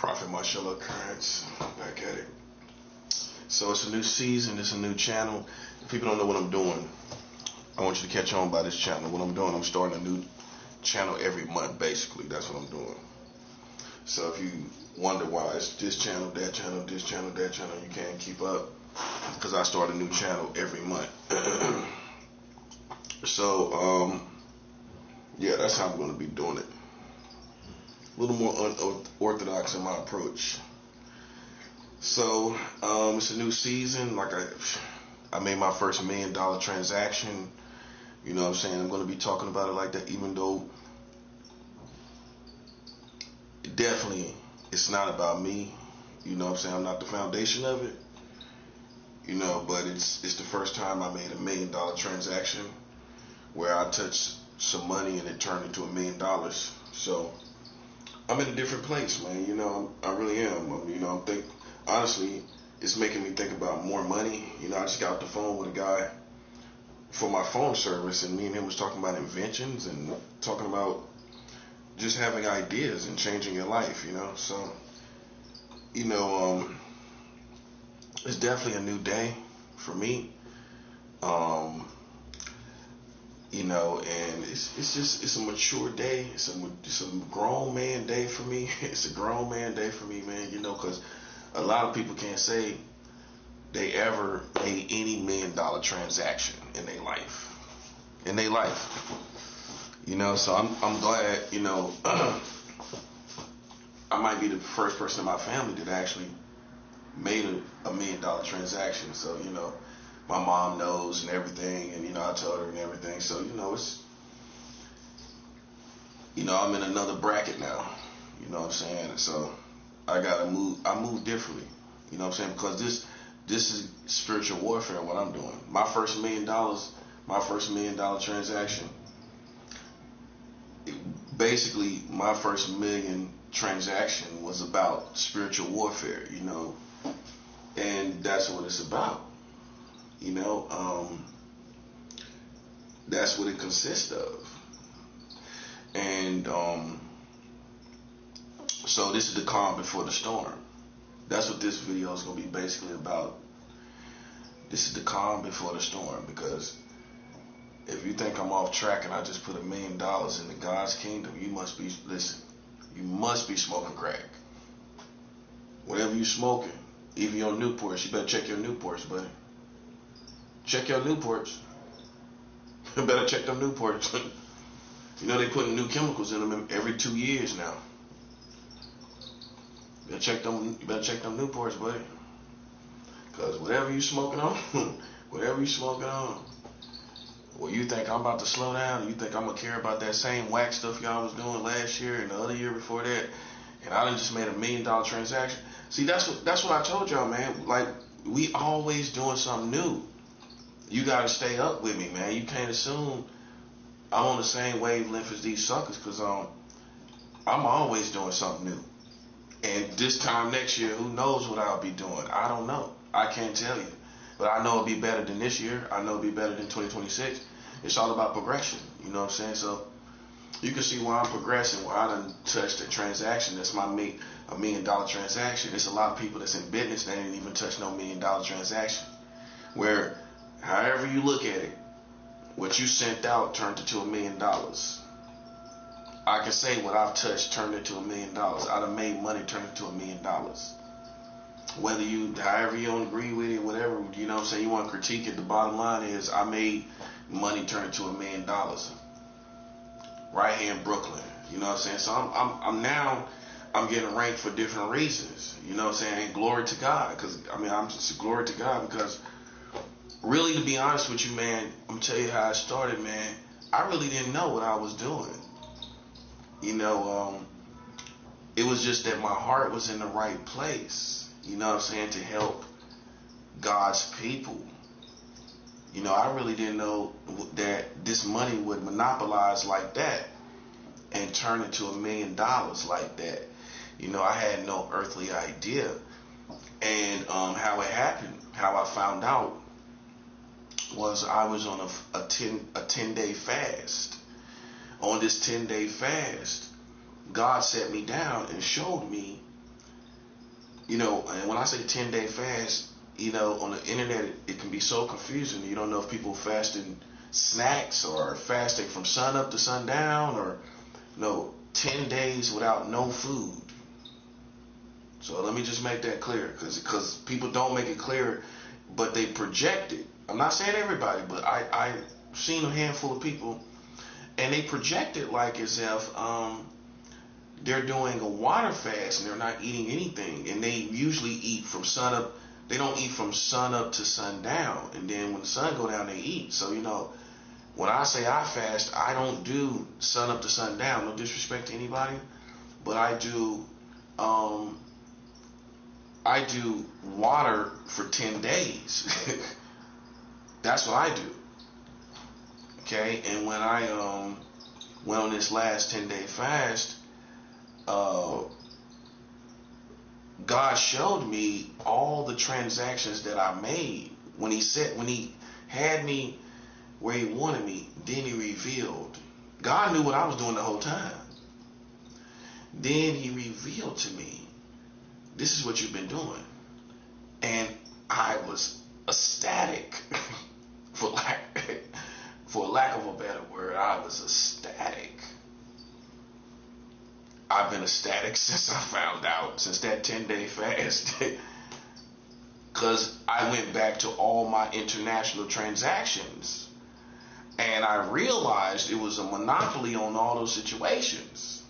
Prophet Marshall Occurrence, back at it. So it's a new season, it's a new channel. If people don't know what I'm doing, I want you to catch on by this channel. What I'm doing, I'm starting a new channel every month, basically. That's what I'm doing. So if you wonder why it's this channel, that channel, this channel, that channel, you can't keep up, because I start a new channel every month. So, yeah, that's how I'm going to be doing it. A little more unorthodox in my approach. So, it's a new season. Like I made my first $1 million transaction. You know what I'm saying? I'm going to be talking about it like that, even though definitely it's not about me. You know what I'm saying? I'm not the foundation of it. You know, but it's the first time I made a $1 million transaction where I touched some money and it turned into $1 million. So I'm in a different place, man. You know, I really am. You know, honestly, it's making me think about more money. You know, I just got off the phone with a guy for my phone service, and me and him was talking about inventions and talking about just having ideas and changing your life, you know. So, you know, it's definitely a new day for me. You know, and it's a mature day. It's a grown man day for me. It's a grown man day for me, man. You know, because a lot of people can't say they ever made any $1 million transaction in their life. You know, so I'm glad. You know, I might be the first person in my family that actually made a $1 million transaction. So, you know, my mom knows and everything, and, you know, I told her and everything. So, you know, I'm in another bracket now. You know what I'm saying? So I gotta move. I move differently. You know what I'm saying? Because this is spiritual warfare. What I'm doing. My first $1 million transaction. Basically, my first million transaction was about spiritual warfare. You know, and that's what it's about. You know, that's what it consists of. And so this is the calm before the storm. That's what this video is going to be basically about. This is the calm before the storm, because if you think I'm off track and I just put $1 million into God's kingdom, you must be smoking crack. Whatever you smoking, even your Newports, you better check your Newports, buddy. Check your Newports. You better check them Newports. You know they putting new chemicals in them every 2 years now. You better check them Newports, buddy. Cause whatever you smoking on, well, you think I'm about to slow down? You think I'm gonna care about that same whack stuff y'all was doing last year and the other year before that? And I done just made a $1 million transaction. See, that's what I told y'all, man. Like, we always doing something new. You gotta stay up with me, man. You can't assume I'm on the same wavelength as these suckers, cause I'm always doing something new. And this time next year, who knows what I'll be doing? I don't know. I can't tell you. But I know it'll be better than this year. I know it'll be better than 2026. It's all about progression. You know what I'm saying? So you can see why I'm progressing, why I done touched a transaction. That's my $1 million transaction. There's a lot of people that's in business that ain't even touched no $1 million transaction. Where, however you look at it, what you sent out turned into $1 million. I can say what I've touched turned into $1 million. I done made money turn into $1 million. Whether however you don't agree with it, whatever, you know what I'm saying, you want to critique it, the bottom line is I made money turn into $1 million. Right here in Brooklyn. You know what I'm saying? So I'm getting ranked for different reasons. You know what I'm saying? And glory to God. I'm just glory to God, because really, to be honest with you, man, I'm gonna tell you how I started, man. I really didn't know what I was doing. You know, it was just that my heart was in the right place. You know what I'm saying? To help God's people. You know, I really didn't know that this money would monopolize like that and turn into $1 million like that. You know, I had no earthly idea. And how it happened, how I found out, was I was on a 10-day fast. On this 10-day fast, God set me down and showed me And when I say 10-day fast, on the internet, it can be so confusing. You don't know if people fasting snacks or fasting from sun up to sundown, or 10 days without no food. So let me just make that clear, because people don't make it clear, but they project it. I'm not saying everybody, but I've seen a handful of people, and they project it like as if they're doing a water fast and they're not eating anything, and they usually eat from sun up. They don't eat from sun up to sundown, and then when the sun go down, they eat. So when I say I fast, I don't do sun up to sundown. No disrespect to anybody, but I do water for 10 days. That's what I do. Okay, and when I went on this last 10-day fast, God showed me all the transactions that I made when He had me where He wanted me. Then He revealed. God knew what I was doing the whole time. Then He revealed to me, this is what you've been doing. And I was ecstatic. For lack of a better word, I was ecstatic. I've been ecstatic since I found out, since that 10-day fast. Because I went back to all my international transactions, and I realized it was a monopoly on all those situations.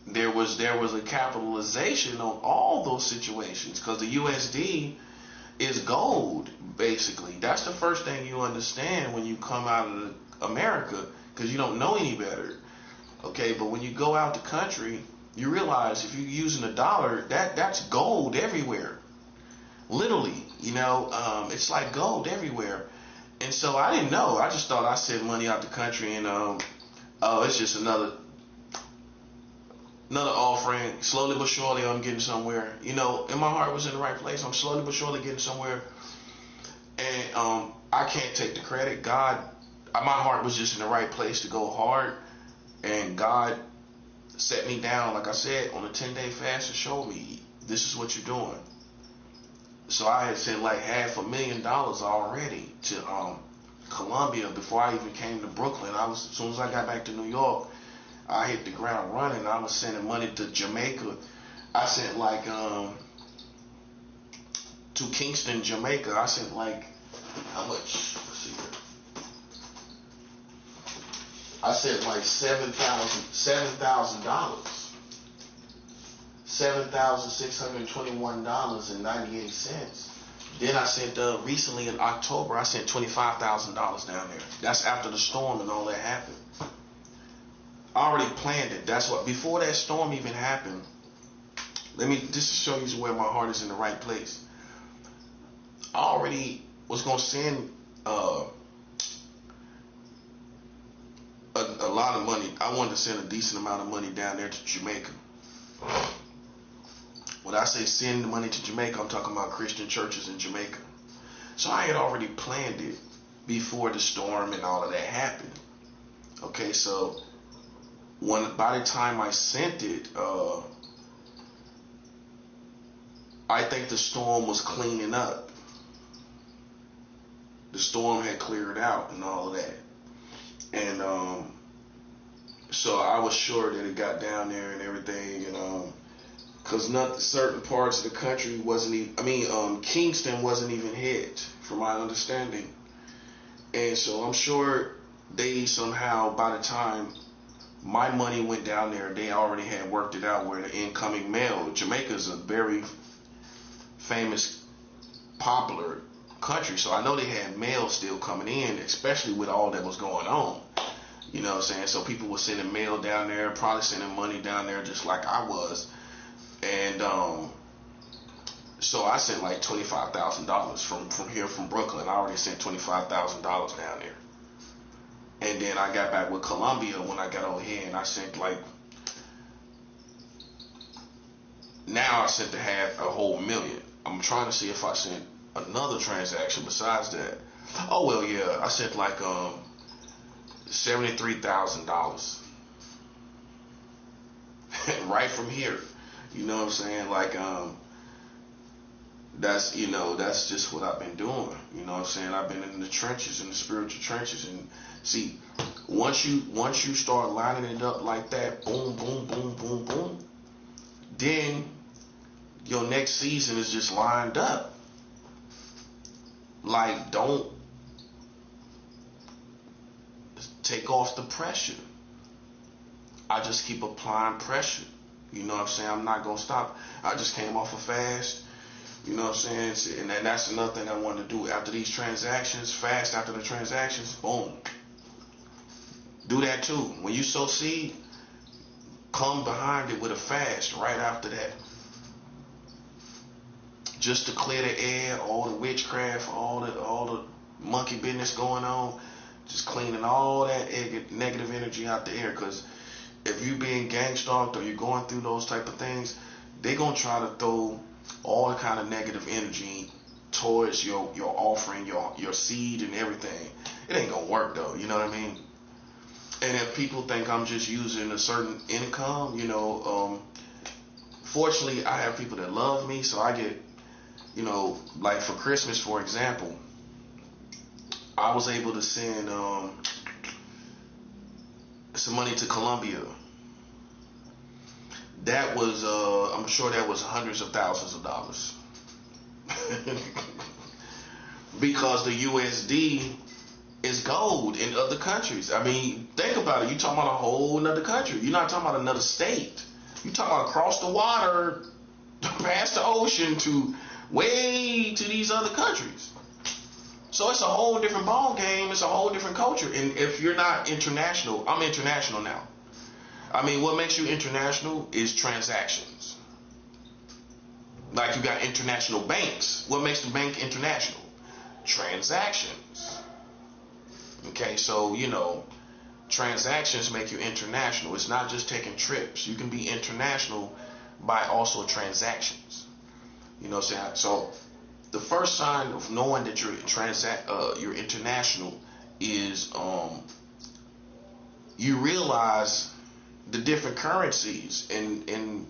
There was a capitalization on all those situations, because the USD is gold, basically. That's the first thing you understand when you come out of America, because you don't know any better. Okay, but when you go out the country, you realize if you're using a dollar, that's gold everywhere. Literally, it's like gold everywhere. And so I didn't know. I just thought I sent money out the country, and it's just another offering. Slowly but surely, I'm getting somewhere. And my heart was in the right place. I'm slowly but surely getting somewhere. And I can't take the credit. God, my heart was just in the right place to go hard. And God set me down, like I said, on a 10-day fast to show me, this is what you're doing. So I had sent like $500,000 already to Colombia before I even came to Brooklyn. As soon as I got back to New York, I hit the ground running. I was sending money to Jamaica. I sent like to Kingston, Jamaica. I sent like, how much? Let's see here. I sent like $7,000, $7,621.98. Then I sent recently in October, I sent $25,000 down there. That's after the storm and all that happened. I already planned it. That's what, before that storm even happened. Just to show you where my heart is in the right place. I already was gonna send a lot of money. I wanted to send a decent amount of money down there to Jamaica. When I say send the money to Jamaica, I'm talking about Christian churches in Jamaica. So I had already planned it before the storm and all of that happened. Okay, so by the time I sent it, I think the storm was cleaning up. The storm had cleared out and all of that. And so I was sure that it got down there and everything, and because certain parts of the country wasn't even, Kingston wasn't even hit, from my understanding. And so I'm sure they somehow, by the time my money went down there, they already had worked it out where the incoming mail. Jamaica is a very famous, popular country, so I know they had mail still coming in, especially with all that was going on. You know what I'm saying? So people were sending mail down there, probably sending money down there just like I was. And so I sent like $25,000 from here, from Brooklyn. I already sent $25,000 down there. And then I got back with Colombia when I got over here, and I sent now I sent a whole million. I'm trying to see if I sent another transaction besides that. Oh well, yeah, I sent like $73,000 right from here. You know what I'm saying? Like, that's just what I've been doing. You know what I'm saying? I've been in the trenches, in the spiritual trenches, and see, once you start lining it up like that, boom, boom, boom, boom, boom, then your next season is just lined up. Like, don't take off the pressure. I just keep applying pressure. You know what I'm saying? I'm not gonna stop. I just came off a fast. You know what I'm saying? And then that's another thing I wanted to do after these transactions. Fast after the transactions. Boom. Do that too. When you sow seed, come behind it with a fast right after that. Just to clear the air, all the witchcraft, all the monkey business going on. Just cleaning all that negative energy out the air. Because if you being gang stalked or you're going through those type of things, they're going to try to throw all the kind of negative energy towards your offering, your seed and everything. It ain't going to work though, you know what I mean? And if people think I'm just using a certain income, fortunately I have people that love me, so I get, like for Christmas, for example, I was able to send some money to Colombia. That was, I'm sure that was hundreds of thousands of dollars. Because the USD is gold in other countries. I mean, think about it. You're talking about a whole another country. You're not talking about another state. You're talking about across the water, past the ocean to way to these other countries. So it's a whole different ball game. It's a whole different culture. And if you're not international, I'm international now. I mean, what makes you international is transactions. Like you got international banks. What makes the bank international? Transactions. Okay, so, transactions make you international. It's not just taking trips. You can be international by also transactions. You know what I'm saying? So the first sign of knowing that you're international is you realize the different currencies and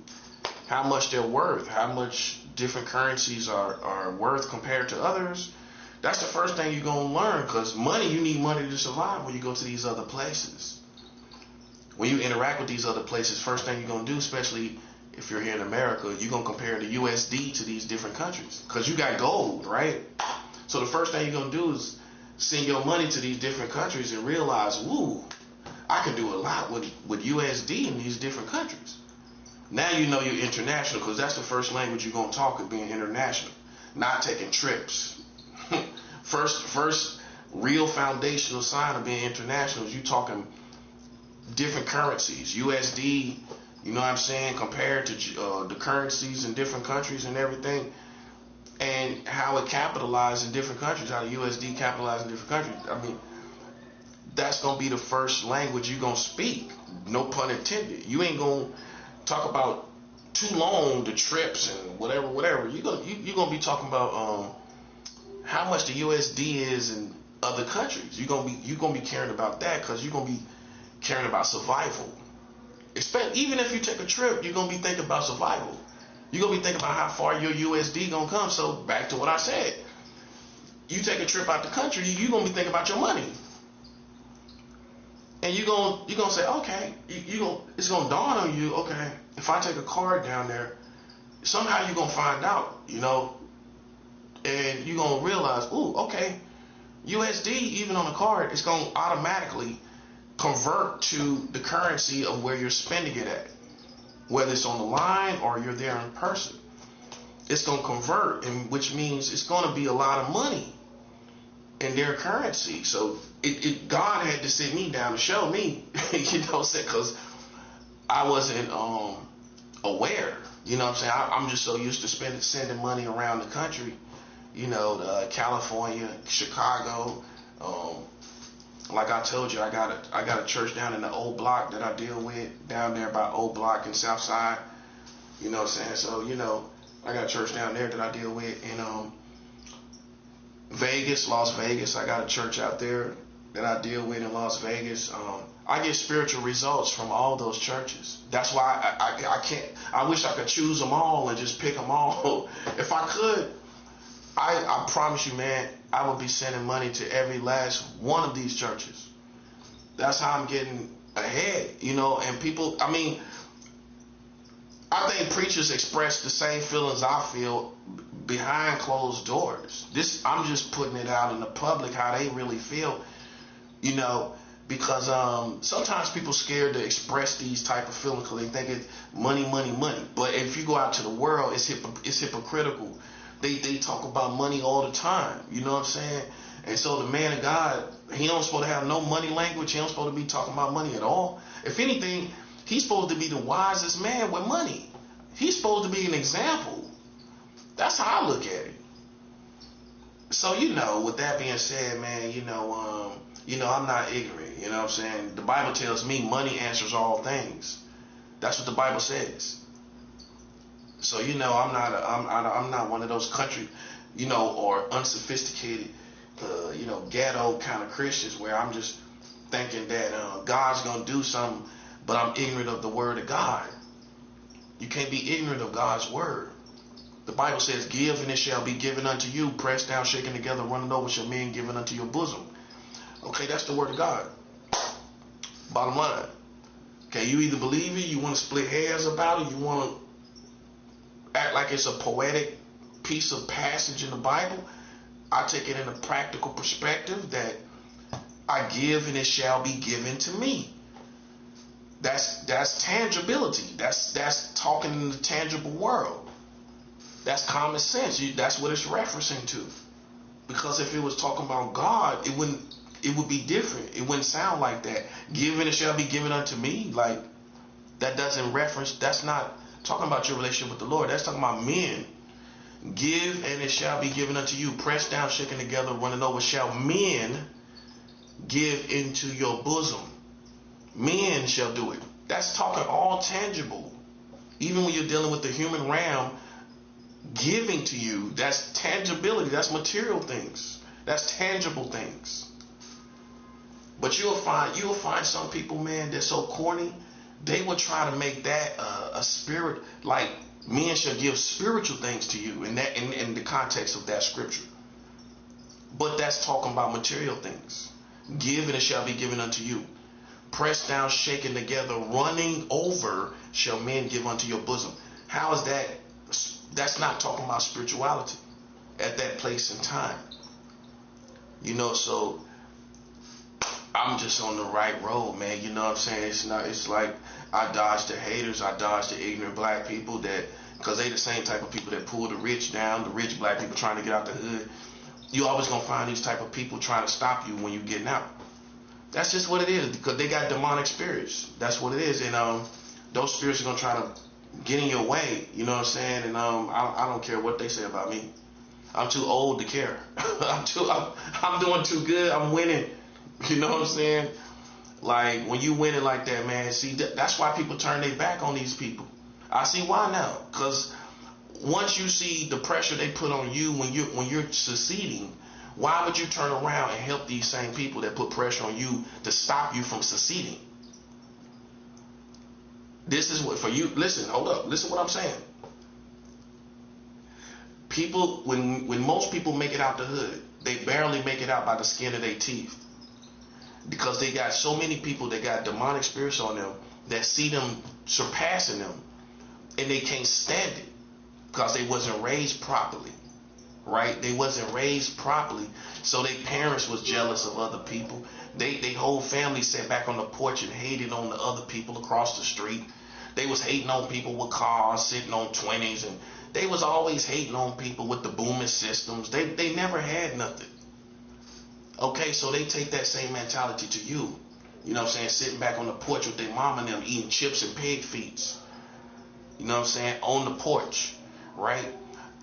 how much they're worth, how much different currencies are worth compared to others. That's the first thing you're going to learn, because you need money to survive when you go to these other places. When you interact with these other places, first thing you're going to do, especially if you're here in America, you're going to compare the USD to these different countries, because you got gold, right? So the first thing you're going to do is send your money to these different countries and realize, woo, I can do a lot with USD in these different countries. Now you know you're international, because that's the first language you're going to talk, of being international, not taking trips. First real foundational sign of being international is you talking different currencies. USD, you know what I'm saying, compared to the currencies in different countries and everything, and how it capitalized in different countries, how the USD capitalized in different countries. I mean, that's going to be the first language you're going to speak. No pun intended. You ain't going to talk about too long the trips and whatever. You're going to be talking about how much the USD is in other countries. You're gonna be caring about that, because you're gonna be caring about survival. Even if you take a trip, you're gonna be thinking about survival. You're gonna be thinking about how far your USD gonna come. So back to what I said, you take a trip out the country, you're gonna be thinking about your money, and you're gonna say, okay, it's gonna dawn on you, okay, if I take a card down there, somehow you're gonna find out, and you're going to realize, ooh, okay, USD, even on a card, it's going to automatically convert to the currency of where you're spending it at. Whether it's on the line or you're there in person. It's going to convert, which means it's going to be a lot of money in their currency. So God had to sit me down to show me, because I wasn't aware. You know what I'm saying? I'm just so used to sending money around the country. California, Chicago. Like I told you, I got a church down in the old block that I deal with, down there by old block in Southside. You know what I'm saying? So, I got a church down there that I deal with. In Las Vegas, I got a church out there. that I deal with in Las Vegas, I get spiritual results from all those churches. That's why I can't. I wish I could choose them all and just pick them all. If I could, I promise you, man, I would be sending money to every last one of these churches. That's how I'm getting ahead, and people, I think preachers express the same feelings I feel behind closed doors. I'm just putting it out in the public how they really feel, because sometimes people scared to express these type of feelings because they think it's money, money, money. But if you go out to the world, it's hypocritical. They talk about money all the time. You know what I'm saying? And so the man of God, he don't supposed to have no money language. He don't supposed to be talking about money at all. If anything, he's supposed to be the wisest man with money. He's supposed to be an example. That's how I look at it. So, with that being said, man, I'm not ignorant. You know what I'm saying? The Bible tells me money answers all things. That's what the Bible says. So, I'm not one of those country, or unsophisticated, ghetto kind of Christians where I'm just thinking that God's going to do something, but I'm ignorant of the word of God. You can't be ignorant of God's word. The Bible says, give and it shall be given unto you, pressed down, shaken together, running over shall men given unto your bosom. Okay, that's the word of God. Bottom line. Okay, you either believe it, you want to split hairs about it, you want to act like it's a poetic piece of passage in the Bible. I take it in a practical perspective that I give and it shall be given to me. That's tangibility. That's talking in the tangible world. That's common sense. That's what it's referencing to. Because if it was talking about God, it would be different. It wouldn't sound like that. Give and it shall be given unto me. Like, that doesn't reference. That's not talking about your relationship with the Lord. That's talking about men. Give and it shall be given unto you. Pressed down, shaken together, running over. Shall men give into your bosom? Men shall do it. That's talking all tangible. Even when you're dealing with the human realm, giving to you, that's tangibility. That's material things. That's tangible things. But you'll find some people, man, they're so corny. They will try to make that a spirit, like men shall give spiritual things to you in the context of that scripture. But that's talking about material things. Give and it shall be given unto you. Pressed down, shaken together, running over shall men give unto your bosom. How is that? That's not talking about spirituality at that place and time. So I'm just on the right road, man. You know what I'm saying? It's like I dodge the haters, I dodge the ignorant black people because they the same type of people that pull the rich down, the rich black people trying to get out the hood. You always gonna find these type of people trying to stop you when you're getting out. That's just what it is, because they got demonic spirits. That's what it is. And those spirits are gonna try to get in your way, you know what I'm saying? And I don't care what they say about me. I'm too old to care. I'm doing too good. I'm winning. You know what I'm saying? Like, when you winning like that, man, see, that's why people turn their back on these people. I see why now. Because once you see the pressure they put on you when you're succeeding, why would you turn around and help these same people that put pressure on you to stop you from succeeding? This is what for you. Listen, hold up. Listen what I'm saying. People, when most people make it out the hood, they barely make it out by the skin of their teeth. Because they got so many people that got demonic spirits on them that see them surpassing them, and they can't stand it because they wasn't raised properly. Right? They wasn't raised properly, so their parents was jealous of other people. They whole family sat back on the porch and hated on the other people across the street. They was hating on people with cars, sitting on 20s, and they was always hating on people with the booming systems. They never had nothing. Okay, so they take that same mentality to you. You know what I'm saying? Sitting back on the porch with their mom and them eating chips and pig feet. You know what I'm saying? On the porch, right?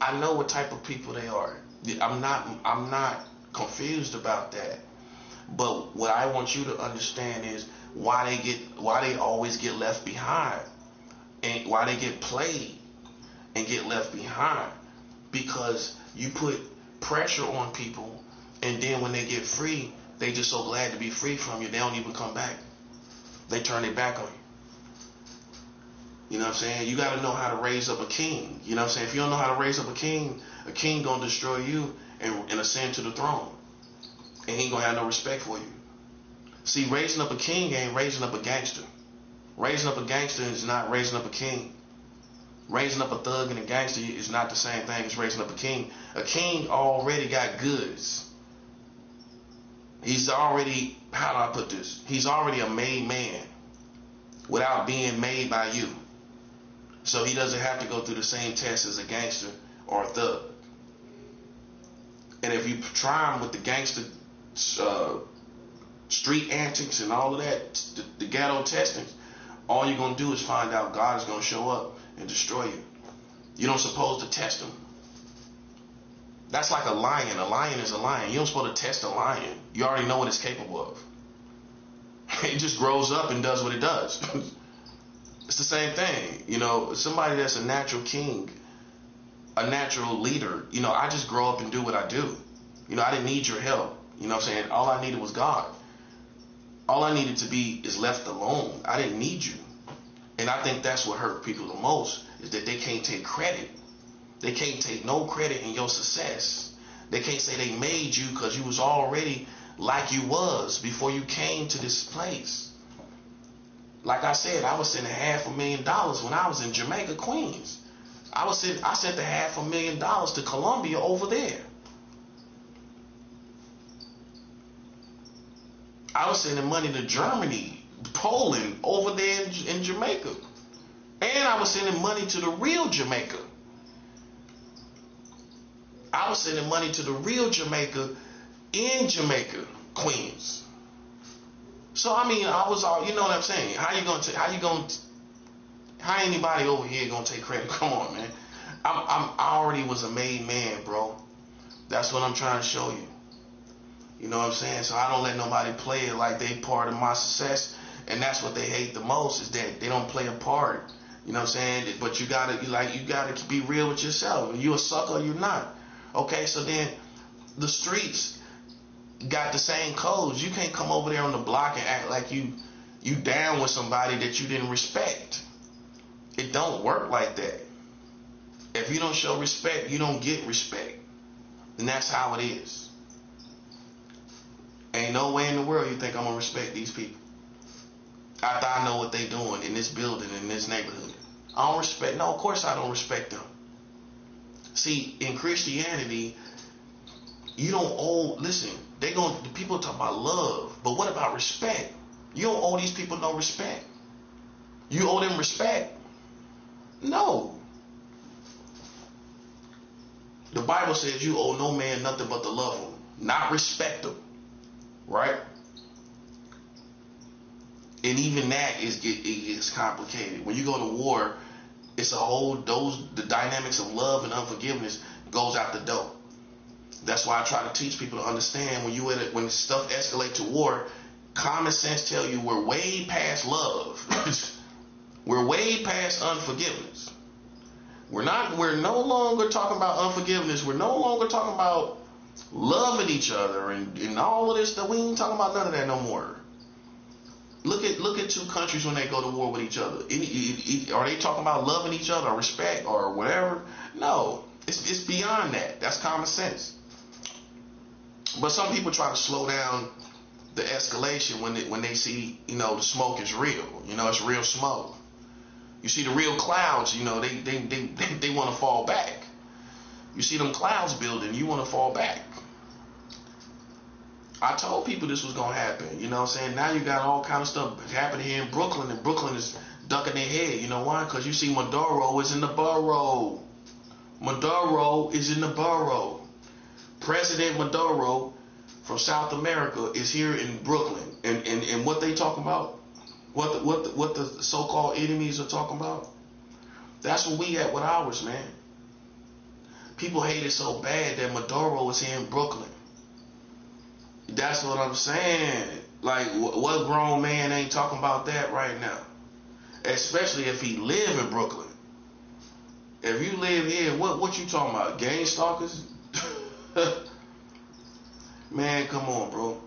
I know what type of people they are. I'm not confused about that. But what I want you to understand is why they always get left behind, and why they get played and get left behind. Because you put pressure on people, and then when they get free, They just so glad to be free from you, they don't even come back. They turn their back on you. You know what I'm saying? You got to know how to raise up a king. You know what I'm saying? If you don't know how to raise up a king gonna destroy you and ascend to the throne. And he ain't gonna have no respect for you. See, raising up a king ain't raising up a gangster. Raising up a gangster is not raising up a king. Raising up a thug and a gangster is not the same thing as raising up a king. A king already got goods. He's already, how do I put this? He's already a made man without being made by you. So he doesn't have to go through the same test as a gangster or a thug. And if you try him with the gangster street antics and all of that, the ghetto testings, all you're going to do is find out God is going to show up and destroy you. You don't supposed to test him. That's like a lion. A lion is a lion. You don't supposed to test a lion. You already know what it's capable of. It just grows up and does what it does. It's the same thing. You know, somebody that's a natural king, a natural leader, you know, I just grow up and do what I do. You know, I didn't need your help. You know what I'm saying? All I needed was God. All I needed to be is left alone. I didn't need you. And I think that's what hurt people the most, is that they can't take credit. They can't take no credit in your success. They can't say they made you because you was already like you was before you came to this place. Like I said, I was sending $500,000 when I was in Jamaica, Queens. I sent the $500,000 to Colombia over there. I was sending money to Germany, Poland, over there in Jamaica. And I was sending money to the real Jamaica. I was sending money to the real Jamaica in Jamaica, Queens. So I mean, I was all, you know what I'm saying? How anybody over here gonna take credit? Come on, man. I already was a made man, bro. That's what I'm trying to show you. You know what I'm saying? So I don't let nobody play it like they part of my success. And that's what they hate the most, is that they don't play a part. You know what I'm saying? But you gotta be real with yourself. You a sucker or you not. Okay, so then the streets got the same codes. You can't come over there on the block and act like you down with somebody that you didn't respect. It don't work like that. If you don't show respect, you don't get respect. And that's how it is. Ain't no way in the world you think I'm gonna respect these people after I know what they doing in this building, in this neighborhood. I don't respect. No, of course I don't respect them. See, in Christianity, you don't owe. Listen, the people talk about love, but what about respect? You don't owe these people no respect. You owe them respect? No. The Bible says you owe no man nothing but to love him, not respect him. Right? And even that is complicated. When you go to war, it's the dynamics of love and unforgiveness goes out the door. That's why I try to teach people to understand when stuff escalates to war, common sense tell you we're way past love. We're way past unforgiveness. We're no longer talking about unforgiveness. We're no longer talking about loving each other and all of this stuff. We ain't talking about none of that no more. Look at two countries when they go to war with each other. Are they talking about loving each other or respect or whatever? No, it's beyond that. That's common sense. But some people try to slow down the escalation when they see, you know, the smoke is real. You know, it's real smoke. You see the real clouds. You know, they want to fall back. You see them clouds building, you want to fall back. I told people this was going to happen. You know what I'm saying? Now you got all kind of stuff happening here in Brooklyn, and Brooklyn is ducking their head. You know why? Because you see Maduro is in the borough. Maduro is in the borough. President Maduro from South America is here in Brooklyn. And what they talking about? What the so-called enemies are talking about? That's what we at with ours, man. People hate it so bad that Maduro is here in Brooklyn. That's what I'm saying. Like, what grown man ain't talking about that right now? Especially if he live in Brooklyn. If you live here, what you talking about? Gang stalkers? Man, come on, bro.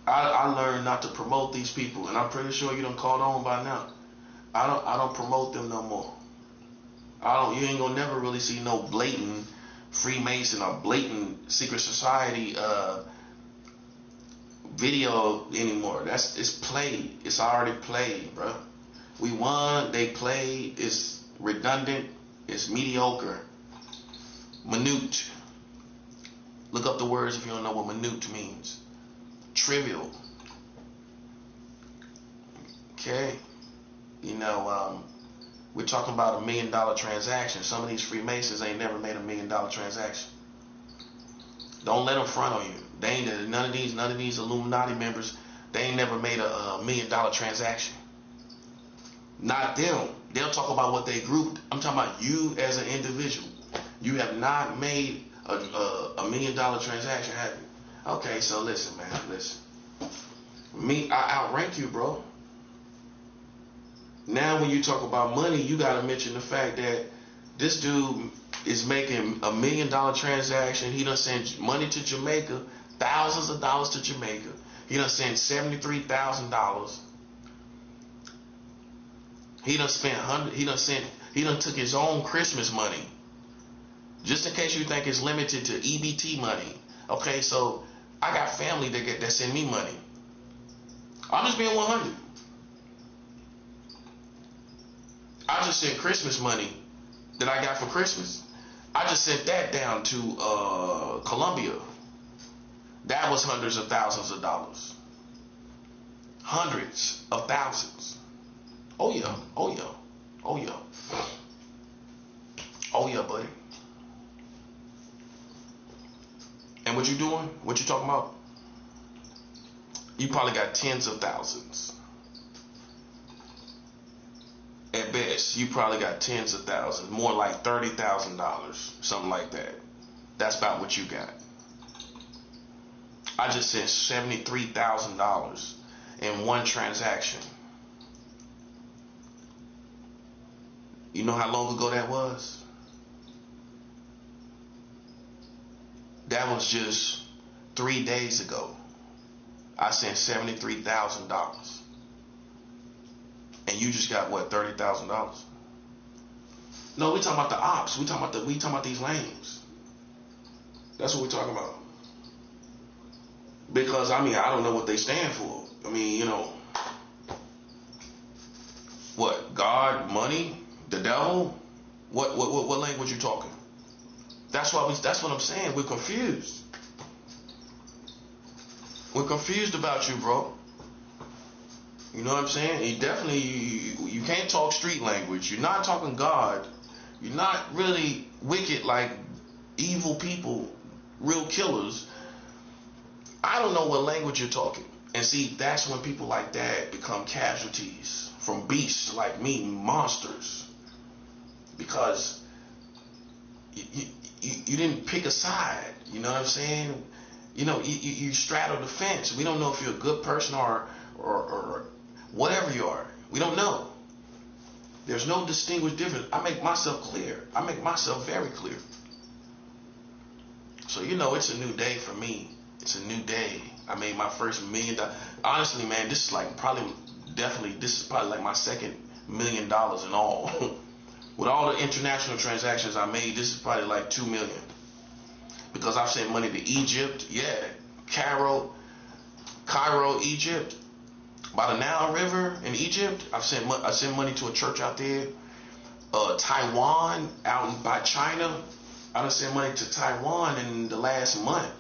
I learned not to promote these people, and I'm pretty sure you done caught on by now. I don't promote them no more. You ain't gonna never really see no blatant Freemason or blatant secret society video anymore. It's played. It's already played, bro. We won. They played. It's redundant. It's mediocre. Minute. Look up the words if you don't know what minute means. Trivial. Okay. We're talking about $1 million transaction. Some of these Freemasons ain't never made $1 million transaction. Don't let them front on you. They ain't none of these Illuminati members. They ain't never made a $1 million transaction. Not them. They'll talk about what they grouped. I'm talking about you as an individual. You have not made a $1 million transaction, have you? Okay, so listen, man. Listen. I outrank you, bro. Now when you talk about money, you got to mention the fact that this dude is making $1 million transaction. He done sent money to Jamaica, thousands of dollars to Jamaica. He done sent $73,000. He done spent he done took his own Christmas money. Just in case you think it's limited to EBT money. Okay, so I got family that send me money. I'm just being 100. I just sent Christmas money that I got for Christmas. I just sent that down to Colombia. That was hundreds of thousands of dollars. Hundreds of thousands. Oh yeah, oh yeah, oh yeah. Oh yeah, buddy. And what you doing? What you talking about? You probably got tens of thousands. At best, you probably got tens of thousands, more like $30,000, something like that. That's about what you got. I just sent $73,000 in one transaction. You know how long ago that was? That was just 3 days ago. I sent $73,000. And you just got what, $30,000? No, we talking about the ops. We talking about these lames. That's what we're talking about. Because I don't know what they stand for. What? God, money, the devil? What language you talking? That's what I'm saying. We're confused. We're confused about you, bro. You know what I'm saying? You can't talk street language. You're not talking God. You're not really wicked like evil people, real killers. I don't know what language you're talking. And see, that's when people like that become casualties from beasts like me, monsters. Because you didn't pick a side. You know what I'm saying? You straddle the fence. We don't know if you're a good person or whatever you are. We don't know. There's no distinguished difference. I make myself clear. I make myself very clear. So it's a new day for me. It's a new day. I made my first $1 million. Honestly, man, this is probably like my second $1 million in all. With all the international transactions I made, this is probably like 2 million. Because I've sent money to Egypt, Cairo, Egypt. By the Nile River in Egypt, I sent money to a church out there. Taiwan, out by China. I done sent money to Taiwan in the last month.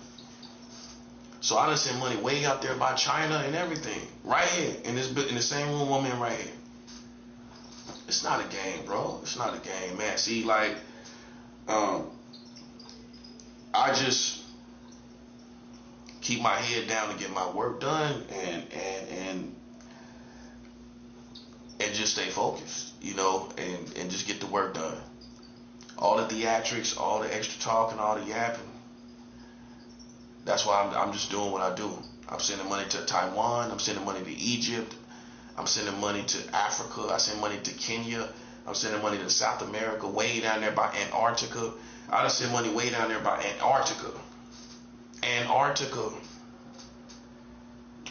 So I done sent money way out there by China and everything. Right here, in the same room I'm in right here. It's not a game, bro. It's not a game, man. See, I just keep my head down to get my work done and just stay focused, and just get the work done. All the theatrics, all the extra talking, all the yapping. That's why I'm just doing what I do. I'm sending money to Taiwan. I'm sending money to Egypt. I'm sending money to Africa. I send money to Kenya. I'm sending money to South America, way down there by Antarctica. I done send money way down there by Antarctica.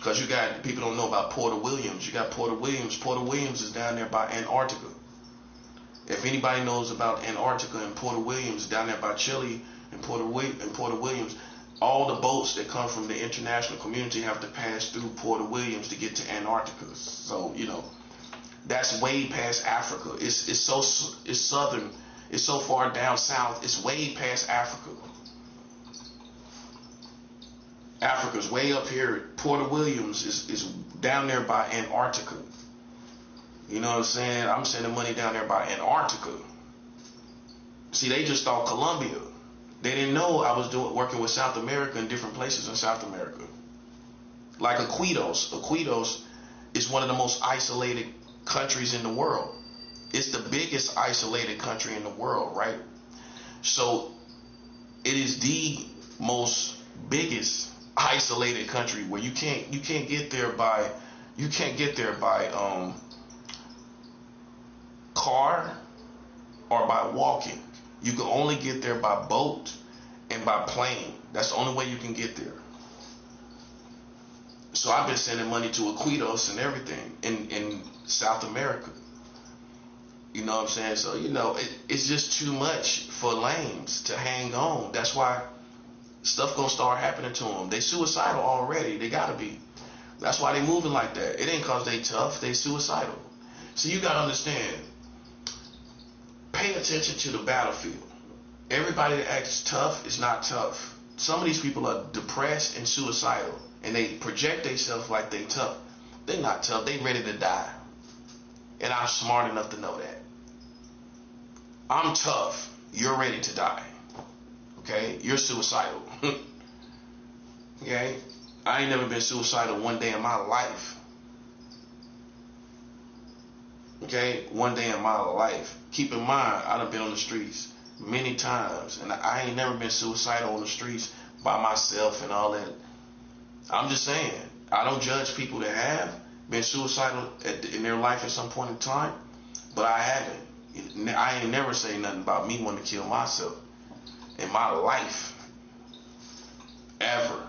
Because you got, people don't know about Porter Williams. You got Porter Williams. Porter Williams is down there by Antarctica. If anybody knows about Antarctica and Porter Williams, down there by Chile and Porter Williams, all the boats that come from the international community have to pass through Porter Williams to get to Antarctica. So, you know, that's way past Africa. It's southern. It's so far down south. It's way past Africa. Africa's way up here. Porter Williams is down there by Antarctica. You know what I'm saying? I'm sending money down there by Antarctica. See, they just thought Colombia. They didn't know I was working with South America in different places in South America. Like Iquitos. Iquitos is one of the most isolated countries in the world. It's the biggest isolated country in the world, right? So it is the most biggest isolated country where you can't get there by car or by walking. You can only get there by boat and by plane. That's the only way you can get there. So I've been sending money to Iquitos and everything in South America. You know what I'm saying? So, you know, it's just too much for lames to hang on. That's why stuff gonna start happening to them. They suicidal already. They gotta be. That's why they moving like that. It ain't cause they tough. They suicidal. So you gotta understand. Pay attention to the battlefield. Everybody that acts tough is not tough. Some of these people are depressed and suicidal, and they project themselves like they tough. They're not tough. They ready to die. And I'm smart enough to know that. I'm tough. You're ready to die. Okay? You're suicidal. Okay? I ain't never been suicidal one day in my life. Okay? One day in my life. Keep in mind, I done been on the streets many times, and I ain't never been suicidal on the streets by myself and all that. I'm just saying, I don't judge people that have been suicidal in their life at some point in time, but I haven't. I ain't never say nothing about me wanting to kill myself in my life. Ever.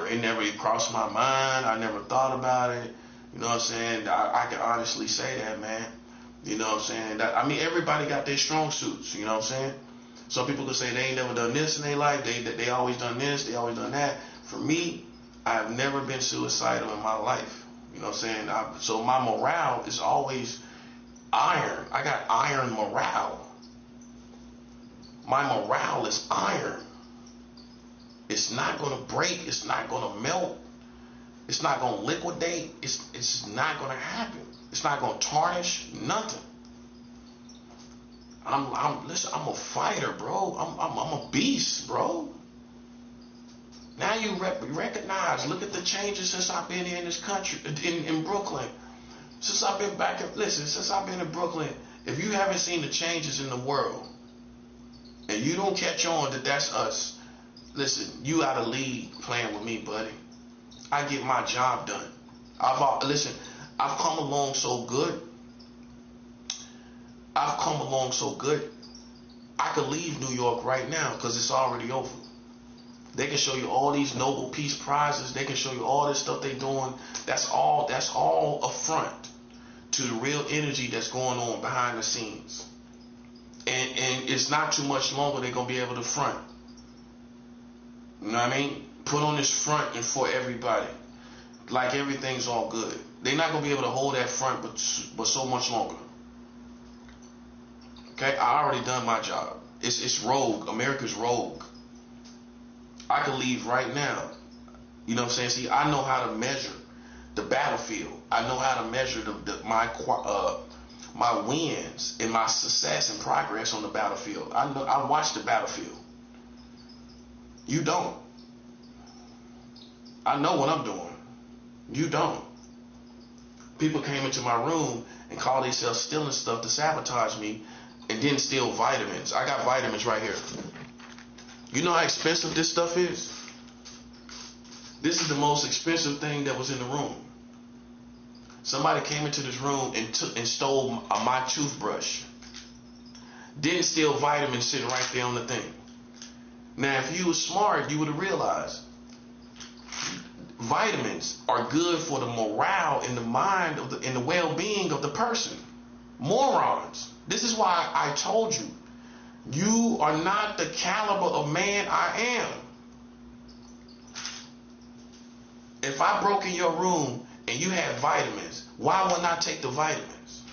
It never crossed my mind. I never thought about it. You know what I'm saying? I can honestly say that, man. You know what I'm saying? I mean, everybody got their strong suits. You know what I'm saying? Some people could say they ain't never done this in their life. They always done this. They always done that. For me, I've never been suicidal in my life. You know what I'm saying? So my morale is always iron. I got iron morale. My morale is iron. It's not going to break. It's not going to melt. It's not going to liquidate. It's not going to happen. It's not going to tarnish nothing. Listen, I'm a fighter, bro. I'm a beast, bro. Now you recognize, look at the changes since I've been here in this country, in Brooklyn. Since I've been since I've been in Brooklyn, if you haven't seen the changes in the world, and you don't catch on that that's us, listen, you out of league playing with me, buddy. I get my job done. I've come along so good. I could leave New York right now because it's already over. They can show you all these Nobel Peace Prizes. They can show you all this stuff they're doing. That's all a front to the real energy that's going on behind the scenes. And it's not too much longer they're going to be able to front. You know what I mean? Put on this front and for everybody. Like everything's all good. They're not going to be able to hold that front but so much longer. Okay? I already done my job. It's rogue. America's rogue. I could leave right now. You know what I'm saying? See, I know how to measure the battlefield. I know how to measure my wins and my success and progress on the battlefield. I watch the battlefield. You don't. I know what I'm doing. You don't. People came into my room and called themselves stealing stuff to sabotage me and then steal vitamins. I got vitamins right here. You know how expensive this stuff is? This is the most expensive thing that was in the room. Somebody came into this room and stole my toothbrush. Didn't steal vitamins sitting right there on the thing. Now, if you were smart, you would have realized vitamins are good for the morale and the mind of and the well-being of the person. Morons. This is why I told you, you are not the caliber of man I am. If I broke in your room and you had vitamins, why wouldn't I take the vitamins?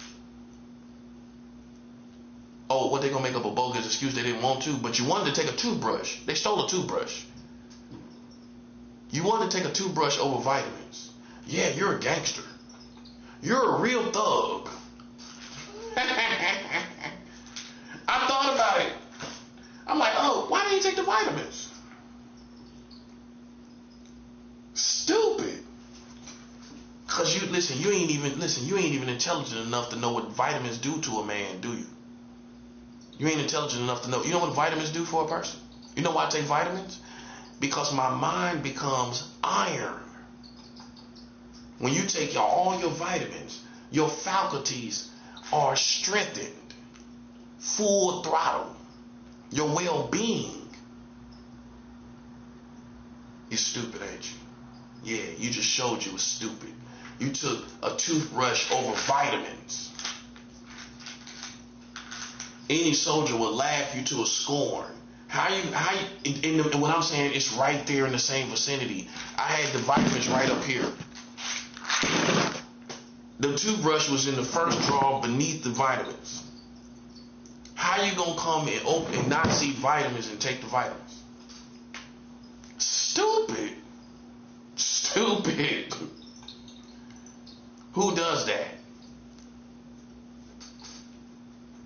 Oh, what, they gonna make up a bogus excuse they didn't want to, but you wanted to take a toothbrush. They stole a toothbrush. You wanted to take a toothbrush over vitamins. Yeah, you're a gangster. You're a real thug. I thought about it. I'm like, oh, why didn't you take the vitamins? Stupid. Cause you ain't even intelligent enough to know what vitamins do to a man, do you? You ain't intelligent enough to know. You know what vitamins do for a person? You know why I take vitamins? Because my mind becomes iron. When you take all your vitamins, your faculties are strengthened, full throttle. Your well-being is stupid, ain't you? Yeah, you just showed you was stupid. You took a toothbrush over vitamins. Any soldier would laugh you to a scorn. And what I'm saying, it's right there in the same vicinity. I had the vitamins right up here. The toothbrush was in the first drawer beneath the vitamins. How you gonna come and open and not see vitamins and take the vitamins? Stupid. Stupid. Who does that?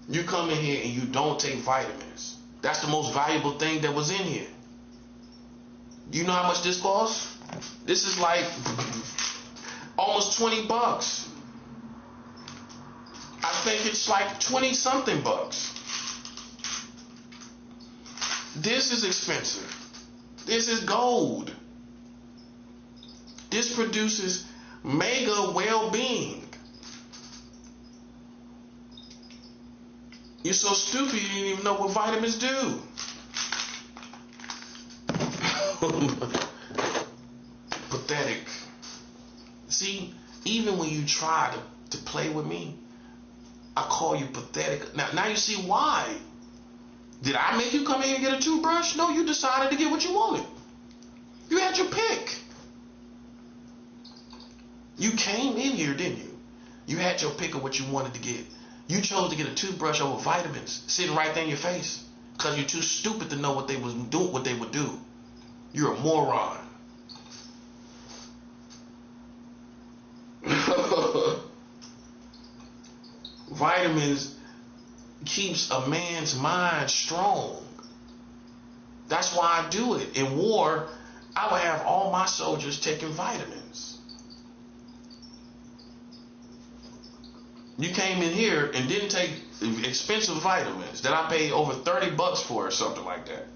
You come in here and you don't take vitamins. That's the most valuable thing that was in here. Do you know how much this costs? This is like almost $20. I think it's like 20 something bucks. This is expensive. This is gold. This produces mega well-being. You're so stupid you didn't even know what vitamins do. Pathetic. See, even when you try to play with me, I call you pathetic. Now you see why. Did I make you come in and get a toothbrush? No, you decided to get what you wanted. You had your pick. You came in here, didn't you? You had your pick of what you wanted to get. You chose to get a toothbrush over vitamins sitting right there in your face because you're too stupid to know what they would do. You're a moron. Vitamins keeps a man's mind strong. That's why I do it. In war, I would have all my soldiers taking vitamins. You came in here and didn't take expensive vitamins that I paid over $30 for or something like that.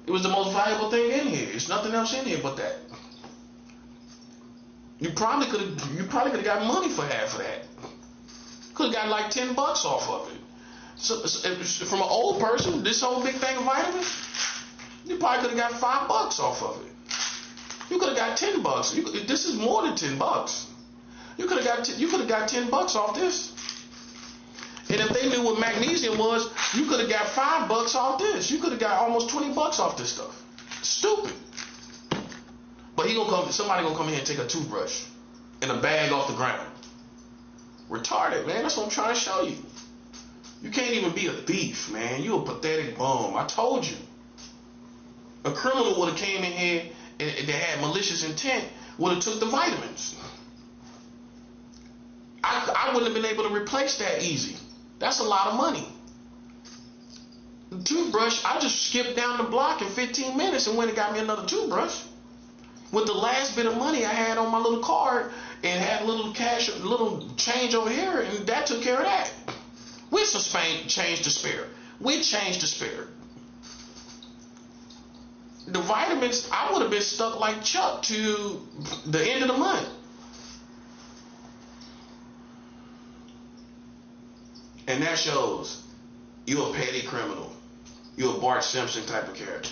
It was the most valuable thing in here. There's nothing else in here but that. You probably could have got money for half of that. Could have got like $10 off of it. So from an old person, this whole big thing of vitamins, you probably could have got $5 off of it. You could have got $10. This is more than $10. You could have got $10 off this. And if they knew what magnesium was, you could have got $5 off this. You could have got almost $20 off this stuff. Stupid. But somebody gonna come here and take a toothbrush and a bag off the ground. Retarded, man. That's what I'm trying to show you. You can't even be a thief, man. You a pathetic bum. I told you. A criminal would have came in here and they had malicious intent, would have took the vitamins. I wouldn't have been able to replace that easy. That's a lot of money. The toothbrush, I just skipped down the block in 15 minutes and went and got me another toothbrush. With the last bit of money I had on my little card and had a little cash, a little change over here, and that took care of that. With some change to spare. With change to spare. The vitamins, I would have been stuck like Chuck to the end of the month. And that shows you're a petty criminal. You're a Bart Simpson type of character.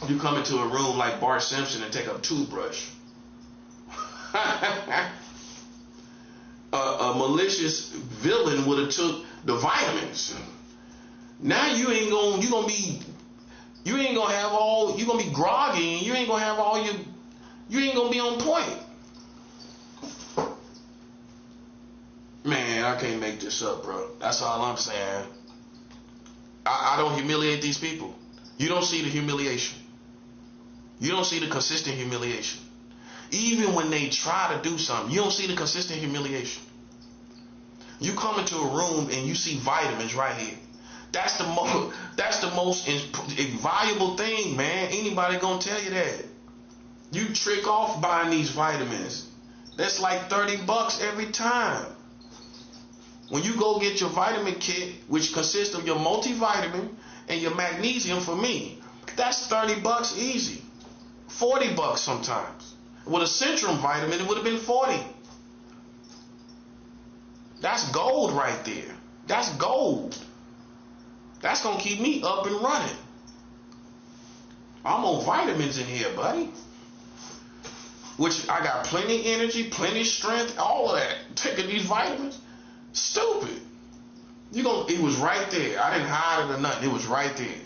You come into a room like Bart Simpson and take a toothbrush. A malicious villain would have took the vitamins. Now you ain't gonna be groggy, and you ain't gonna have all you ain't gonna be on point. Man, I can't make this up, bro. That's all I'm saying. I don't humiliate these people. You don't see the humiliation. You don't see the consistent humiliation. Even when they try to do something, you don't see the consistent humiliation. You come into a room and you see vitamins right here. That's the most valuable thing, man. Anybody gonna tell you that? You trick off buying these vitamins. That's like $30 every time. When you go get your vitamin kit, which consists of your multivitamin and your magnesium, for me, that's $30 easy. $40 sometimes. With a Centrum vitamin, it would have been $40. That's gold right there. That's gold. That's gonna keep me up and running. I'm on vitamins in here, buddy. Which I got plenty energy, plenty strength, all of that. Taking these vitamins. Stupid. It was right there. I didn't hide it or nothing. It was right there.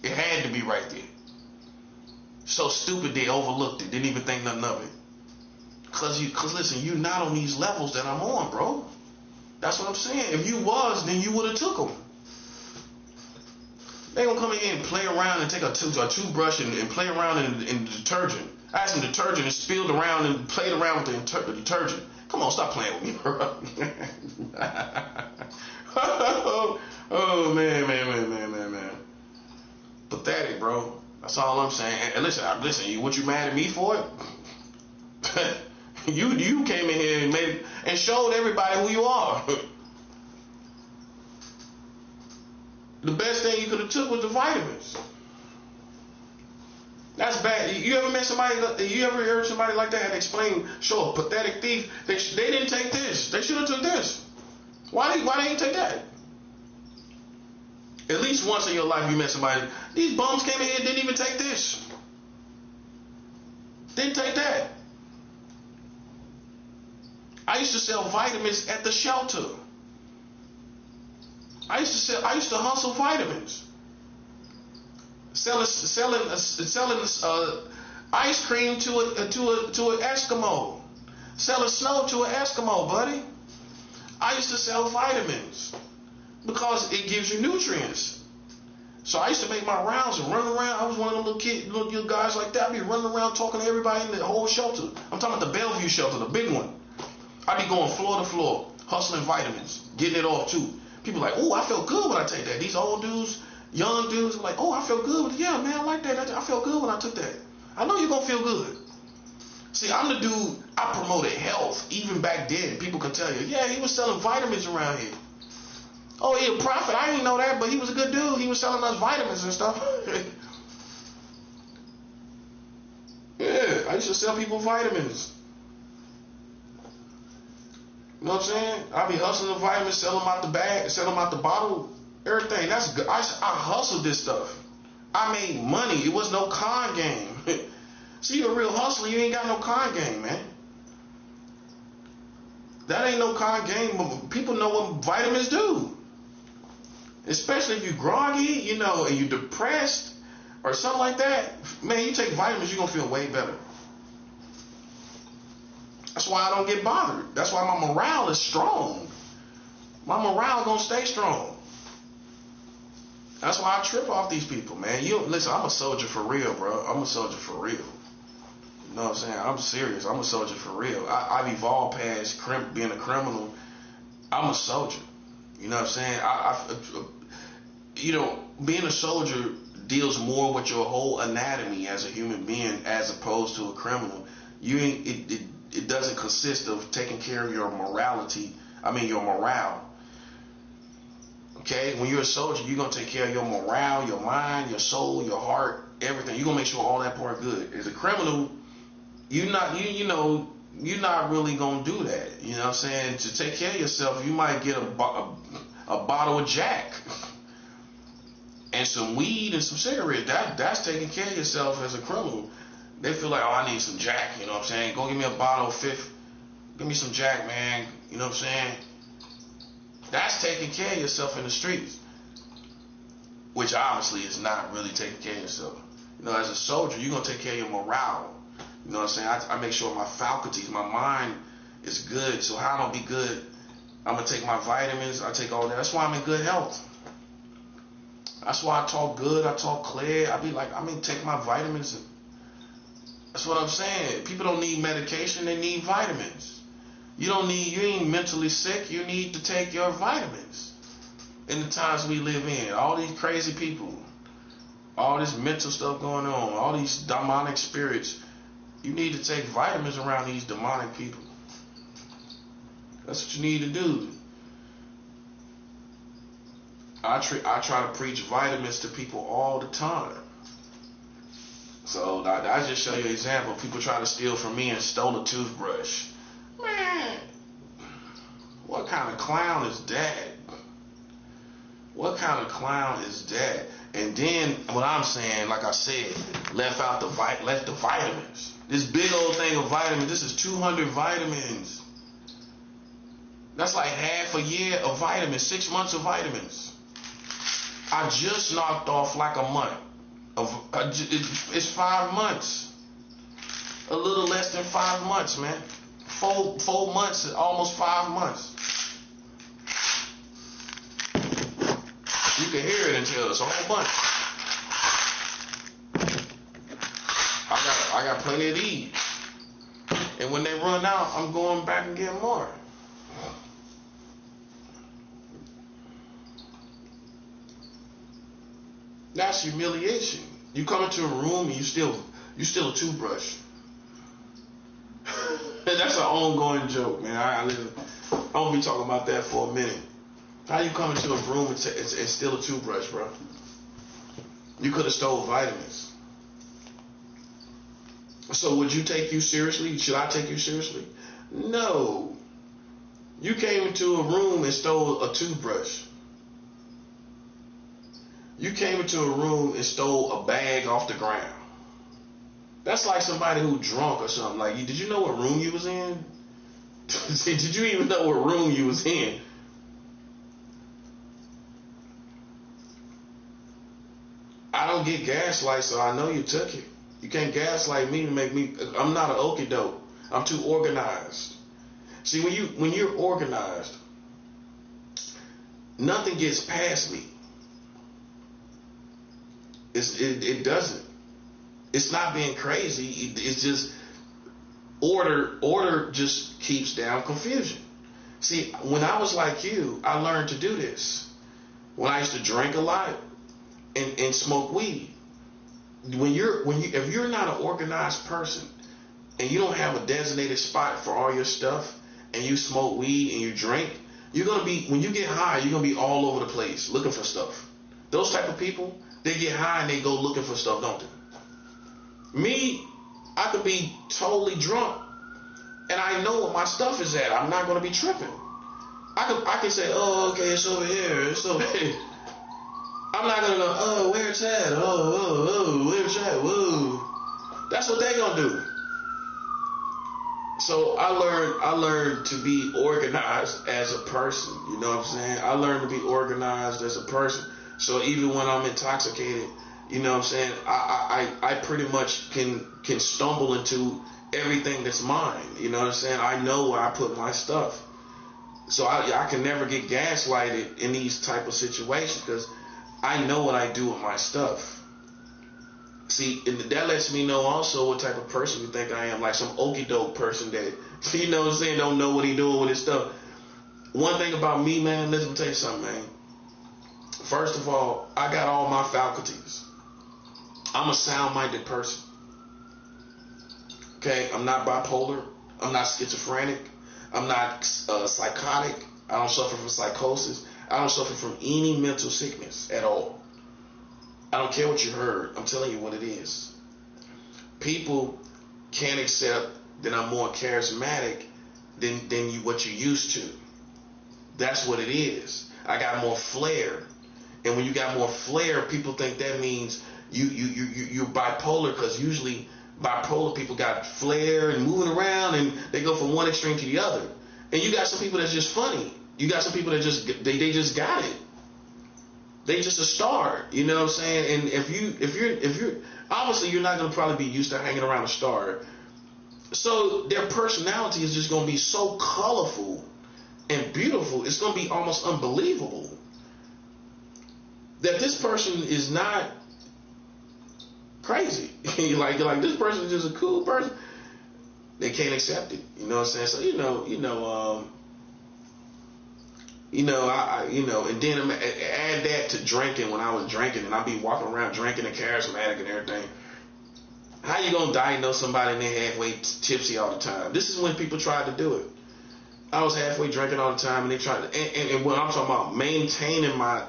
It had to be right there. So stupid they overlooked it. Didn't even think nothing of it. Cause listen, you're not on these levels that I'm on, bro. That's what I'm saying. If you was, then you would have took them. They gonna come in here and play around and take a toothbrush and play around in the detergent. I had some detergent and spilled around and played around with the detergent. Come on, stop playing with me, bro. Oh, man. Pathetic, bro. That's all I'm saying. And listen, what you mad at me for it? You came in here and showed everybody who you are. The best thing you could have took was the vitamins. That's bad. You ever met somebody? You ever heard somebody like that and explain? Show a pathetic thief. They didn't take this. They should have took this. Why they didn't take that? At least once in your life you met somebody. These bums came in here and didn't even take this. Didn't take that. I used to sell vitamins at the shelter. I used to hustle vitamins. Selling ice cream to an Eskimo. Selling snow to an Eskimo, buddy. I used to sell vitamins because it gives you nutrients. So I used to make my rounds and run around. I was one of them little guys like that. I'd be running around talking to everybody in the whole shelter. I'm talking about the Bellevue shelter, the big one. I'd be going floor to floor, hustling vitamins, getting it off too. People like, oh, I feel good when I take that. These old dudes, young dudes, like, oh, I feel good. Yeah, man, I like that. I feel good when I took that. I know you're going to feel good. See, I'm the dude, I promoted health. Even back then, people can tell you, yeah, he was selling vitamins around here. Oh, he a prophet. I didn't know that, but he was a good dude. He was selling us vitamins and stuff. Yeah, I used to sell people vitamins. You know what I'm saying? I be hustling the vitamins, sell them out the bag, sell them out the bottle, everything. That's good. I hustled this stuff. I made money. It was no con game. See, you're a real hustler. You ain't got no con game, man. That ain't no con game. People know what vitamins do. Especially if you're groggy, you know, and you're depressed or something like that. Man, you take vitamins, you're going to feel way better. That's why I don't get bothered. That's why my morale is strong. My morale gonna stay strong. That's why I trip off these people, man. Listen, I'm a soldier for real, bro. I'm a soldier for real. You know what I'm saying? I'm serious. I'm a soldier for real. I've evolved past being a criminal. I'm a soldier. You know what I'm saying? Being a soldier deals more with your whole anatomy as a human being as opposed to a criminal. It doesn't consist of taking care of your morale. Okay? When you're a soldier, you're going to take care of your morale, your mind, your soul, your heart, everything. You're going to make sure all that part good. As a criminal, you're not really going to do that. You know what I'm saying? To take care of yourself, you might get a bottle of Jack and some weed and some cigarettes. That's taking care of yourself as a criminal. They feel like, oh, I need some Jack, you know what I'm saying? Go give me a bottle of Fifth Give me some Jack, man. You know what I'm saying? That's taking care of yourself in the streets, which obviously is not really taking care of yourself. You know, as a soldier, you're going to take care of your morale. You know what I'm saying? I make sure my faculties, my mind is good. So how I'm going to be good? I'm going to take my vitamins. I take all that. That's why I'm in good health. That's why I talk good. I talk clear. I be like, take my vitamins. That's what I'm saying. People don't need medication. They need vitamins. You ain't mentally sick. You need to take your vitamins. In the times we live in, all these crazy people, all this mental stuff going on, all these demonic spirits, you need to take vitamins around these demonic people. That's what you need to do. I try to preach vitamins to people all the time. So I just show you an example. People try to steal from me and stole a toothbrush. Man, what kind of clown is that? What kind of clown is that? And then what I'm saying, like I said, left the vitamins. This big old thing of vitamins. This is 200 vitamins. That's like half a year of vitamins, 6 months of vitamins. I just knocked off like a month. It's 5 months. A little less than 5 months, man. 4 months, almost 5 months. You can hear it until it's a whole bunch. I got plenty of these. And when they run out, I'm going back and getting more. That's humiliation. You come into a room and you still a toothbrush. That's an ongoing joke, man. I'm gonna be talking about that for a minute. How you come into a room and steal a toothbrush, bro? You could have stole vitamins. So would you take you seriously? Should I take you seriously? No. You came into a room and stole a toothbrush. You came into a room and stole a bag off the ground. That's like somebody who drunk or something. Like, did you know what room you was in? Did you even know what room you was in? I don't get gaslight, so I know you took it. You can't gaslight me to make me. I'm not an okie doke. I'm too organized. See, when you're organized, nothing gets past me. It doesn't. It's not being crazy. It's just order. Order just keeps down confusion. See, when I was like you, I learned to do this. When I used to drink a lot and smoke weed. If you're not an organized person and you don't have a designated spot for all your stuff and you smoke weed and you drink, you're gonna be, when you get high, you're gonna be all over the place looking for stuff. Those type of people, they get high and they go looking for stuff, don't they? Me, I could be totally drunk and I know what my stuff is at. I'm not gonna be tripping. I can say, oh, okay, it's over here, it's over here. I'm not gonna go, oh, where it's at? Oh, where it's at? Whoa. That's what they gonna do. So I learned to be organized as a person. You know what I'm saying? I learned to be organized as a person. So even when I'm intoxicated, you know what I'm saying, I pretty much can stumble into everything that's mine. You know what I'm saying? I know where I put my stuff. So I can never get gaslighted in these type of situations because I know what I do with my stuff. See, and that lets me know also what type of person you think I am. Like some okie doke person that, you know what I'm saying, don't know what he doing with his stuff. One thing about me, man, let me tell you something, man. First of all, I got all my faculties. I'm a sound-minded person. Okay, I'm not bipolar. I'm not schizophrenic. I'm not psychotic. I don't suffer from psychosis. I don't suffer from any mental sickness at all. I don't care what you heard. I'm telling you what it is. People can't accept that I'm more charismatic than what you're used to. That's what it is. I got more flair. And when you got more flair, people think that means you're bipolar, because usually bipolar people got flair and moving around, and they go from one extreme to the other. And you got some people that's just funny. You got some people that just they just got it. They just a star. You know what I'm saying? And if you're obviously you're not gonna probably be used to hanging around a star. So their personality is just gonna be so colorful and beautiful. It's gonna be almost unbelievable that this person is not crazy. like this person is just a cool person. They can't accept it. You know what I'm saying? So and then add that to drinking. When I was drinking, and I'd be walking around drinking and charismatic and everything. How you gonna diagnose somebody and they're halfway tipsy all the time? This is when people tried to do it. I was halfway drinking all the time, and they tried to. And when I'm talking about maintaining my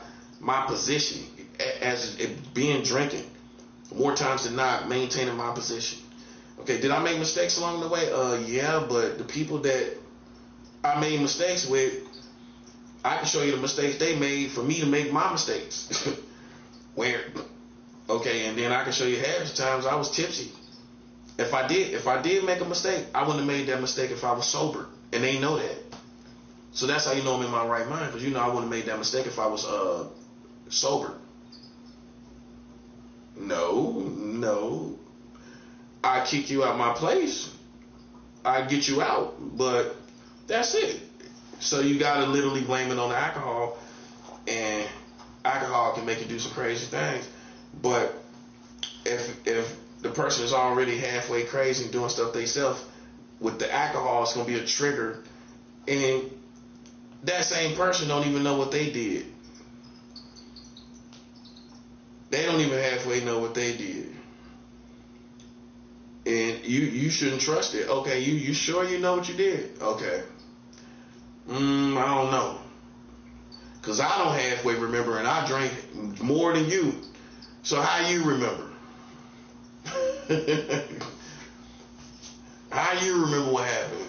position as it being drinking, more times than not, maintaining my position. Okay, did I make mistakes along the way? Yeah, but the people that I made mistakes with, I can show you the mistakes they made for me to make my mistakes. And then I can show you half the times I was tipsy. If I did make a mistake, I wouldn't have made that mistake if I was sober, and they know that. So that's how you know I'm in my right mind, because I wouldn't have made that mistake if I was sober. No. I kick you out my place. I get you out, but that's it. So you gotta literally blame it on the alcohol, and alcohol can make you do some crazy things. But if the person is already halfway crazy and doing stuff themselves, with the alcohol, it's gonna be a trigger, and that same person don't even know what they did. They don't even halfway know what they did. And you shouldn't trust it. Okay, you sure you know what you did? Okay. I don't know. Because I don't halfway remember, and I drink more than you. So how you remember? How you remember what happened?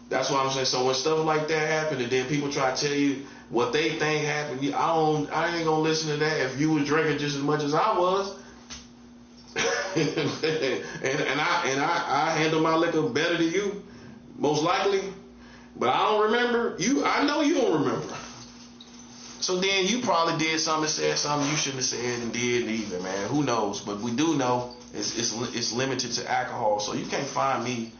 That's what I'm saying. So when stuff like that happen, and then people try to tell you what they think happened, I ain't gonna listen to that. If you was drinking just as much as I was, and I handle my liquor better than you, most likely, but I don't remember you. I know you don't remember. So then you probably did something, said something you shouldn't have said, and did either, man. Who knows? But we do know it's limited to alcohol, so you can't find me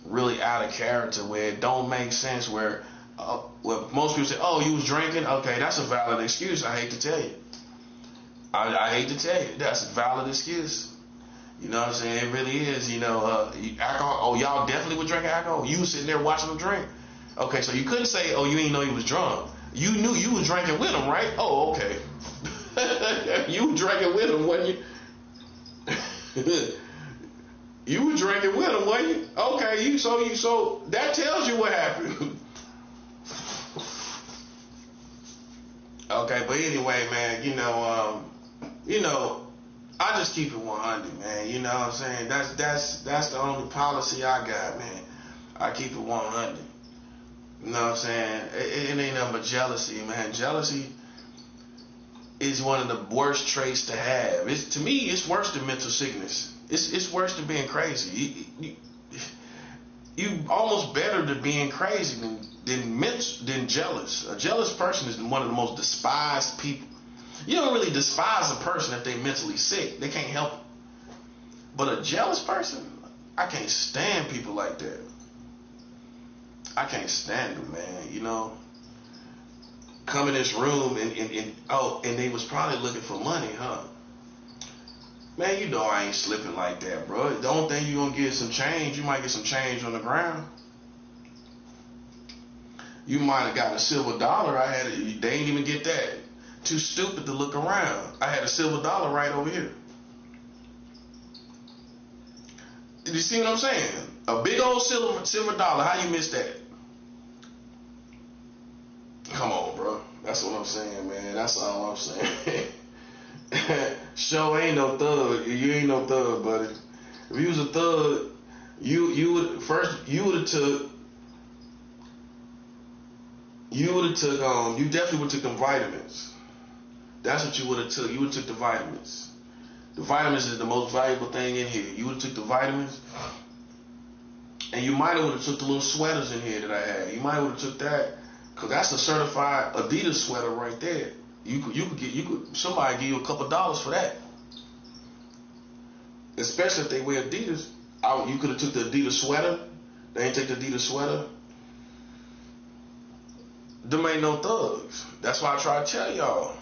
really out of character where it don't make sense. Where most people say, "Oh, you was drinking." Okay, that's a valid excuse. I hate to tell you. I hate to tell you, that's a valid excuse. You know what I'm saying? It really is. Alcohol. Oh, y'all definitely were drinking alcohol. You was sitting there watching them drink. Okay, so you couldn't say, "Oh, you ain't know he was drunk." You knew you was drinking with him, right? Oh, okay. You were drinking with him, wasn't you? You were drinking with him, wasn't you? Okay, so that tells you what happened. Okay, but anyway, man, I just keep it 100, man. You know what I'm saying? That's the only policy I got, man. I keep it 100. You know what I'm saying? It ain't nothing but jealousy, man. Jealousy is one of the worst traits to have. To me, it's worse than mental sickness. It's worse than being crazy. You almost better than being crazy than jealous. A jealous person is one of the most despised people. You don't really despise a person if they're mentally sick. They can't help it. But a jealous person, I can't stand people like that. I can't stand them, man. Come in this room and they was probably looking for money, huh? Man, I ain't slipping like that, bro. The only thing you gonna get is some change. You might get some change on the ground. You might have got a silver dollar. They ain't even get that. Too stupid to look around. I had a silver dollar right over here. Did you see what I'm saying? A big old silver dollar. How you miss that? Come on, bro. That's what I'm saying, man. That's all I'm saying. Show ain't no thug. You ain't no thug, buddy. If you was a thug, you would have took. You definitely would have took them vitamins. That's what you would have took. You would have took the vitamins. The vitamins is the most valuable thing in here. You would have took the vitamins, and you might have would have took the little sweaters in here that I had. You might would have took that, cause that's a certified Adidas sweater right there. You could somebody give you a couple dollars for that. Especially if they wear Adidas. You could have took the Adidas sweater. They ain't take the Adidas sweater. Them ain't no thugs. That's why I try to tell y'all.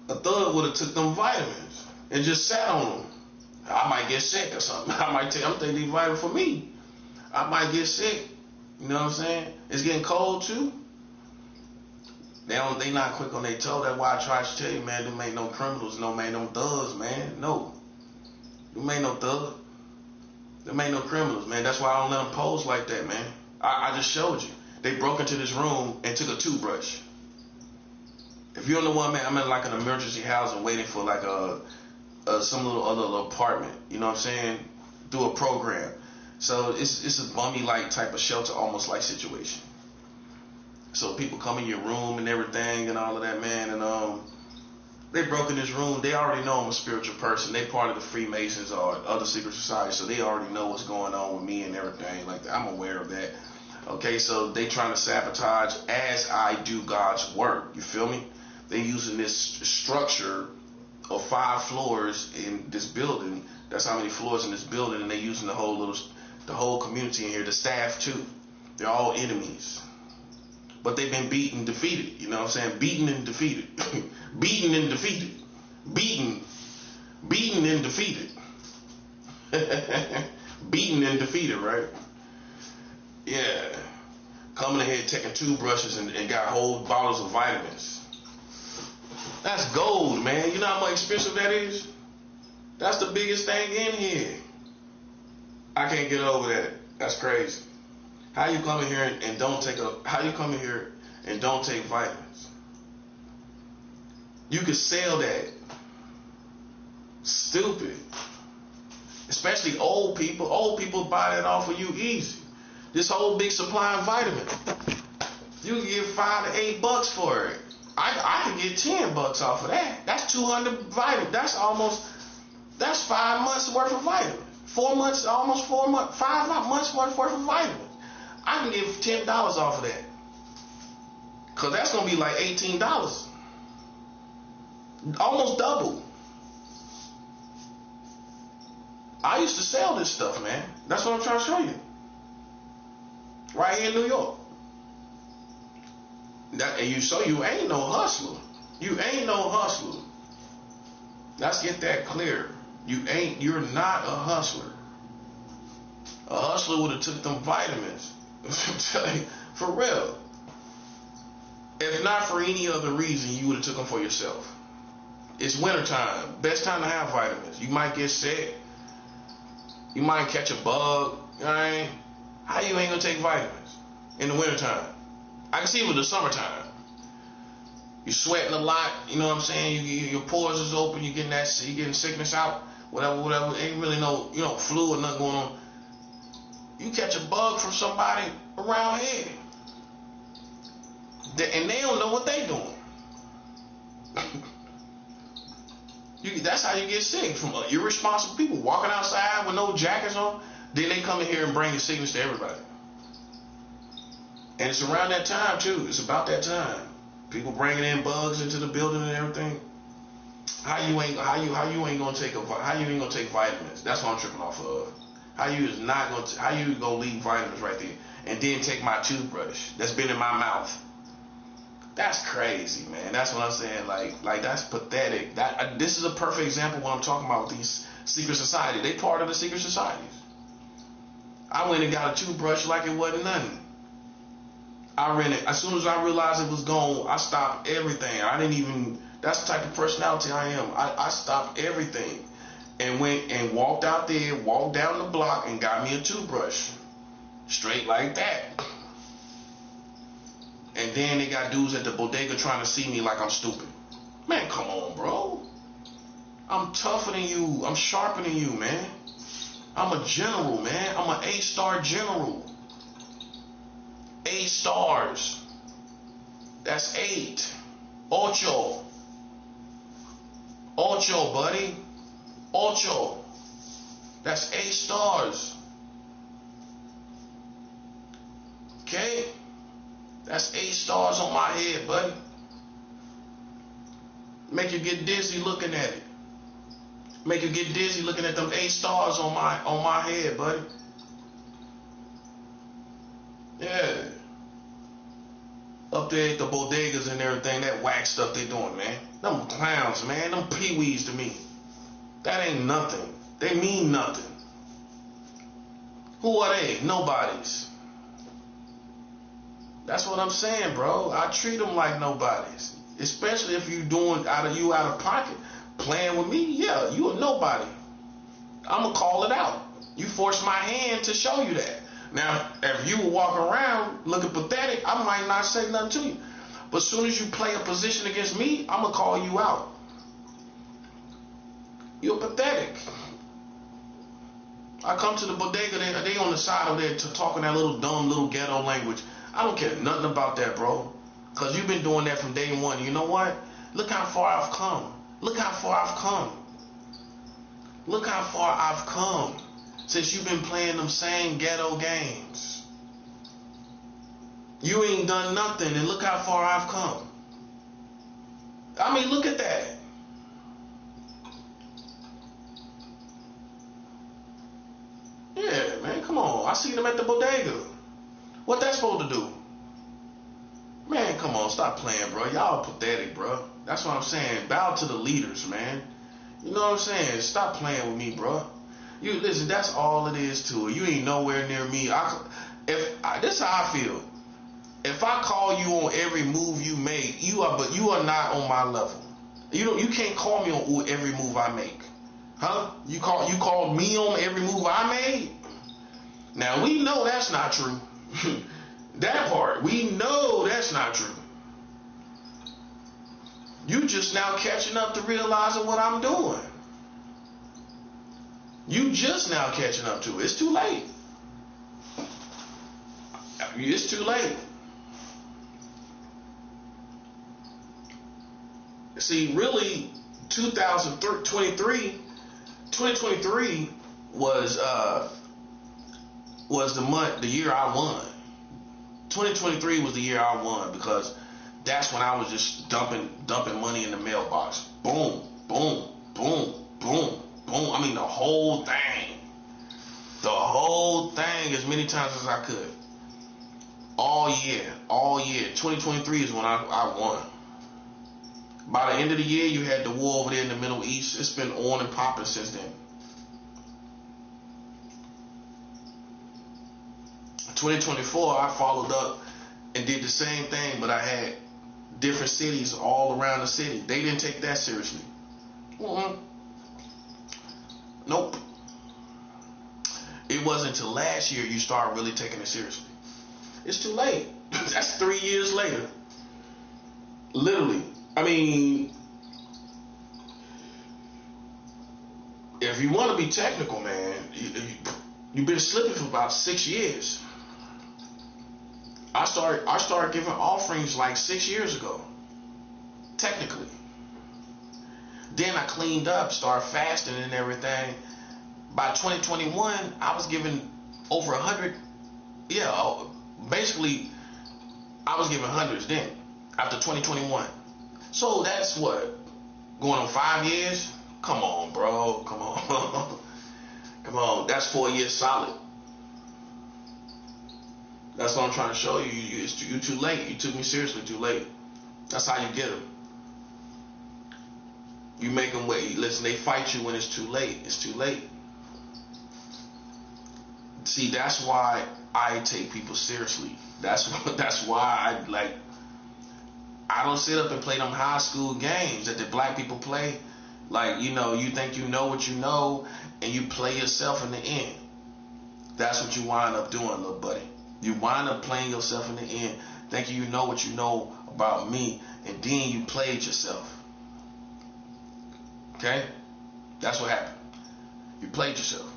A thug would have took them vitamins and just sat on them. I might get sick or something. I'm taking these vitamins for me. I might get sick. You know what I'm saying? It's getting cold too. They not quick on their toe. That's why I try to tell you, man, them ain't no criminals, no man, no thugs, man. No. Them ain't no thugs. Them ain't no criminals, man. That's why I don't let them pose like that, man. I just showed you. They broke into this room and took a toothbrush. If you're the one, man, I'm in like an emergency housing waiting for like some little other apartment. You know what I'm saying? Through a program. So it's a bummy like type of shelter, almost like situation. So people come in your room and everything and all of that, man. And they broke in this room. They already know I'm a spiritual person. They part of the Freemasons or other secret societies, so they already know what's going on with me and everything like that. I'm aware of that. Okay, so they trying to sabotage as I do God's work. You feel me? They using this structure of 5 floors in this building. That's how many floors in this building, and they using the whole community in here, the staff too. They're all enemies. But they've been beaten and defeated. You know what I'm saying? Beaten and defeated. Beaten and defeated. Beaten and defeated. Beaten and defeated, right? Yeah. Coming in here taking toothbrushes and got whole bottles of vitamins. That's gold, man. You know how much expensive that is? That's the biggest thing in here. I can't get over that. That's crazy. How you come in here and don't take vitamins? You could sell that. Stupid. Especially old people. Old people buy that off of you easy. This whole big supply of vitamins. You can get $5 to $8 for it. I could get $10 off of that. That's 200 vitamins. That's 5 months worth of vitamins. 4 months, almost 4 months, 5 months worth of vitamins. I can get $10 off of that. Cause that's gonna be like $18. Almost double. I used to sell this stuff, man. That's what I'm trying to show you. Right here in New York. You ain't no hustler. You ain't no hustler. Let's get that clear. You're not a hustler. A hustler would have took them vitamins. I'm telling you, for real. If not for any other reason, you would have took them for yourself. It's wintertime. Best time to have vitamins. You might get sick. You might catch a bug. You know what I mean? How you ain't gonna take vitamins in the wintertime? I can see it with the summertime. You're sweating a lot. You know what I'm saying? Your pores is open. You're getting sickness out. Whatever. Ain't really no flu or nothing going on. You catch a bug from somebody around here, and they don't know what they doing. That's how you get sick, from irresponsible people walking outside with no jackets on. Then they come in here and bring the sickness to everybody. And it's around that time too. It's about that time. People bringing in bugs into the building and everything. How you ain't gonna take vitamins? That's what I'm tripping off of. How you gonna leave vitamins right there and then take my toothbrush that's been in my mouth? That's crazy, man. That's what I'm saying. Like that's pathetic. This is a perfect example of what I'm talking about with these secret societies. They part of the secret societies. I went and got a toothbrush like it wasn't nothing. I ran it. As soon as I realized it was gone, I stopped everything. That's the type of personality I am. I stopped everything and went and walked out there, walked down the block and got me a toothbrush. Straight like that. And then they got dudes at the bodega trying to see me like I'm stupid. Man, come on, bro. I'm tougher than you. I'm sharper than you, man. I'm a general, man. I'm an A-star general. 8 stars. That's 8. Ocho, buddy. Ocho. That's 8 stars. Okay? That's 8 stars on my head, buddy. Make you get dizzy looking at it. Make you get dizzy looking at them 8 stars on my head, buddy. Yeah. Up there at the bodegas and everything, that wax stuff they doing, man. Them clowns, man. Them peewees to me. That ain't nothing. They mean nothing. Who are they? Nobodies. That's what I'm saying, bro. I treat them like nobodies. Especially if you doing out of pocket. Playing with me, yeah, you a nobody. I'm going to call it out. You forced my hand to show you that. Now, if you were walking around looking pathetic, I might not say nothing to you. But as soon as you play a position against me, I'm going to call you out. You're pathetic. I come to the bodega, they on the side of there talking that little dumb little ghetto language. I don't care nothing about that, bro. Because you've been doing that from day one. You know what? Look how far I've come. Look how far I've come. Look how far I've come since you've been playing them same ghetto games. You ain't done nothing, and look how far I've come. I mean, look at that. Yeah, man, come on. I seen them at the bodega. What that supposed to do? Man, come on, stop playing, bro. Y'all pathetic, bro. That's what I'm saying. Bow to the leaders, man. You know what I'm saying? Stop playing with me, bro. You listen. That's all it is to it. You ain't nowhere near me. This is how I feel. If I call you on every move you make, you are not on my level. You can't call me on every move I make, huh? You called me on every move I made. Now we know that's not true. That part, we know that's not true. You just now catching up to realizing what I'm doing. You just now catching up to it. It's too late. It's too late. See, really, 2023 was the year I won. 2023 was the year I won because that's when I was just dumping money in the mailbox. Boom, boom, boom, boom, boom. I mean the whole thing. The whole thing as many times as I could. All year. 2023 is when I won. By the end of the year, you had the war over there in the Middle East. It's been on and popping since then. 2024, I followed up and did the same thing, but I had different cities all around the city. They didn't take that seriously. Nope. It wasn't until last year you started really taking it seriously. It's too late. That's 3 years later. Literally. I mean, if you want to be technical, man, you've been slipping for about 6 years. I started giving offerings like 6 years ago, technically. Then I cleaned up, started fasting and everything. By 2021, I was giving over 100. Yeah, basically, I was giving hundreds then. After 2021, so that's what, going on 5 years. Come on, bro. Come on, come on. That's 4 years solid. That's what I'm trying to show you. You're too late. You took me seriously too late. That's how you get them. You make them wait. Listen, they fight you when it's too late. It's too late. See, that's why I take people seriously. That's why I don't sit up and play them high school games that the black people play. Like, you think you know what you know, and you play yourself in the end. That's what you wind up doing, little buddy. You wind up playing yourself in the end, thinking you know what you know about me, and then you played yourself. Okay? That's what happened. You played yourself.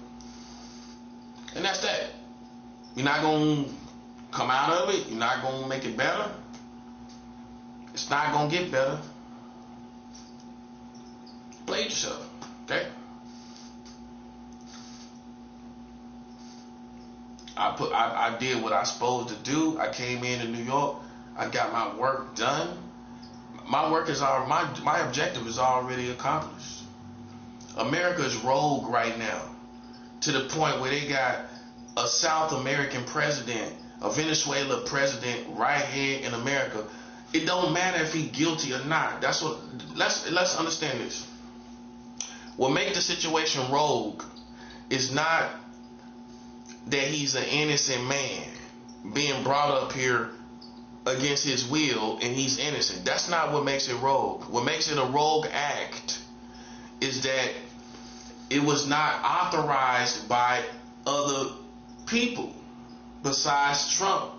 And that's that. You're not going to come out of it. You're not going to make it better. It's not going to get better. Play yourself. Okay? I did what I was supposed to do. I came into New York. I got my work done. My work is my objective is already accomplished. America is rogue right now, to the point where they got a South American president, a Venezuela president right here in America. It don't matter if he's guilty or not. That's what. Let's understand this. What makes the situation rogue is not that he's an innocent man being brought up here against his will and he's innocent. That's not what makes it rogue. What makes it a rogue act is that it was not authorized by other people besides Trump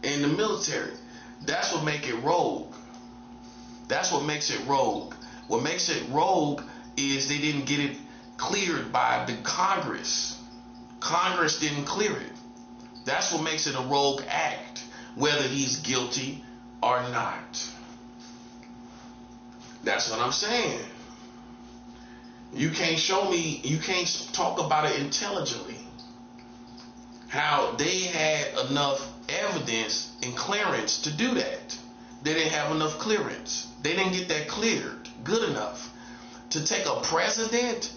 and the military. That's what makes it rogue. That's what makes it rogue. What makes it rogue is they didn't get it cleared by the Congress. Congress didn't clear it. That's what makes it a rogue act, whether he's guilty or not. That's what I'm saying. You can't show me, you can't talk about it intelligently. How they had enough evidence and clearance to do that. They didn't have enough clearance. They didn't get that cleared good enough to take a president,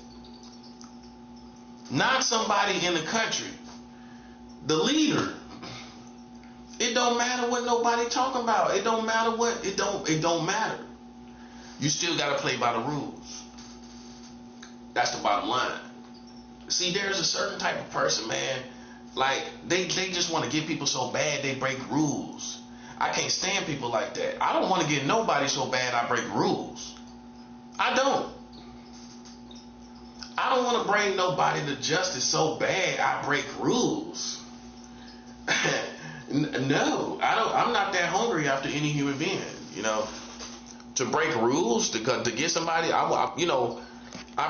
not somebody in the country, the leader. It don't matter what nobody talking about. It don't matter what, it don't matter. You still got to play by the rules. That's the bottom line. See, there's a certain type of person, man, like they just want to get people so bad they break rules. I can't stand people like that. I don't want to get nobody so bad I break rules. I don't. I don't want to bring nobody to justice so bad I break rules. No, I don't. I'm not that hungry after any human being, you know, to break rules to get somebody. I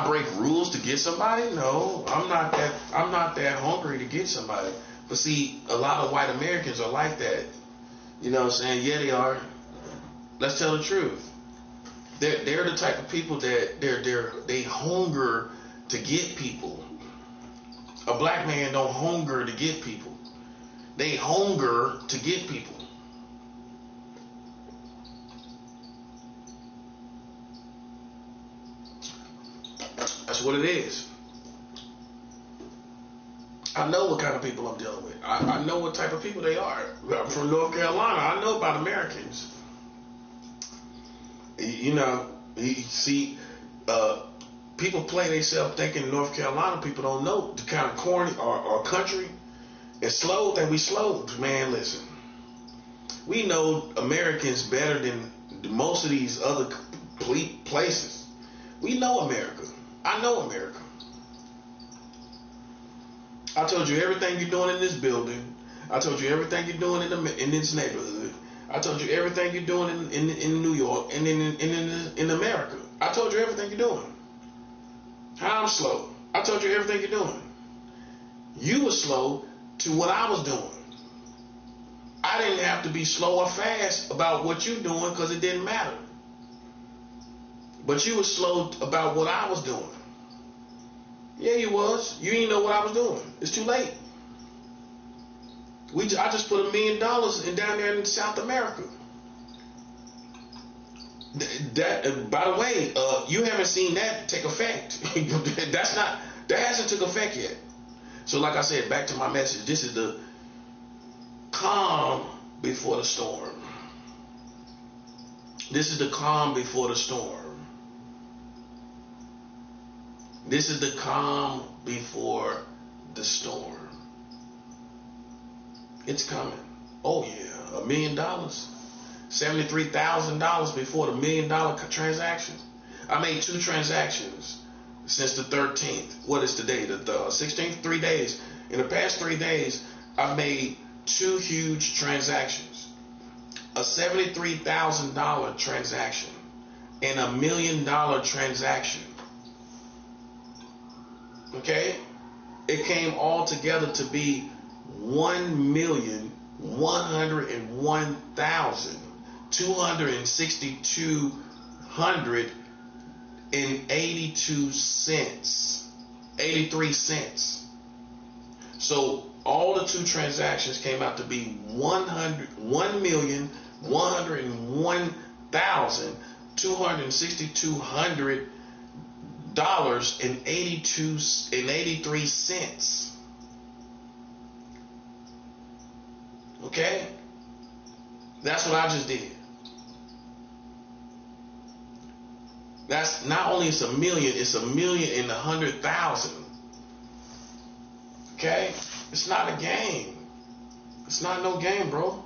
break rules to get somebody. No, I'm not that hungry to get somebody. But see, a lot of white Americans are like that. You know what I'm saying? Yeah, they are. Let's tell the truth. They're the type of people that they hunger to get people. A black man don't hunger to get people. They hunger to get people. That's what it is. I know what kind of people I'm dealing with. I know what type of people they are. I'm from North Carolina. I know about Americans. You know, see, people play themselves thinking North Carolina people don't know the kind of corny or country and slow that we slow. Man, listen, we know Americans better than most of these other places. We know America. I know America. I told you everything you're doing in this building. I told you everything you're doing in this neighborhood. I told you everything you're doing in New York and in America. I told you everything you're doing. How I'm slow. I told you everything you're doing. You were slow to what I was doing. I didn't have to be slow or fast about what you're doing because it didn't matter. But you were slow about what I was doing. Yeah, you was. You didn't know what I was doing. It's too late. I just put $1 million in down there in South America. That by the way, you haven't seen that take effect. That hasn't took effect yet. So like I said, back to my message. This is the calm before the storm. This is the calm before the storm. This is the calm before the storm. It's coming. Oh yeah, $1 million. $73,000 before the $1 million transaction. I made 2 transactions since the 13th. What is today? The 16th? 3 days. In the past 3 days, I've made 2 huge transactions. A $73,000 transaction and $1 million transaction. Okay? It came all together to be 1,101,262.82 cents. 83 cents. So all the two transactions came out to be $1,101,262.83. Okay? That's what I just did. That's not only it's a million in 100,000. Okay? It's not a game. It's not no game, bro.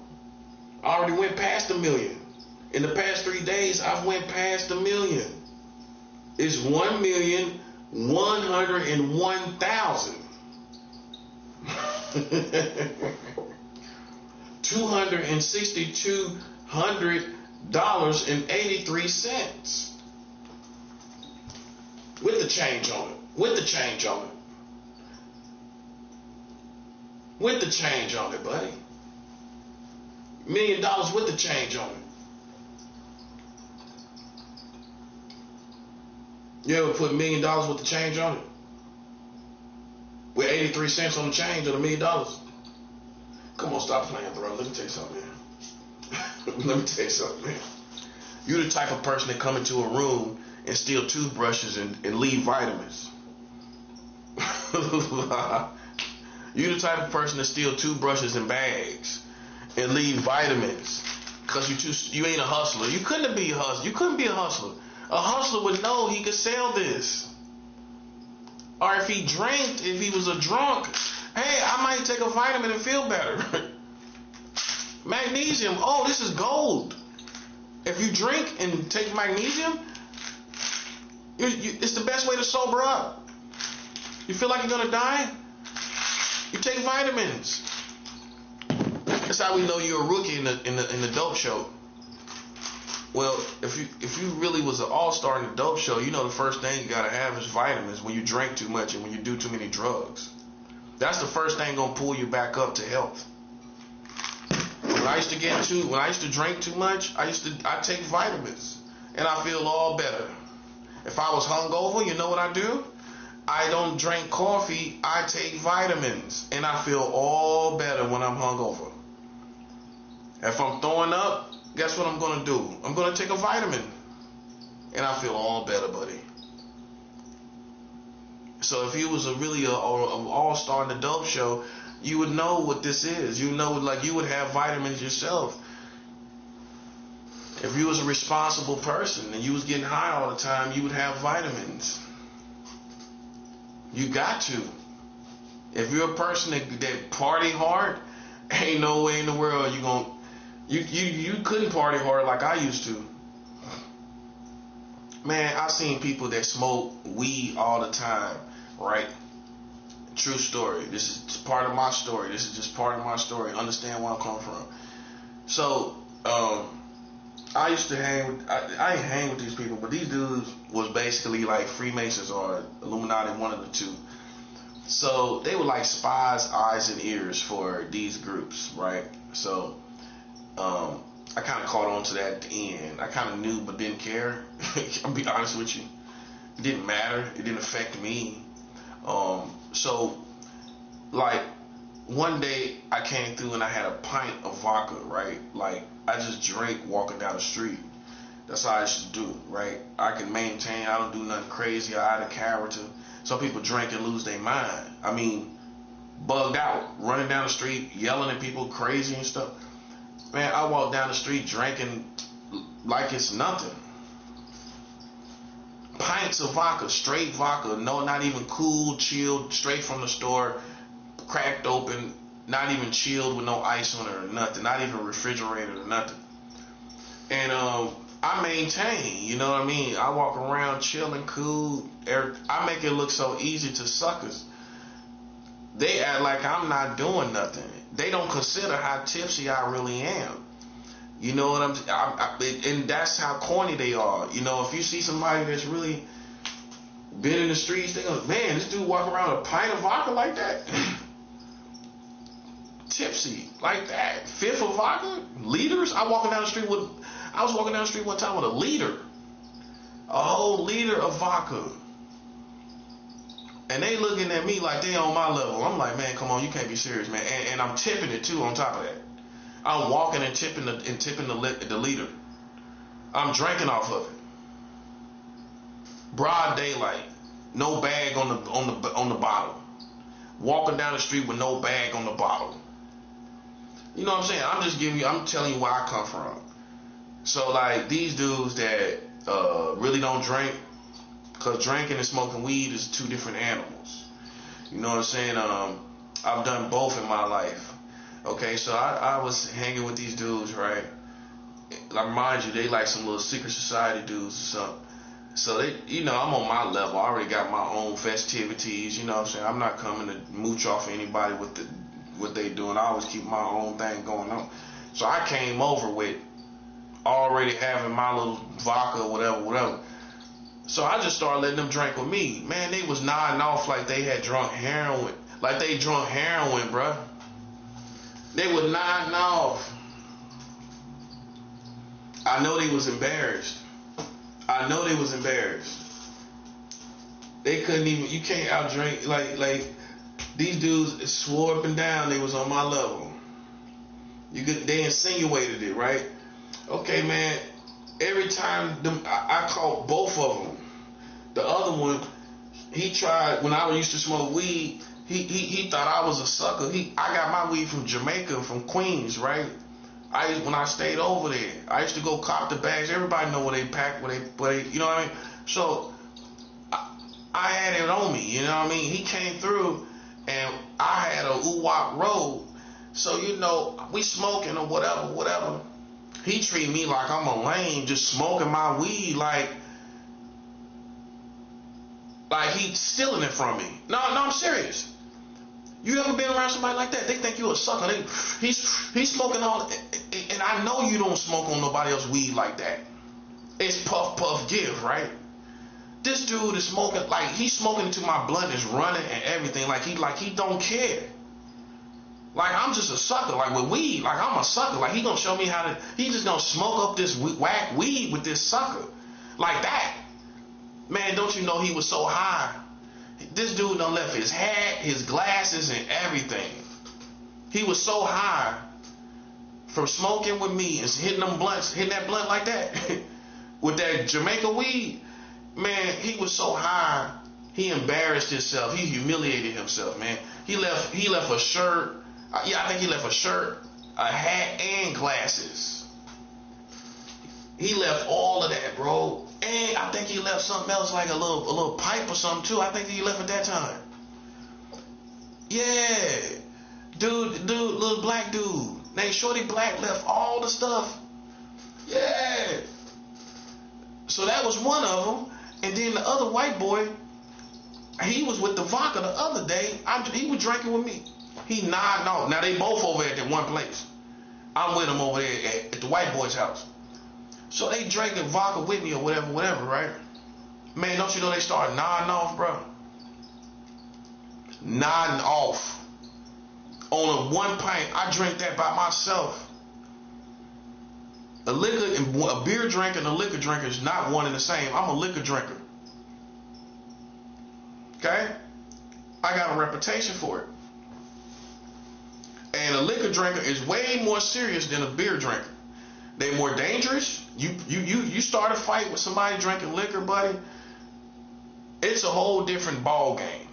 I already went past a million. In the past 3 days, I've went past a million. It's 1,101,000. $262.83 with the change on it. With the change on it. With the change on it, buddy. $1 million with the change on it. You ever put $1 million with the change on it? With 83 cents on the change of $1 million? Come on, stop playing, bro. Let me tell you something, man. Let me tell you something, man. You the type of person that come into a room and steal toothbrushes and leave vitamins. You the type of person that steal toothbrushes and bags and leave vitamins because you ain't a hustler. You couldn't be a hustler. You couldn't be a hustler. A hustler would know he could sell this. Or if he drank, if he was a drunk, hey, I might take a vitamin and feel better. Magnesium, oh, this is gold. If you drink and take magnesium, it's the best way to sober up. You feel like you're gonna die? You take vitamins. That's how we know you're a rookie in the dope show. Well, if you really was an all-star in the dope show, you know the first thing you gotta have is vitamins when you drink too much and when you do too many drugs. That's the first thing gonna pull you back up to health. When I used to drink too much, I take vitamins and I feel all better. If I was hungover, you know what I do? I don't drink coffee, I take vitamins and I feel all better when I'm hungover. If I'm throwing up, guess what I'm gonna do? I'm gonna take a vitamin and I feel all better, buddy. So if you was an all-star in the dope show, you would know what this is. You know, like you would have vitamins yourself. If you was a responsible person and you was getting high all the time, you would have vitamins. You got to. If you're a person that party hard, ain't no way in the world you couldn't party hard like I used to. Man, I've seen people that smoke weed all the time, right? True story. This is part of my story. This is just part of my story. Understand where I'm coming from. So, I used to I ain't hang with these people, but these dudes was basically like Freemasons or Illuminati, one of the two. So they were like spies, eyes and ears for these groups, right? So, I kind of caught on to that at the end. I kind of knew, but didn't care. I'll be honest with you. It didn't matter. It didn't affect me. So, like, one day I came through and I had a pint of vodka, right? Like, I just drank walking down the street. That's how I used to do, right? I can maintain. I don't do nothing crazy or out of character. Some people drink and lose their mind. I mean, bugged out, running down the street, yelling at people crazy and stuff. Man, I walk down the street drinking like it's nothing. Pints of vodka, straight vodka, no, not even cool, chilled, straight from the store, cracked open, not even chilled with no ice on it or nothing, not even refrigerated or nothing. And I maintain, you know what I mean? I walk around chilling, cool. I make it look so easy to suckers. They act like I'm not doing nothing. They don't consider how tipsy I really am. You know what and that's how corny they are. You know, if you see somebody that's really been in the streets, they go, man, this dude walk around with a pint of vodka like that? Tipsy like that? Fifth of vodka? Liters? I was walking down the street one time with a liter. A whole liter of vodka. And they looking at me like they on my level. I'm like, man, come on, you can't be serious, man. And I'm tipping it too on top of that. I'm walking and tipping the leader. I'm drinking off of it. Broad daylight, no bag on the bottle. Walking down the street with no bag on the bottle. You know what I'm saying? I'm telling you where I come from. So like these dudes that really don't drink, because drinking and smoking weed is two different animals. You know what I'm saying? I've done both in my life. Okay, so I was hanging with these dudes, right? Like, mind you, they like some little secret society dudes or something. So they, you know, I'm on my level. I already got my own festivities. You know what I'm saying? I'm not coming to mooch off anybody with what they doing. I always keep my own thing going on. So I came over with already having my little vodka, whatever. So I just started letting them drink with me. Man, they was nodding off like they had drunk heroin. Like they drunk heroin, bruh. They were nodding off. I know they was embarrassed. They couldn't even, you can't outdrink, like these dudes swore up and down they was on my level. They insinuated it, right? Okay, man, every time I caught both of them. The other one, he tried, when I used to smoke weed, he thought I was a sucker. I got my weed from Jamaica, from Queens, right? When I stayed over there, I used to go cop the bags. Everybody know where they pack, where they, you know what I mean? So I had it on me, you know what I mean? He came through, and I had a Uwak road. So, you know, we smoking or whatever. He treat me like I'm a lame, just smoking my weed like he's stealing it from me. No, I'm serious. You ever been around somebody like that? They think you a sucker. He's smoking all, and I know you don't smoke on nobody else's weed like that. It's puff give, right? This dude is smoking, like he's smoking until my blood is running and everything. Like he don't care. Like I'm just a sucker. Like with weed, like I'm a sucker. Like he gonna show me how to. He just gonna smoke up this whack weed with this sucker, like that. Man, don't you know he was so high? This dude done left his hat, his glasses, and everything. He was so high from smoking with me and hitting that blunt like that with that Jamaica weed. Man, he was so high, he embarrassed himself. He humiliated himself, man. He left a shirt. I think he left a shirt, a hat, and glasses. He left all of that, bro. And I think he left something else, like a little pipe or something too. I think he left at that time. Yeah. Dude, little black dude named Shorty Black left all the stuff. Yeah. So that was one of them. And then the other white boy, he was with the vodka the other day. He was drinking with me. He nodding off. Now they both over at that one place. I'm with him over there at the white boy's house. So they drinking vodka with me or whatever, right? Man, don't you know they started nodding off, bro? Nodding off. On a one pint, I drink that by myself. A beer drinker and a liquor drinker is not one and the same. I'm a liquor drinker. Okay? I got a reputation for it. And a liquor drinker is way more serious than a beer drinker. They're more dangerous. You start a fight with somebody drinking liquor, buddy, it's a whole different ball game.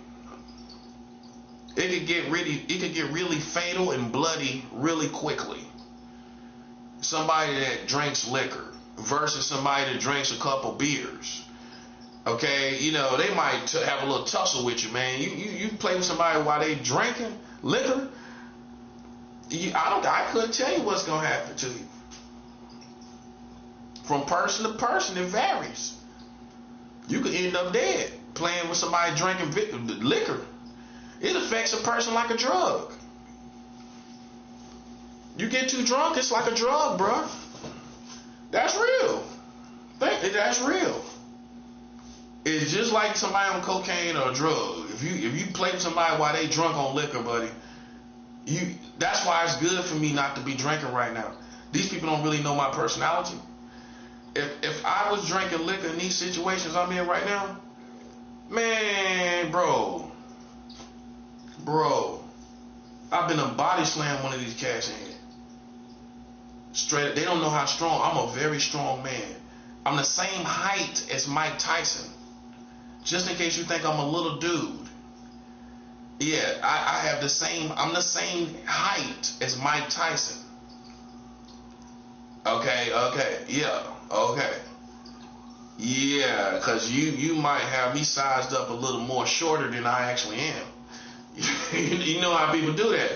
It could get really fatal and bloody really quickly. Somebody that drinks liquor versus somebody that drinks a couple beers. Okay, you know, they might have a little tussle with you, man. You play with somebody while they drinking liquor, I couldn't tell you what's gonna happen to you. From person to person, it varies. You could end up dead playing with somebody drinking liquor. It affects a person like a drug. You get too drunk, it's like a drug, bro. That's real. That's real. It's just like somebody on cocaine or a drug. If you play with somebody while they drunk on liquor, buddy, that's why it's good for me not to be drinking right now. These people don't really know my personality. If I was drinking liquor in these situations I'm in right now, man, bro, Bro, I've been a body slam one of these cats in here. Straight, they don't know how strong. I'm a very strong man. I'm the same height as Mike Tyson. Just in case you think I'm a little dude. Yeah, I have the same, I'm the same height as Mike Tyson. Okay, yeah, okay. Yeah, because you might have me sized up a little more shorter than I actually am. You know how people do that.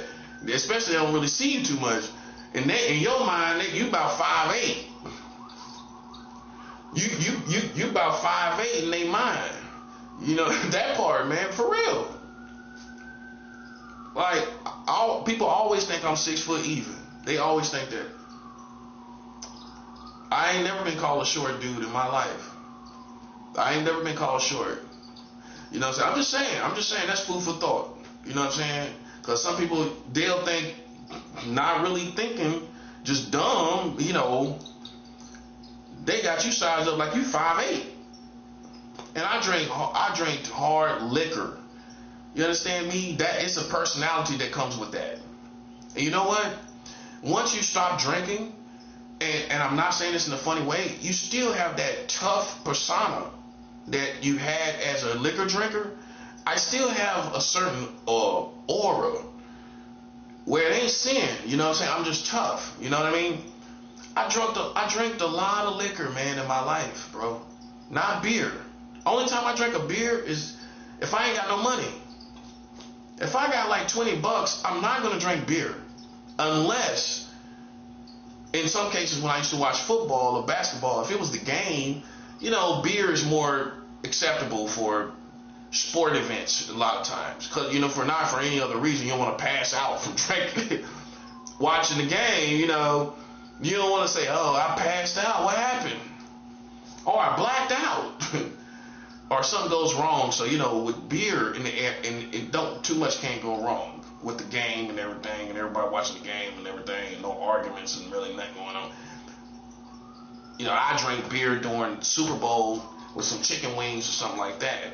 Especially they don't really see you too much. And in your mind, you about 5'8". You about 5'8" in their mind. You know, that part, man, for real. Like, people always think I'm 6 foot even. They always think that. I ain't never been called a short dude in my life. I ain't never been called short. You know what I'm saying? I'm just saying that's food for thought. You know what I'm saying? Because some people, they'll think, not really thinking, just dumb, you know, they got you sized up like you 5'8". And I drink hard liquor. You understand me? That it's a personality that comes with that. And you know what? Once you stop drinking, and I'm not saying this in a funny way, you still have that tough persona that you had as a liquor drinker. I still have a certain aura where it ain't sin. You know what I'm saying? I'm just tough. You know what I mean? I drank a lot of liquor, man, in my life, bro. Not beer. Only time I drink a beer is if I ain't got no money. If I got like $20, I'm not gonna drink beer, unless, in some cases, when I used to watch football or basketball, if it was the game, you know, beer is more acceptable for sport events a lot of times. Because, you know, not for any other reason, you don't want to pass out from drinking. Watching the game, you know, you don't want to say, oh, I passed out, what happened? Or I blacked out. Or something goes wrong. So, you know, with beer in the air, and it don't too much can't go wrong with the game and everything, and everybody watching the game and everything, and no arguments and really nothing going on. You know, I drink beer during Super Bowl with some chicken wings or something like that.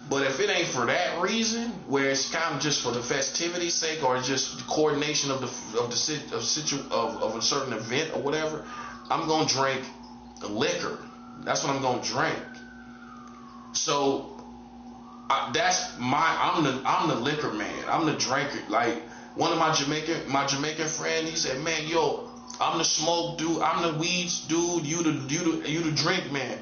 But if it ain't for that reason, where it's kind of just for the festivity's sake, or just the coordination of a certain event or whatever, I'm gonna drink liquor. That's what I'm gonna drink. So I'm the liquor man. I'm the drinker. Like one of my Jamaican friend, he said, man, yo, I'm the smoke dude. I'm the weeds dude. You the drink man.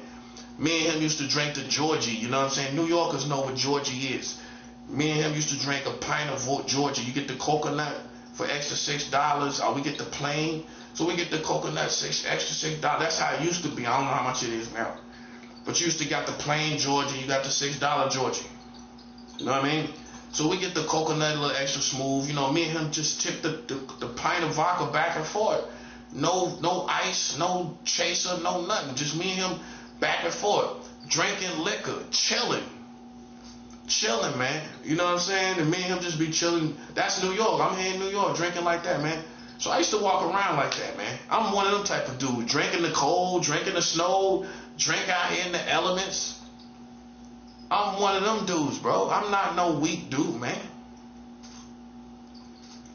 Me and him used to drink the Georgie. You know what I'm saying? New Yorkers know what Georgie is. Me and him used to drink a pint of Georgie. You get the coconut for extra $6, or we get the plain. So we get the coconut extra $6. That's how it used to be. I don't know how much it is now. But you used to got the plain Georgie, you got the $6 Georgie. You know what I mean? So we get the coconut a little extra smooth. You know, me and him just tip the pint of vodka back and forth. No ice, no chaser, no nothing. Just me and him back and forth. Drinking liquor, chilling, man. You know what I'm saying? And me and him just be chilling. That's New York. I'm here in New York drinking like that, man. So I used to walk around like that, man. I'm one of them type of dudes. Drinking the cold, drinking the snow, drink out here in the elements. I'm one of them dudes, bro. I'm not no weak dude, man.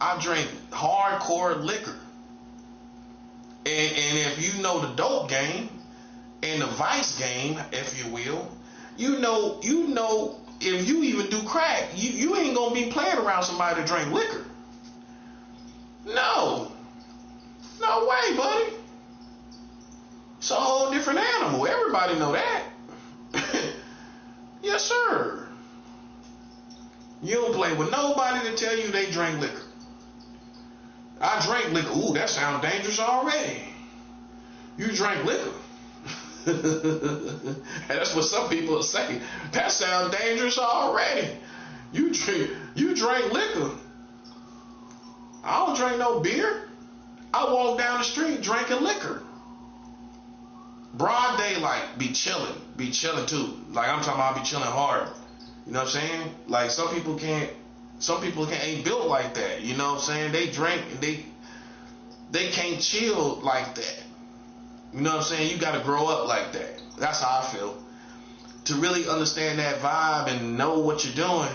I drink hardcore liquor. And if you know the dope game and the vice game, if you will, you know if you even do crack, you ain't gonna be playing around somebody to drink liquor. No way, buddy. It's a whole different animal. Everybody know that. Yes, sir. You don't play with nobody to tell you they drink liquor. I drink liquor. Ooh, that sounds dangerous already. You drink liquor. That's what some people say. That sounds dangerous already. You drink liquor. I don't drink no beer. I walk down the street drinking liquor. Broad daylight, be chilling too. Like I'm talking about, I be chilling hard. You know what I'm saying? Like some people ain't built like that. You know what I'm saying? They drink and they can't chill like that. You know what I'm saying? You gotta grow up like that. That's how I feel. To really understand that vibe and know what you're doing,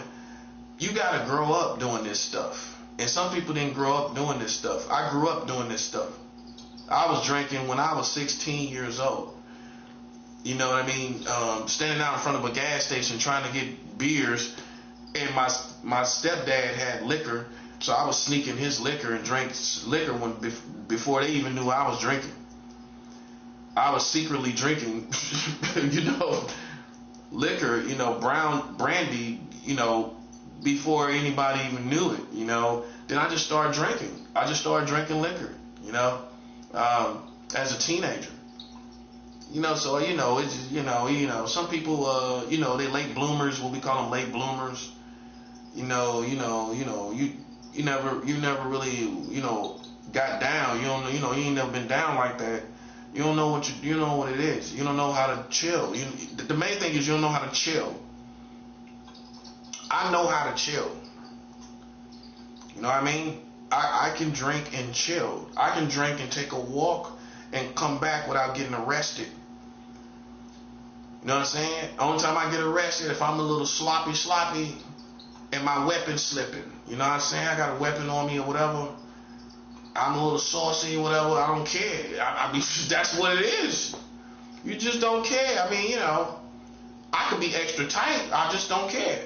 you gotta grow up doing this stuff. And some people didn't grow up doing this stuff. I grew up doing this stuff. I was drinking when I was 16 years old. You know what I mean? Standing out in front of a gas station trying to get beers, and my stepdad had liquor, so I was sneaking his liquor and drank liquor before they even knew I was drinking. I was secretly drinking, liquor, brown brandy, before anybody even knew it. Then I just started drinking. I just started drinking liquor, as a teenager. So it's some people they late bloomers, what we call them late bloomers. You never really got down. You ain't never been down like that. You don't know what it is. You don't know how to chill. The main thing is you don't know how to chill. I know how to chill. You know what I mean? I can drink and chill. I can drink and take a walk and come back without getting arrested. You know what I'm saying? Only time I get arrested if I'm a little sloppy and my weapon's slipping. You know what I'm saying? I got a weapon on me or whatever. I'm a little saucy or whatever. I don't care. I mean, that's what it is. You just don't care. I mean, I could be extra tight. I just don't care.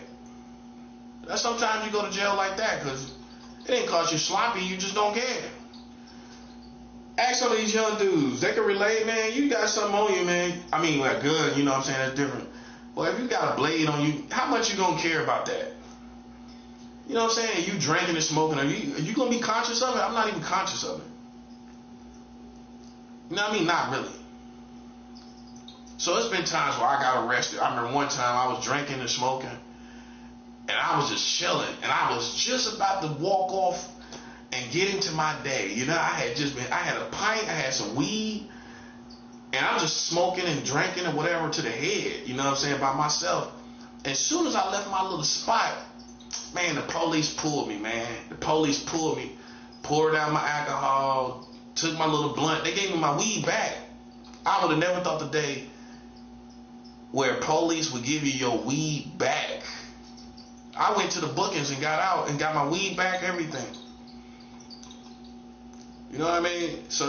That's sometimes you go to jail like that because it ain't cause you sloppy. You just don't care. Ask some of these young dudes. They can relate, man. You got something on you, man. I mean, like good, you know what I'm saying? That's different. But if you got a blade on you, how much you gonna care about that? You know what I'm saying? You drinking and smoking. Are you gonna be conscious of it? I'm not even conscious of it. You know what I mean? Not really. So it's been times where I got arrested. I remember one time I was drinking and smoking, and I was just chilling, and I was just about to walk off and get into my day. I had a pint, I had some weed, and I was just smoking and drinking and whatever to the head, you know what I'm saying, by myself. As soon as I left my little spot, man, the police pulled me, man. The police pulled me, poured out my alcohol, took my little blunt. They gave me my weed back. I would have never thought the day where police would give you your weed back. I went to the bookings and got out and got my weed back, everything. You know what I mean? So,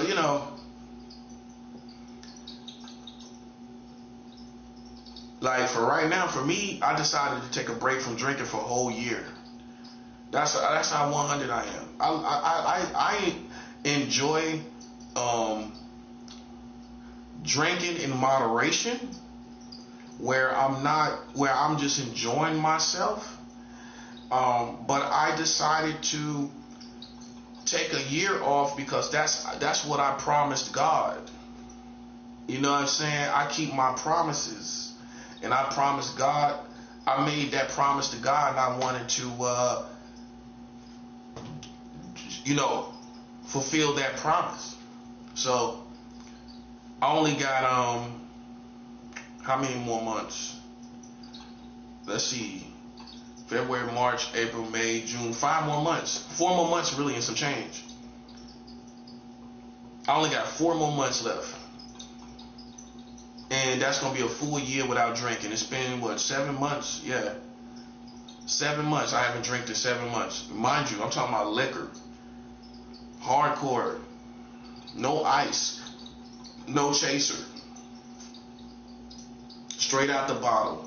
like for right now, for me, I decided to take a break from drinking for a whole year. That's how 100 I am. I enjoy drinking in moderation, where I'm just enjoying myself. But I decided to take a year off because that's what I promised God. You know what I'm saying? I keep my promises, and I promised God. I made that promise to God, and I wanted to, fulfill that promise. So I only got how many more months? Let's see. February, March, April, May, June, 5 more months. 4 more months really and some change. I only got 4 more months left. And that's going to be a full year without drinking. It's been, 7 months? Yeah. 7 months. I haven't drank in 7 months. Mind you, I'm talking about liquor. Hardcore. No ice. No chaser. Straight out the bottle.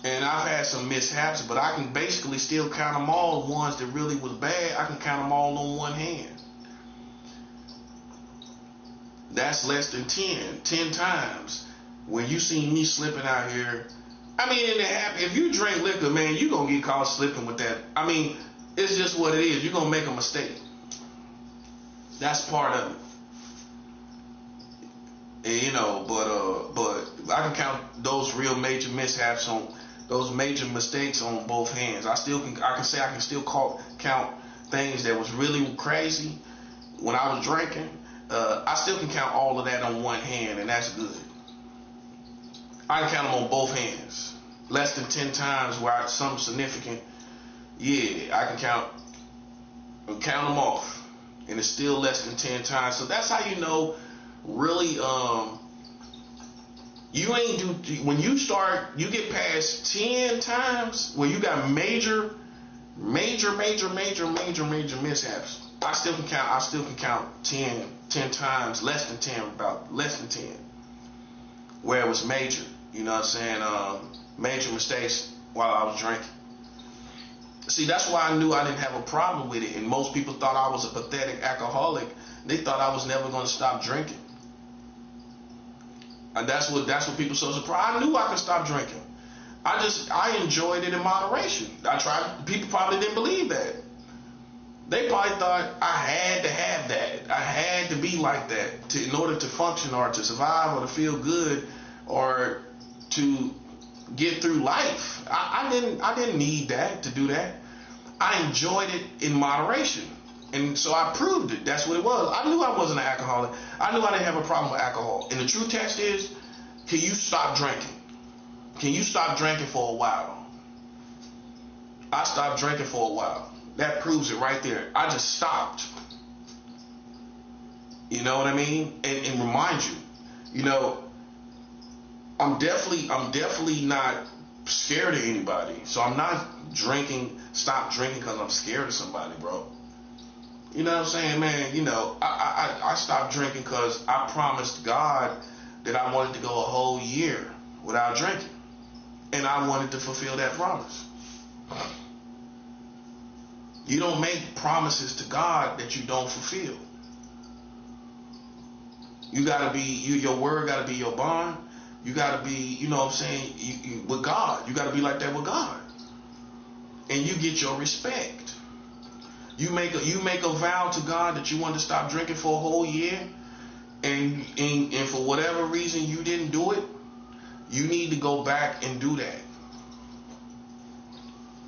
And I've had some mishaps, but I can basically still count them all. Ones that really was bad, I can count them all on one hand. That's less than 10 times. When you see me slipping out here, I mean, if you drink liquor, man, you gonna get caught slipping with that. I mean, it's just what it is. You're gonna make a mistake. That's part of it. And, but I can count those real major mishaps on those major mistakes on both hands. I can still count things that was really crazy when I was drinking. I still can count all of that on one hand, and that's good. I can count them on both hands. Less than 10 times where something significant, yeah, I can count them off. And it's still less than 10 times. So that's how you know really You ain't do when you start. You get past 10 times where you got major mishaps. I still can count. I still can count 10 times, less than 10, about less than 10, where it was major. You know what I'm saying? Major mistakes while I was drinking. See, that's why I knew I didn't have a problem with it. And most people thought I was a pathetic alcoholic. They thought I was never going to stop drinking. And that's what people so surprised. I knew I could stop drinking. I enjoyed it in moderation. I tried. People probably didn't believe that. They probably thought I had to have that. I had to be like that in order to function or to survive or to feel good or to get through life. I didn't need that to do that. I enjoyed it in moderation. And so I proved it. That's what it was. I knew I wasn't an alcoholic. I knew I didn't have a problem with alcohol. And the true test is, can you stop drinking? Can you stop drinking for a while? I stopped drinking for a while. That proves it right there. I just stopped. You know what I mean? And remind you, you know, I'm definitely not scared of anybody. So I'm not stop drinking because I'm scared of somebody, bro. You know what I'm saying, man? You know, I stopped drinking because I promised God that I wanted to go a whole year without drinking. And I wanted to fulfill that promise. You don't make promises to God that you don't fulfill. You gotta be, your word gotta be your bond. You gotta be, you know what I'm saying, with God. You gotta be like that with God. And you get your respect. You make a vow to God that you want to stop drinking for a whole year, and for whatever reason you didn't do it, you need to go back and do that.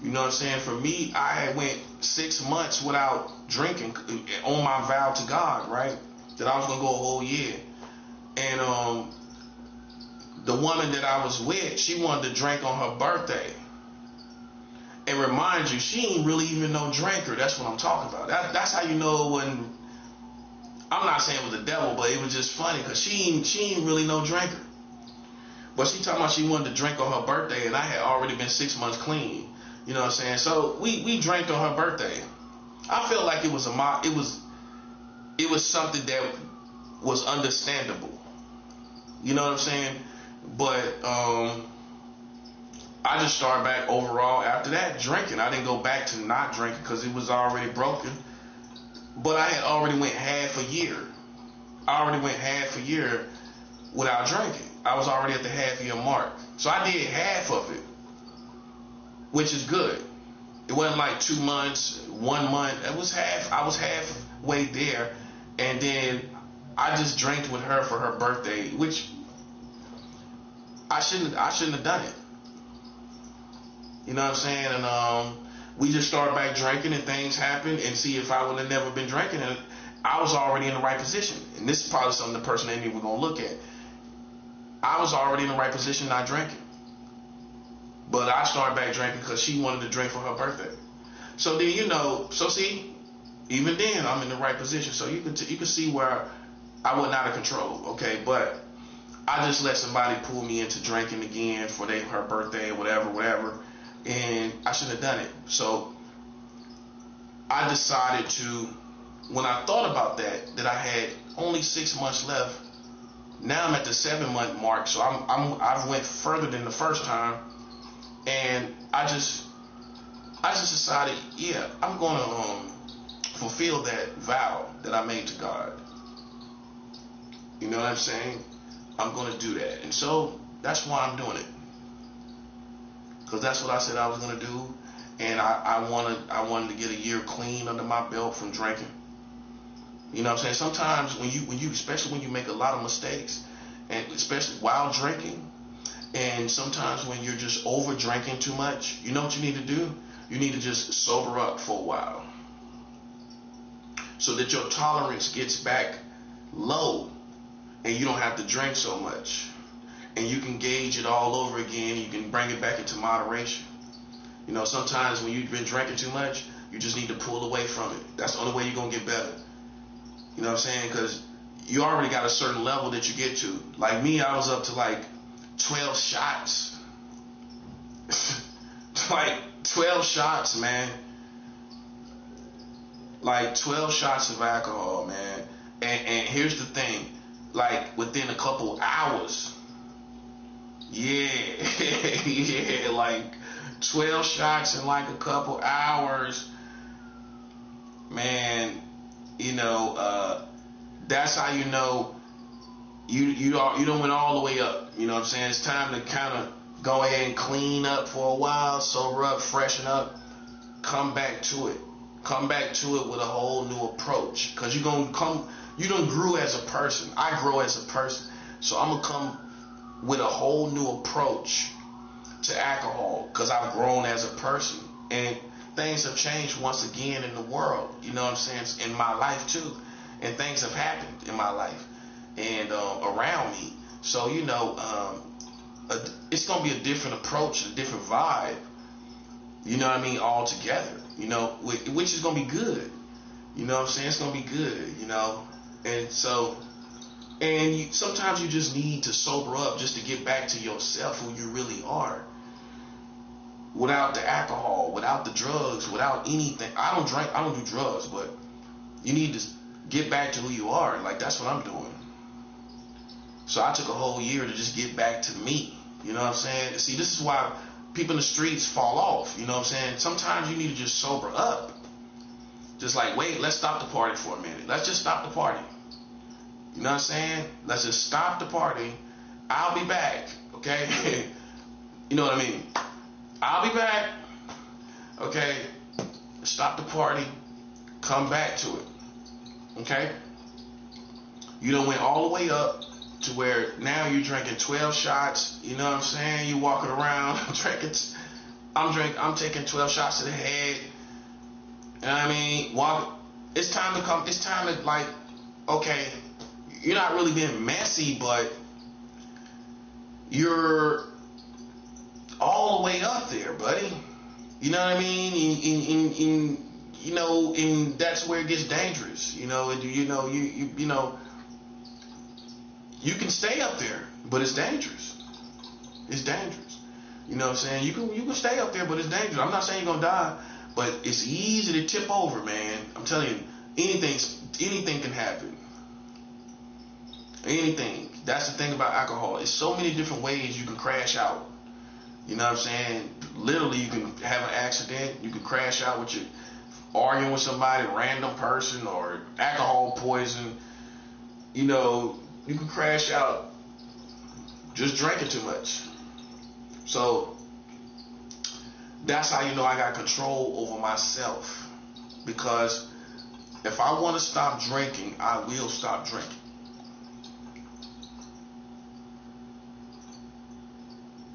You know what I'm saying? For me, I had went 6 months without drinking on my vow to God, right? That I was gonna go a whole year. And the woman that I was with, she wanted to drink on her birthday. And remind you, she ain't really even no drinker. That's what I'm talking about. That's how you know when, I'm not saying it was the devil, but it was just funny because she ain't really no drinker. But she talking about she wanted to drink on her birthday, and I had already been 6 months clean. You know what I'm saying? So we drank on her birthday. I felt like it was something that was understandable. You know what I'm saying? But I just started back overall after that drinking. I didn't go back to not drinking because it was already broken. But I had already went half a year. I already went half a year without drinking. I was already at the half year mark. So I did half of it, which is good. It wasn't like 2 months, 1 month. It was half. I was halfway there. And then I just drank with her for her birthday, which I shouldn't have done it. You know what I'm saying? And we just started back drinking, and things happened. And see, if I would have never been drinking, I was already in the right position. And this is probably something the person ain't even gonna look at. I was already in the right position, not drinking. But I started back drinking because she wanted to drink for her birthday. So then, you know, so see, even then I'm in the right position. So you can see where I wasn't out of control, okay? But I just let somebody pull me into drinking again for her birthday or whatever. And I shouldn't have done it. So I decided to, when I thought about that I had only 6 months left. Now I'm at the 7 month mark, so I've went further than the first time, and I just decided, yeah, I'm gonna fulfill that vow that I made to God. You know what I'm saying? I'm gonna do that, and so that's why I'm doing it. Because that's what I said I was going to do. And I wanted to get a year clean under my belt from drinking. You know what I'm saying? Sometimes when you especially when you make a lot of mistakes, and especially while drinking, and sometimes when you're just over drinking too much, you know what you need to do? You need to just sober up for a while. So that your tolerance gets back low and you don't have to drink so much. And you can gauge it all over again. You can bring it back into moderation. You know, sometimes when you've been drinking too much, you just need to pull away from it. That's the only way you're going to get better. You know what I'm saying? Because you already got a certain level that you get to. Like me, I was up to like 12 shots. Like 12 shots, man. Like 12 shots of alcohol, man. And here's the thing, like within a couple hours. Yeah, yeah, like 12 shots in like a couple hours, man. You know, that's how you know you don't went all the way up. You know what I'm saying? It's time to kind of go ahead and clean up for a while, sober up, freshen up, come back to it. Come back to it with a whole new approach, cause you done grew as a person. I grow as a person, so I'm gonna come with a whole new approach to alcohol, cause I've grown as a person, and things have changed once again in the world. You know what I'm saying? In my life too, and things have happened in my life and around me. So you know, it's gonna be a different approach, a different vibe. You know what I mean? All together. You know, which is gonna be good. You know what I'm saying? It's gonna be good. You know, and so, and sometimes you just need to sober up just to get back to yourself, who you really are. Without the alcohol, without the drugs, without anything. I don't drink. I don't do drugs, but you need to get back to who you are. Like that's what I'm doing. So I took a whole year to just get back to me. You know what I'm saying? See, this is why people in the streets fall off. You know what I'm saying? Sometimes you need to just sober up. Just like, wait, let's stop the party for a minute. Let's just stop the party. You know what I'm saying? Let's just stop the party. I'll be back. Okay? You know what I mean? I'll be back. Okay? Stop the party. Come back to it. Okay? You done went all the way up to where now you're drinking 12 shots. You know what I'm saying? You walking around drinking. I'm taking 12 shots to the head. You know what I mean? It's time to come. It's time to, like, okay, you're not really being messy, but you're all the way up there, buddy. You know what I mean? You know, and that's where it gets dangerous. You know, you can stay up there, but it's dangerous. It's dangerous. You know what I'm saying? You can stay up there, but it's dangerous. I'm not saying you're gonna die, but it's easy to tip over, man. I'm telling you, anything can happen. Anything. That's the thing about alcohol. It's so many different ways you can crash out. You know what I'm saying? Literally, you can have an accident. You can crash out with arguing with somebody, random person, or alcohol poison. You know, you can crash out just drinking too much. So that's how you know I got control over myself. Because if I want to stop drinking, I will stop drinking.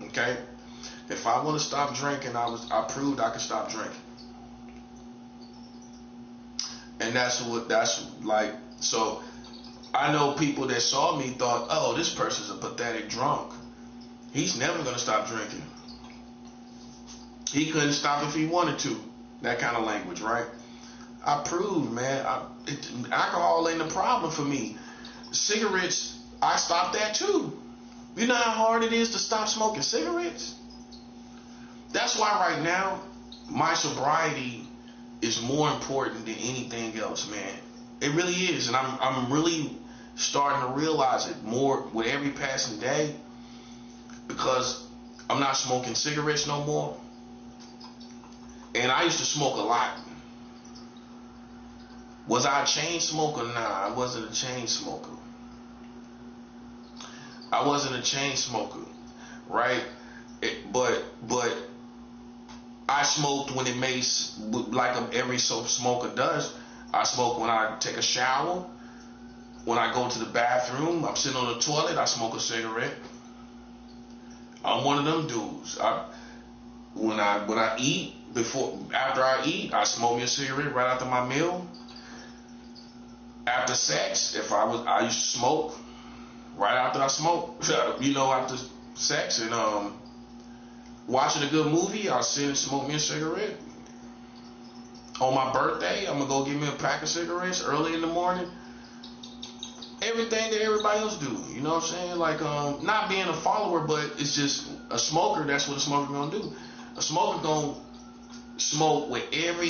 Okay? If I want to stop drinking, I proved I could stop drinking. And that's like, so I know people that saw me thought, oh, this person's a pathetic drunk. He's never going to stop drinking. He couldn't stop if he wanted to. That kind of language, right? I proved, man, alcohol ain't a problem for me. Cigarettes, I stopped that too. You know how hard it is to stop smoking cigarettes? That's why right now, my sobriety is more important than anything else, man. It really is. And I'm really starting to realize it more with every passing day, because I'm not smoking cigarettes no more. And I used to smoke a lot. Was I a chain smoker? Nah, I wasn't a chain smoker. I wasn't a chain smoker, right? But I smoked when it made, like every smoker does. I smoke when I take a shower. When I go to the bathroom, I'm sitting on the toilet, I smoke a cigarette. I'm one of them dudes. When I eat, after I eat, I smoke me a cigarette right after my meal. After sex, I used to smoke right after I smoke. You know, after sex and watching a good movie, I'll sit and smoke me a cigarette. On my birthday, I'm gonna go get me a pack of cigarettes early in the morning. everything that everybody else do. You know what I'm saying? Like not being a follower, but it's just a smoker. That's what a smoker gonna do. A smoker gonna smoke with every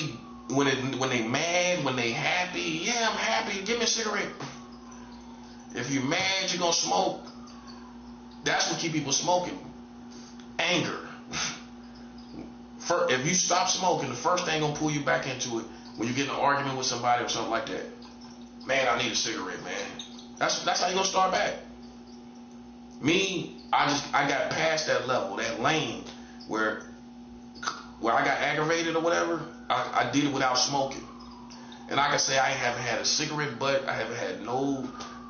when they mad, when they happy. Yeah, I'm happy. Give me a cigarette. If you're mad, you're gonna smoke. That's what keep people smoking. Anger. If you stop smoking, the first thing gonna pull you back into it when you get in an argument with somebody or something like that. Man, I need a cigarette, man. That's how you gonna start back. Me, I got past that level, that lane where I got aggravated or whatever. I did it without smoking, and I can say I haven't had a cigarette butt. I haven't had no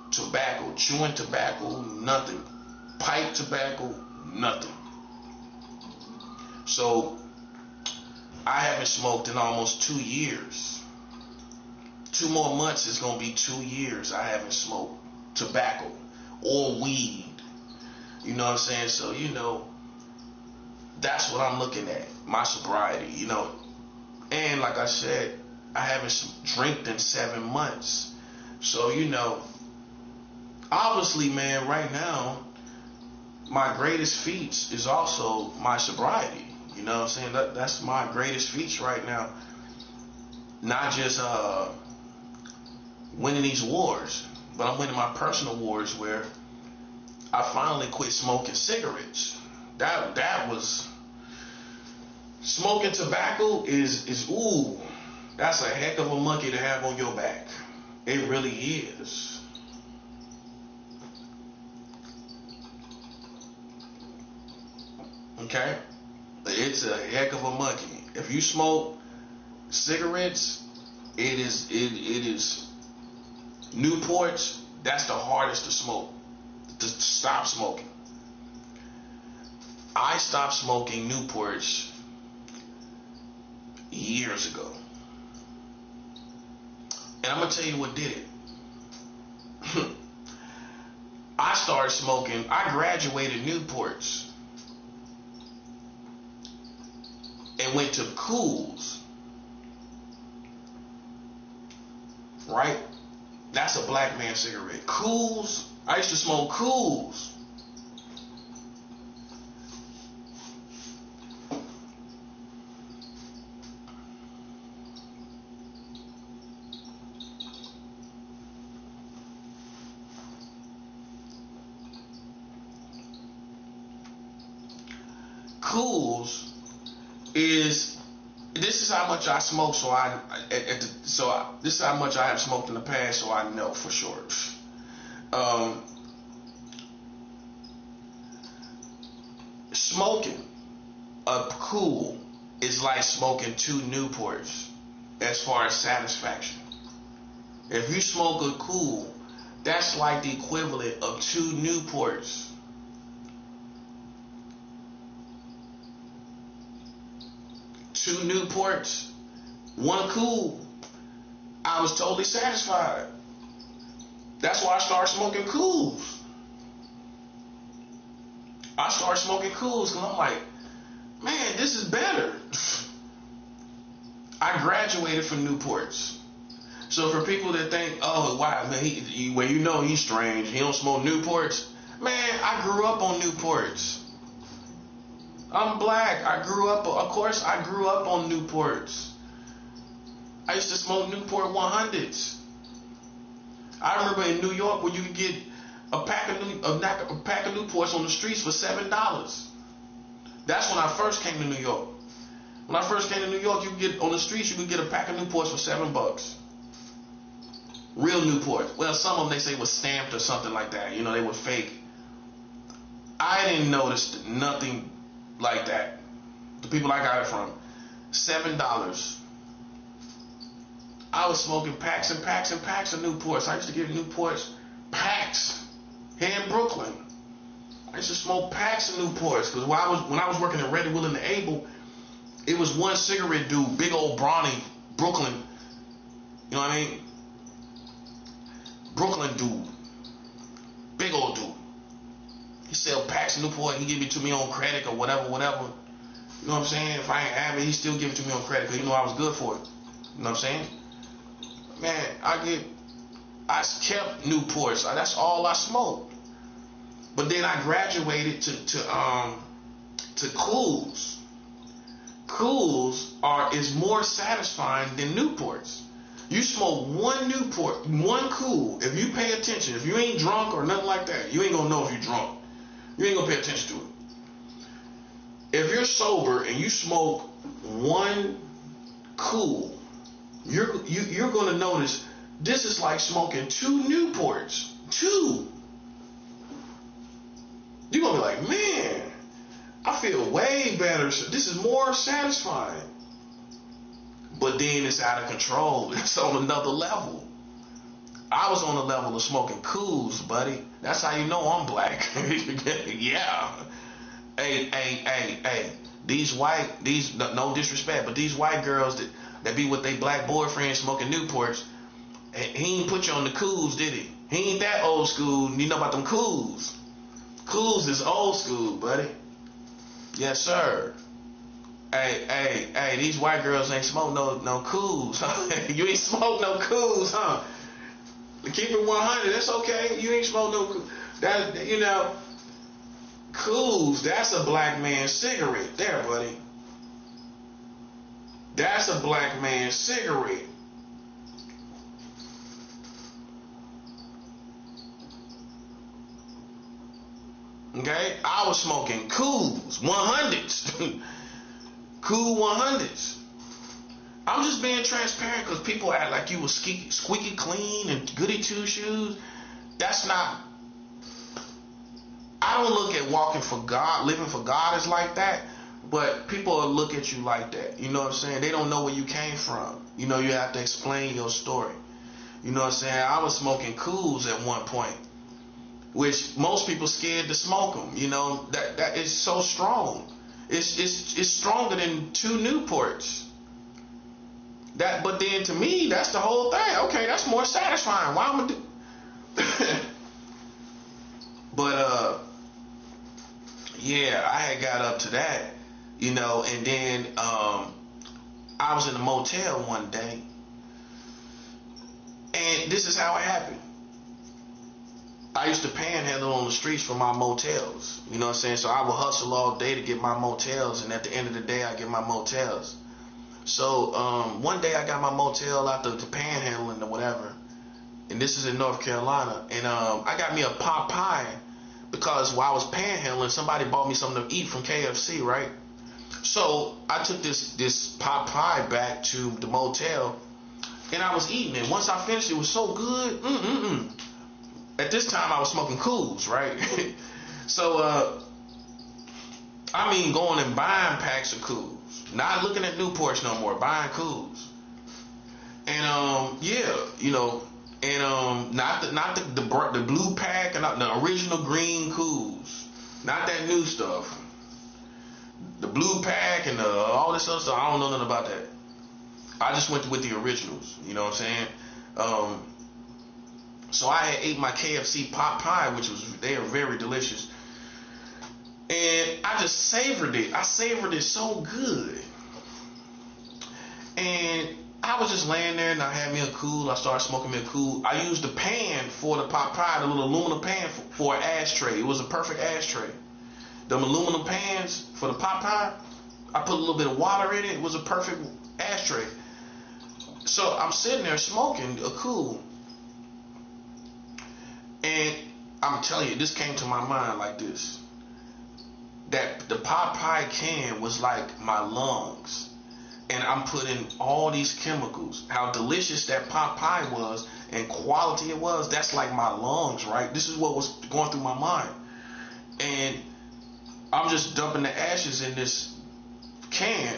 tobacco, chewing tobacco, nothing, pipe tobacco, nothing. So I haven't smoked in almost 2 years. 2 more months is gonna be 2 years I haven't smoked tobacco or weed. You know what I'm saying? So, you know, that's what I'm looking at. My sobriety, you know. And like I said, I haven't drank in 7 months. So, you know, obviously, man, right now, my greatest feats is also my sobriety. You know what I'm saying? That's my greatest feats right now. Not just winning these wars, but I'm winning my personal wars where I finally quit smoking cigarettes. That was smoking tobacco is ooh, that's a heck of a monkey to have on your back. It really is. Okay? It's a heck of a monkey. If you smoke cigarettes, it is Newports, that's the hardest to smoke. To stop smoking. I stopped smoking Newports years ago. And I'm gonna tell you what did it. I started smoking, I graduated Newports and went to Cools. Right? That's a black man cigarette. Cools. I used to smoke Cools. Cools is this is how much I smoke, this is how much I have smoked in the past, so I know for sure. Smoking a Cool is like smoking 2 Newports as far as satisfaction. If you smoke a Cool, that's like the equivalent of 2 Newports. Two Newports, 1 Cool, I was totally satisfied. That's why I started smoking Cools. I started smoking Cools because I'm like, man, this is better. I graduated from Newports. So for people that think, oh, wow, man, well, you know he's strange, he don't smoke Newports. Man, I grew up on Newports. I'm black. I grew up on Newports. I used to smoke Newport 100s. I remember in New York where you could get a pack of Newports on the streets for $7. That's when I first came to New York. When I first came to New York, you could get on the streets, you could get a pack of Newports for $7. Real Newport. Well, some of them they say was stamped or something like that. You know, they were fake. I didn't notice nothing like that. The people I got it from, $7. I was smoking packs and packs and packs of Newports. I used to get Newports packs here in Brooklyn. I used to smoke packs of Newports because when I was working at Ready, Willing, and Able, it was one cigarette dude, big old brawny, Brooklyn. You know what I mean? Brooklyn dude, big old dude. He sell packs of Newport. He give it to me on credit or whatever. You know what I'm saying? If I ain't have it, he still give it to me on credit because he know I was good for it. You know what I'm saying? Man, I I kept Newports. That's all I smoked. But then I graduated to Cools. Cools is more satisfying than Newports. You smoke one Newport, one Cool. If you pay attention, if you ain't drunk or nothing like that, you ain't gonna know if you're drunk. You ain't gonna pay attention to it. If you're sober and you smoke one Cool, you're gonna notice this is like smoking two Newports. Two. You're gonna be like, man, I feel way better. This is more satisfying. But then it's out of control. It's on another level. I was on the level of smoking Cools, buddy. That's how you know I'm black. Yeah. Hey. These no disrespect, but these white girls that be with their black boyfriends smoking Newports, he ain't put you on the Cools, did he? He ain't that old school. You know about them Cools. Cools is old school, buddy. Yes, sir. Hey, these white girls ain't smoke no Cools, huh? You ain't smoke no Cools, huh? Keep it 100, that's okay. You ain't smoke no Cools. That, you know, Cools, that's a black man's cigarette there, buddy. That's a black man's cigarette. Okay? I was smoking Cools, 100s. Cool 100s. I'm just being transparent because people act like you was squeaky clean and goody two shoes. That's not. I don't look at walking for God, living for God as like that, but people will look at you like that. You know what I'm saying? They don't know where you came from. You know, you have to explain your story. You know what I'm saying? I was smoking Cools at one point, which most people scared to smoke them. You know, that is so strong. It's stronger than two Newports. But then to me, that's the whole thing. Okay, that's more satisfying. Why am I do? But yeah, I had got up to that, you know, and then I was in a motel one day, and this is how it happened. I used to panhandle on the streets for my motels. You know what I'm saying? So I would hustle all day to get my motels, and at the end of the day, I get my motels. So one day I got my motel after the panhandling or whatever, and this is in North Carolina, and I got me a pot pie because while I was panhandling, somebody bought me something to eat from KFC, right? So I took this pot pie back to the motel, and I was eating it. Once I finished, it was so good. At this time, I was smoking Cools, right? So, I mean, going and buying packs of Cools. Not looking at Newports no more, buying Cools. And, yeah, you know, and not the blue pack, and not the original green Cools. Not that new stuff. The blue pack and all this other stuff, I don't know nothing about that. I just went with the originals, you know what I'm saying? So I had ate my KFC pot pie, they are very delicious. And I just savored it. I savored it so good. And I was just laying there and I had me a Cool. I started smoking me a Cool. I used the pan for the pot pie, the little aluminum pan for an ashtray. It was a perfect ashtray. Them aluminum pans for the pot pie, I put a little bit of water in it. It was a perfect ashtray. So I'm sitting there smoking a Cool. And I'm telling you, this came to my mind like this. That the pot pie can was like my lungs. And I'm putting all these chemicals. How delicious that pot pie was and quality it was, that's like my lungs, right? This is what was going through my mind. And I'm just dumping the ashes in this can.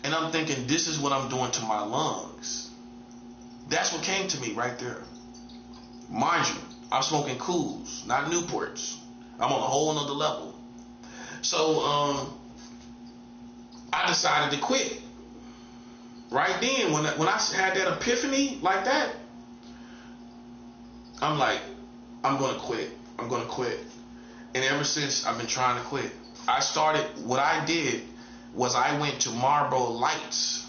And I'm thinking, this is what I'm doing to my lungs. That's what came to me right there. Mind you, I'm smoking Cools, not Newports. I'm on a whole nother level. So I decided to quit. Right then, when I had that epiphany like that, I'm like, I'm going to quit. I'm going to quit. And ever since, I've been trying to quit. What I did was I went to Marlboro Lights.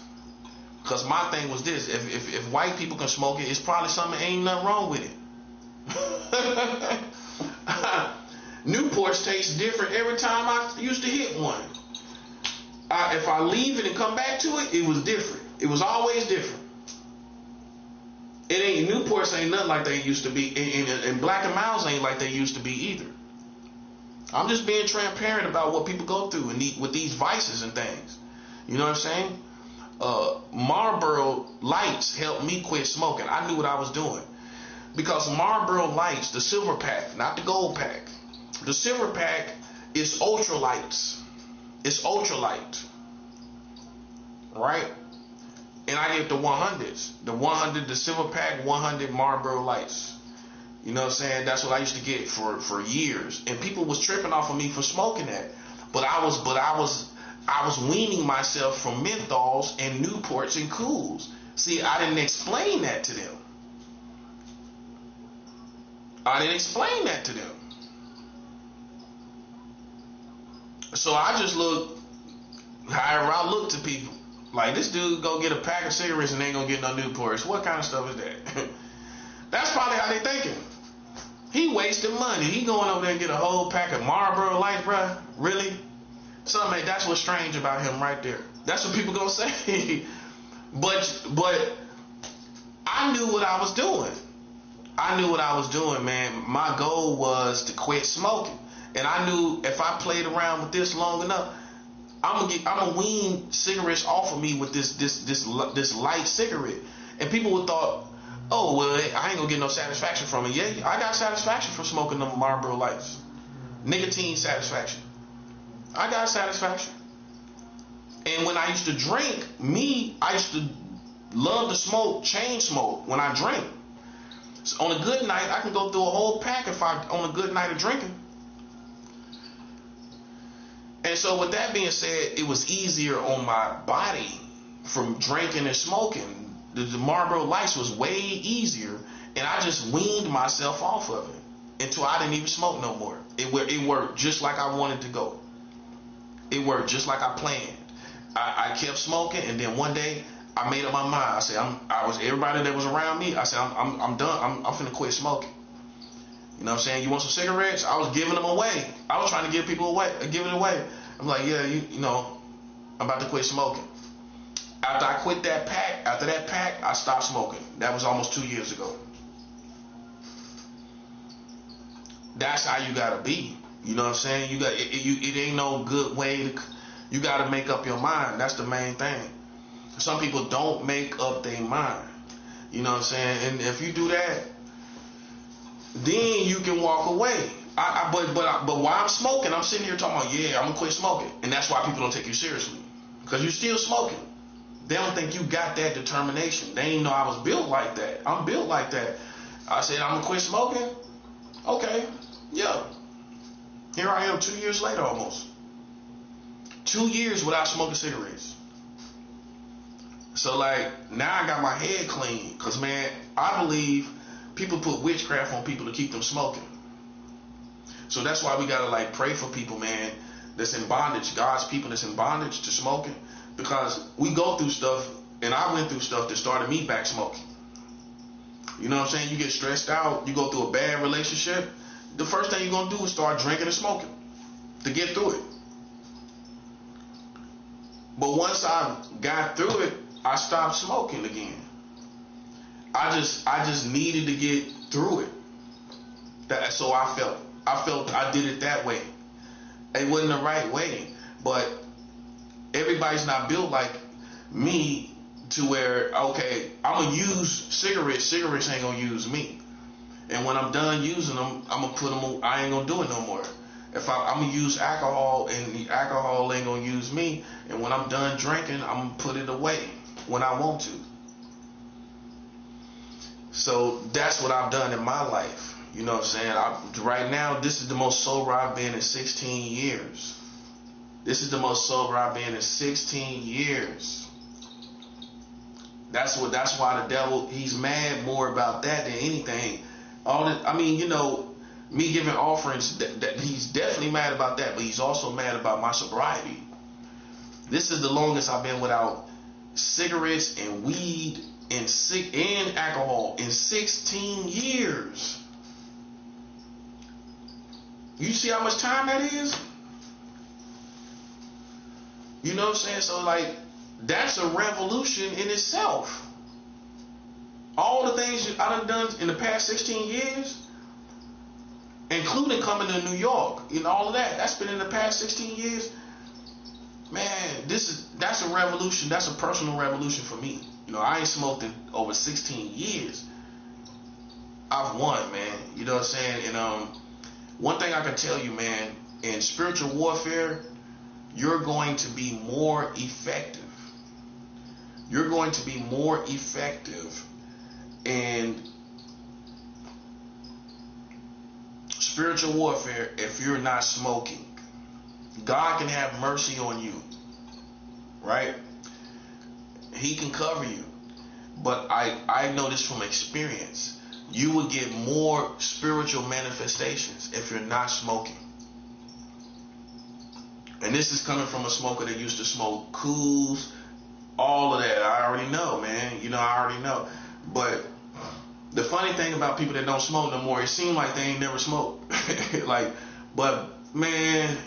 Because my thing was this, if white people can smoke it, it's probably something, ain't nothing wrong with it. Newports taste different every time I used to hit one. If I leave it and come back to it, it was different. It was always different. It ain't Newports ain't nothing like they used to be, and Black and Milds ain't like they used to be either. I'm just being transparent about what people go through and with these vices and things. You know what I'm saying? Marlboro Lights helped me quit smoking. I knew what I was doing because Marlboro Lights, the silver pack, not the gold pack. The silver pack is ultra lights. It's ultra light, right? And I get the 100s. The 100, the silver pack 100 Marlboro Lights. You know what I'm saying? That's what I used to get for years. And people was tripping off of me for smoking that. But I was weaning myself from menthols and Newports and Cools. See, I didn't explain that to them. I didn't explain that to them. So I just look however I look to people. Like, this dude go get a pack of cigarettes and ain't gonna get no Newports. What kind of stuff is that? That's probably how they thinking. He wasting money. He going over there and get a whole pack of Marlboro Lights, bruh. Really? Something, that's what's strange about him right there. That's what people gonna say. But I knew what I was doing. I knew what I was doing, man. My goal was to quit smoking. And I knew if I played around with this long enough, I'm gonna wean cigarettes off of me with this light cigarette. And people would thought, oh well, I ain't gonna get no satisfaction from it. Yeah, I got satisfaction from smoking them Marlboro Lights. Nicotine satisfaction. I got satisfaction. And when I used to drink, I used to love to smoke, chain smoke when I drink. So on a good night, I can go through a whole pack on a good night of drinking. And so with that being said, it was easier on my body from drinking and smoking. The Marlboro Lights was way easier, and I just weaned myself off of it until I didn't even smoke no more. It worked just like I wanted to go. It worked just like I planned. I kept smoking, and then one day I made up my mind. I said, everybody that was around me, I said, I'm done. I'm finna quit smoking. You know what I'm saying? You want some cigarettes? I was giving them away. I was trying to give it away. I'm like, yeah, you know, I'm about to quit smoking. After I quit that pack, I stopped smoking. That was almost 2 years ago. That's how you gotta be. You know what I'm saying? It ain't no good way to. You gotta make up your mind. That's the main thing. Some people don't make up their mind. You know what I'm saying? And if you do that, then you can walk away. But while I'm smoking, I'm sitting here talking about, yeah, I'm gonna quit smoking, and that's why people don't take you seriously, because you're still smoking. They don't think you got that determination. They ain't know I was built like that. I'm built like that. I said I'm gonna quit smoking. Okay, yeah. Here I am 2 years later, almost 2 years without smoking cigarettes. So like now I got my head clean, because man, I believe people put witchcraft on people to keep them smoking. So that's why we gotta like pray for people, man, that's in bondage, God's people that's in bondage to smoking, because we go through stuff, and I went through stuff that started me back smoking. You know what I'm saying? You get stressed out, you go through a bad relationship, the first thing you're gonna do is start drinking and smoking to get through it. But once I got through it, I stopped smoking again. I just needed to get through it. So I felt I did it that way. It wasn't the right way, but everybody's not built like me to where, okay, I'm gonna use cigarettes. Cigarettes ain't gonna use me. And when I'm done using them, I'm gonna put them. I ain't gonna do it no more. If I'm gonna use alcohol, and the alcohol ain't gonna use me. And when I'm done drinking, I'm gonna put it away when I want to. So that's what I've done in my life. You know what I'm saying? Right now, this is the most sober I've been in 16 years. This is the most sober I've been in 16 years. That's why the devil, he's mad more about that than anything. You know, me giving offerings, that he's definitely mad about that, but he's also mad about my sobriety. This is the longest I've been without cigarettes and weed and alcohol in 16 years. You see how much time that is? You know what I'm saying? So like, that's a revolution in itself. All the things I done in the past 16 years, including coming to New York, all of that, that's been in the past 16 years. Man, that's a revolution. That's a personal revolution for me. I ain't smoked in over 16 years. I've won, man. You know what I'm saying? And one thing I can tell you, man, in spiritual warfare, you're going to be more effective. You're going to be more effective in spiritual warfare if you're not smoking. God can have mercy on you, right? He can cover you. But I know this from experience. You will get more spiritual manifestations if you're not smoking. And this is coming from a smoker that used to smoke Cools, all of that. I already know, man. I already know. But the funny thing about people that don't smoke no more, it seems like they ain't never smoked. But man,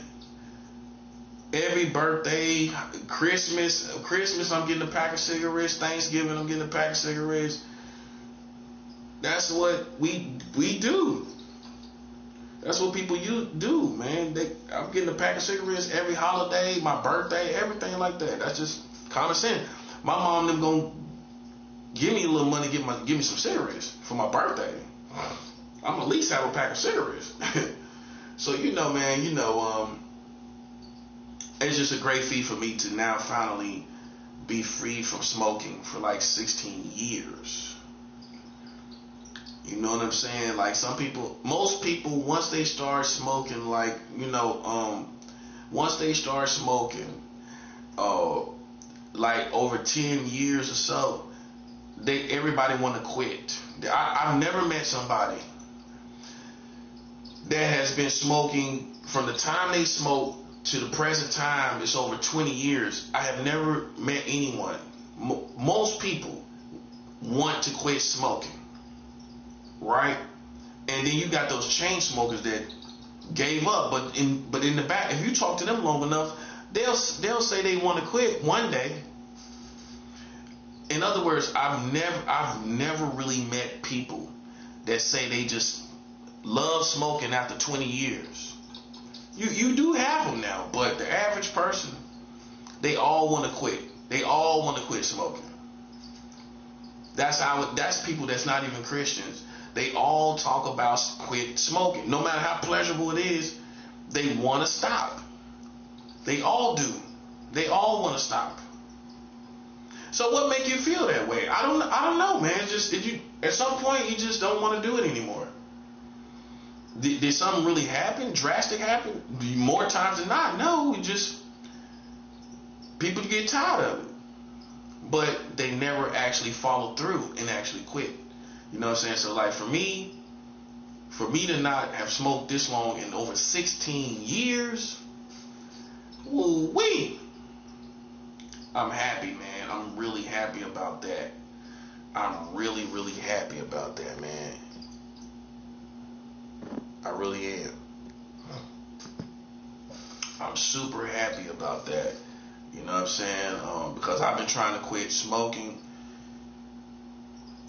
every birthday, Christmas, I'm getting a pack of cigarettes. Thanksgiving, I'm getting a pack of cigarettes. That's what we do. That's what people do, man. I'm getting a pack of cigarettes every holiday, my birthday, everything like that. That's just common sense. My mom them gonna give me a little money, give me some cigarettes for my birthday. I'm gonna at least have a pack of cigarettes. So man, it's just a great feat for me to now finally be freed from smoking for like 16 years. You know what I'm saying? Like most people, once they start smoking, once they start smoking, like over 10 years or so, everybody want to quit. I've never met somebody that has been smoking from the time they smoke to the present time. It's over 20 years. I have never met anyone. Most people want to quit smoking. Right? And then you got those chain smokers that gave up, but in the back, if you talk to them long enough, they'll say they want to quit one day. In other words, I've never really met people that say they just love smoking after 20 years. You do have them now, but the average person, they all want to quit. They all want to quit smoking. That's people that's not even Christians. They all talk about quit smoking. No matter how pleasurable it is, they want to stop. They all do. They all want to stop. So what make you feel that way? I don't know, man. It's just at some point you just don't want to do it anymore. Did something really happen? Drastic happen? More times than not? No. People get tired of it, but they never actually follow through and actually quit. You know what I'm saying? So like for me to not have smoked this long in over 16 years, woo-wee, I'm happy, man. I'm really happy about that. I'm really, really happy about that, man. I really am. I'm super happy about that. You know what I'm saying? Because I've been trying to quit smoking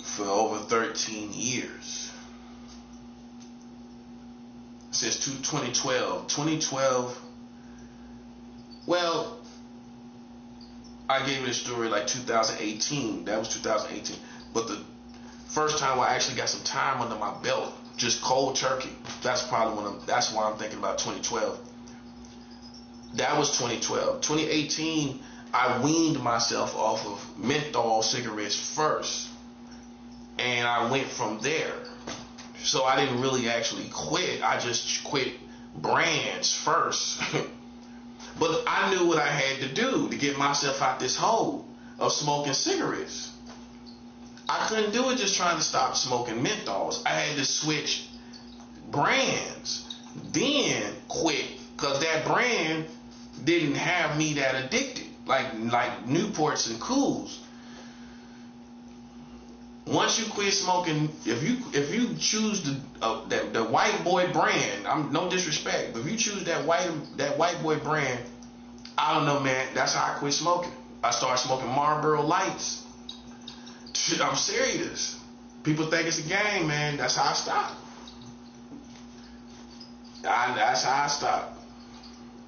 for over 13 years. Since 2012. 2012, well, I gave it a story like 2018. That was 2018. But the first time I actually got some time under my belt, just cold turkey. That's probably that's why I'm thinking about 2012. That was 2012. 2018, I weaned myself off of menthol cigarettes first. And I went from there. So I didn't really actually quit. I just quit brands first. But I knew what I had to do to get myself out this hole of smoking cigarettes. I couldn't do it just trying to stop smoking menthols. I had to switch brands. Then quit. Because that brand didn't have me that addicted. Like Newports and Cools. Once you quit smoking, if you choose the white boy brand, I'm no disrespect, but if you choose that white boy brand, I don't know, man. That's how I quit smoking. I started smoking Marlboro Lights. I'm serious. People think it's a game, man. That's how I stopped. That's how I stopped.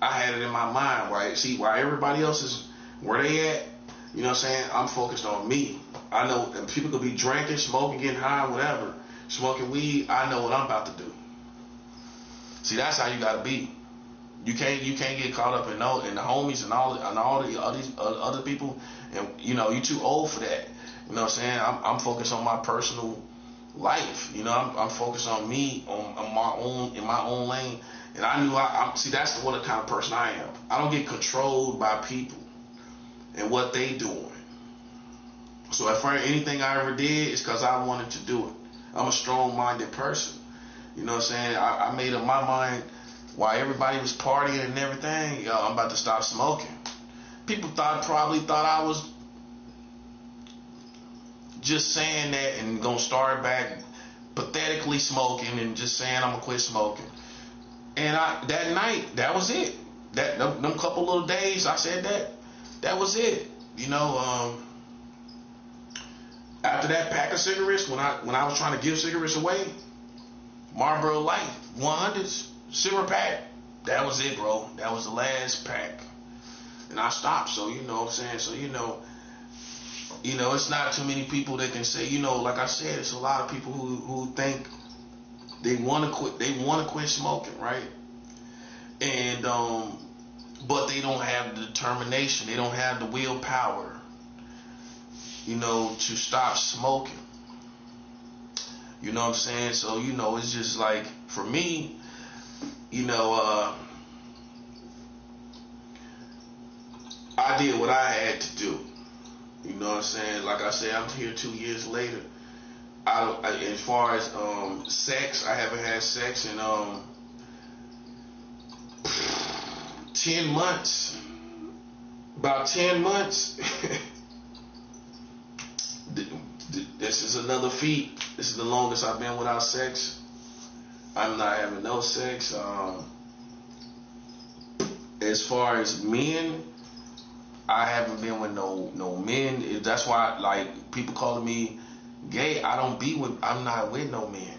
I had it in my mind, right? See, while everybody else is where they at, you know what I'm saying? I'm focused on me. I know people could be drinking, smoking, getting high, whatever, smoking weed. I know what I'm about to do. See, that's how you gotta be. You can't get caught up in the homies and all these other people, and you know you too old for that. You know what I'm saying? I'm focused on my personal life. You know, I'm focused on me, on my own, in my own lane. And I knew I see that's what kind of person I am. I don't get controlled by people and what they doing. So if anything I ever did, it's because I wanted to do it. I'm a strong-minded person. You know what I'm saying? I made up my mind while everybody was partying and everything. Yo, I'm about to stop smoking. People probably thought I was just saying that and gonna start back pathetically smoking and just saying I'm gonna quit smoking. And that night, that was it. Them couple little days I said that was it. You know, after that pack of cigarettes, when I was trying to give cigarettes away, Marlboro Light 100s silver pack, that was it, bro. That was the last pack, and I stopped. So you know what I'm saying. So you know, it's not too many people that can say, you know, like I said, it's a lot of people who think they want to quit. They want to quit smoking, right? And but they don't have the determination. They don't have the willpower, you know, to stop smoking. You know what I'm saying? So, you know, it's just like, for me, you know, I did what I had to do. You know what I'm saying? Like I said, I'm here 2 years later. As far as sex, I haven't had sex in 10 months. About 10 months. This is another feat. This is the longest I've been without sex. I'm not having no sex. As far as men, I haven't been with no men. That's why, like, people calling me gay. I'm not with no men.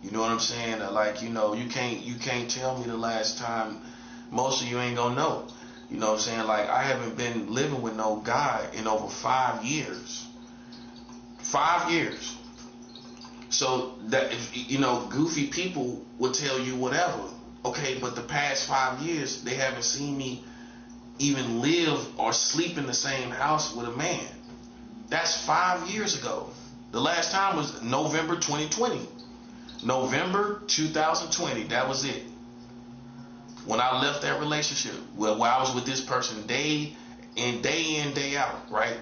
You know what I'm saying? Like, you know, you can't tell me the last time. Most of you ain't gonna know. You know what I'm saying? Like, I haven't been living with no guy in over 5 years. 5 years. So that, if you know, goofy people will tell you whatever. Okay, but the past 5 years, they haven't seen me even live or sleep in the same house with a man. That's 5 years ago. The last time was November 2020. November 2020. That was it. When I left that relationship, where I was with this person day in, day out, right?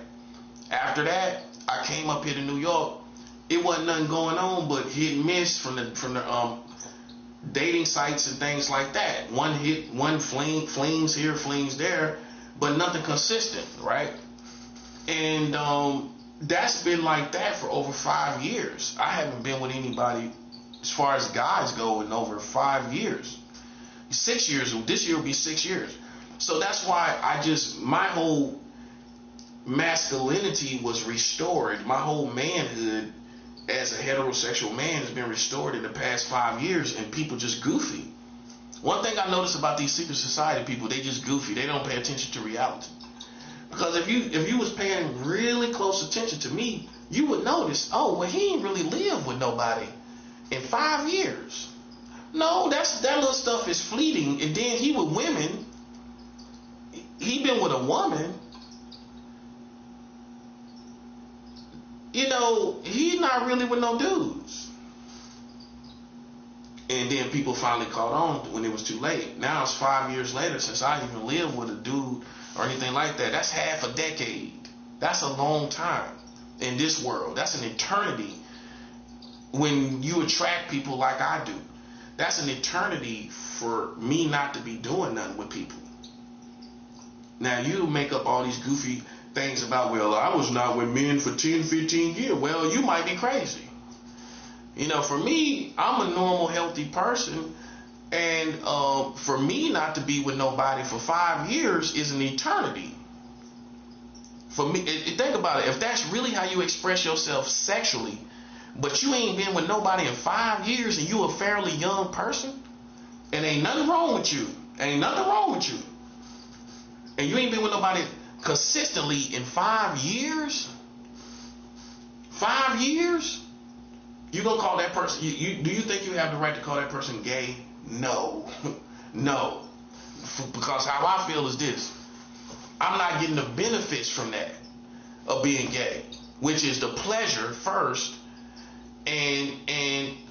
After that, I came up here to New York. It wasn't nothing going on but hit and miss from the dating sites and things like that. One hit, one flings here, flings there, but nothing consistent, right? And that's been like that for over 5 years. I haven't been with anybody, as far as guys go, in over 5 years. 6 years. This year will be 6 years. So that's why my whole masculinity was restored. My whole manhood as a heterosexual man has been restored in the past 5 years, and people just goofy. One thing I notice about these secret society people, they just goofy. They don't pay attention to reality. Because if you was paying really close attention to me, you would notice, oh, well, he ain't really lived with nobody in 5 years. No, that little stuff is fleeting. And then he with women. He been with a woman. You know, he's not really with no dudes. And then people finally caught on when it was too late. Now it's 5 years later since I even lived with a dude or anything like that. That's half a decade. That's a long time in this world. That's an eternity when you attract people like I do. That's an eternity for me not to be doing nothing with people. Now you make up all these goofy things about, well, I was not with men for 10, 15 years. Well, you might be crazy. You know, for me, I'm a normal, healthy person. And for me not to be with nobody for 5 years is an eternity. For me, think about it. If that's really how you express yourself sexually, but you ain't been with nobody in 5 years and you a fairly young person, and ain't nothing wrong with you. Ain't nothing wrong with you. And you ain't been with nobody consistently in 5 years? 5 years? You gonna call that person, do you think you have the right to call that person gay? No. No. Because how I feel is this. I'm not getting the benefits from that, of being gay, which is the pleasure first and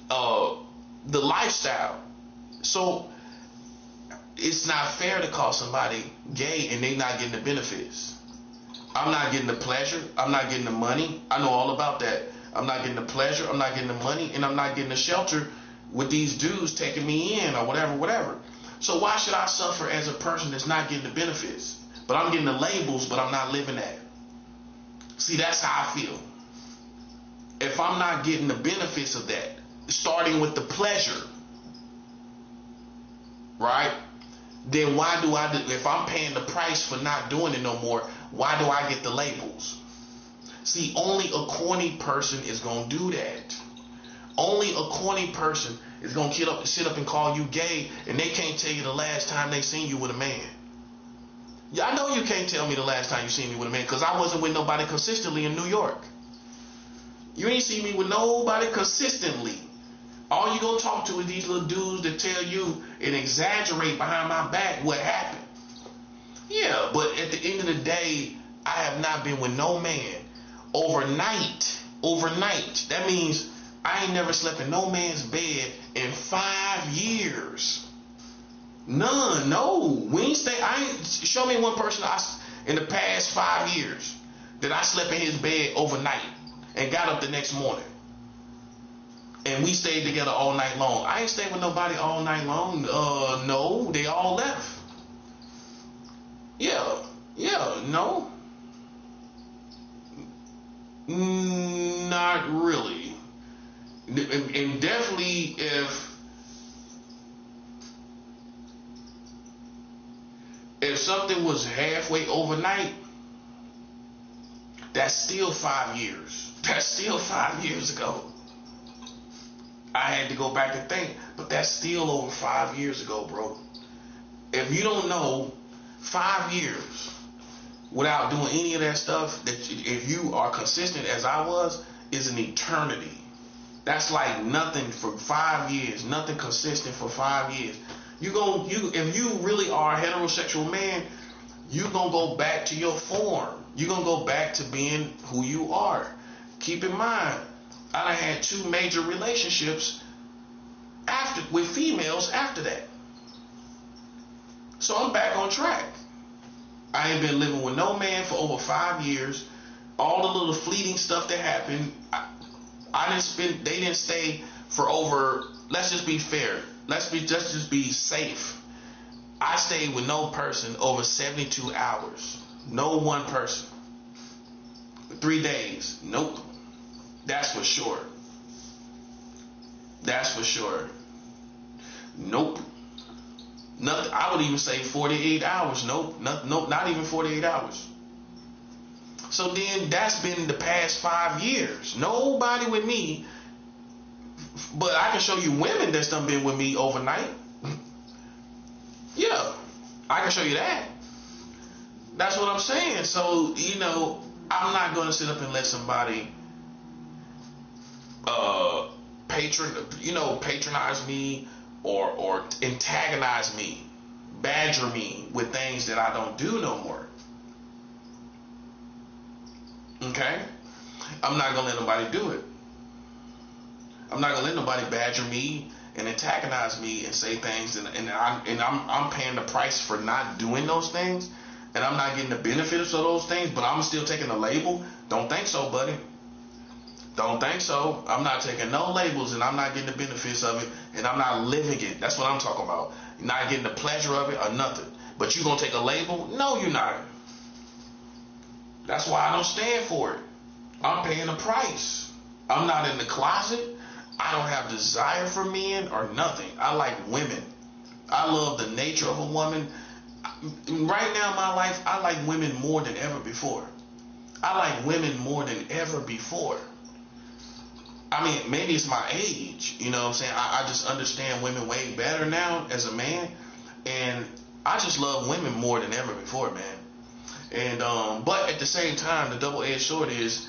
the lifestyle. So it's not fair to call somebody gay and they not getting the benefits. I'm not getting the pleasure. I'm not getting the money. I know all about that. I'm not getting the pleasure. I'm not getting the money, and I'm not getting the shelter with these dudes taking me in or whatever. So why should I suffer as a person that's not getting the benefits? But I'm getting the labels, but I'm not living that. See, that's how I feel. If I'm not getting the benefits of that, starting with the pleasure, right? Then why do if I'm paying the price for not doing it no more, why do I get the labels? See, only a corny person is going to do that. Only a corny person is going to sit up and call you gay, and they can't tell you the last time they seen you with a man. Yeah, I know you can't tell me the last time you seen me with a man, because I wasn't with nobody consistently in New York. You ain't seen me with nobody consistently. All you gonna talk to is these little dudes that tell you and exaggerate behind my back what happened. Yeah, but at the end of the day, I have not been with no man overnight. That means I ain't never slept in no man's bed in 5 years. None, no. We ain't stay. Show me one person in the past 5 years that I slept in his bed overnight and got up the next morning. And we stayed together all night long. I ain't stayed with nobody all night long. No, they all left. Yeah, no. Not really. And definitely if something was halfway overnight, that's still 5 years. That's still 5 years ago. I had to go back and think, but that's still over 5 years ago, bro. If you don't know, 5 years without doing any of that stuff, that if you are consistent as I was, is an eternity. That's like nothing for 5 years, nothing consistent for 5 years. If you really are a heterosexual man, you're gonna go back to your form. You're gonna go back to being who you are. Keep in mind, I done had 2 major relationships with females after that. So I'm back on track. I ain't been living with no man for over 5 years. All the little fleeting stuff that happened, they didn't stay for over, let's just be fair. Let's just be safe. I stayed with no person over 72 hours. No one person. 3 days. Nope. That's for sure. Nope. Nothing. I would even say 48 hours. Nope. Not even 48 hours. So then that's been the past 5 years. Nobody with me. But I can show you women that's done been with me overnight. Yeah. I can show you that. That's what I'm saying. So, I'm not going to sit up and let somebody patronize me or antagonize me, badger me with things that I don't do no more. Okay? I'm not gonna let nobody do it. I'm not gonna let nobody badger me and antagonize me and say things, and I'm paying the price for not doing those things, and I'm not getting the benefits of those things, but I'm still taking the label. Don't think so, buddy. Don't think so. I'm not taking no labels, and I'm not getting the benefits of it, and I'm not living it. That's what I'm talking about. Not getting the pleasure of it or nothing. But you gonna take a label? No, you're not. That's why I don't stand for it. I'm paying the price. I'm not in the closet. I don't have desire for men or nothing. I like women. I love the nature of a woman. Right now in my life, I like women more than ever before. I like women more than ever before. I mean, maybe it's my age. You know what I'm saying? I just understand women way better now as a man. And I just love women more than ever before, man. And but at the same time, the double-edged sword is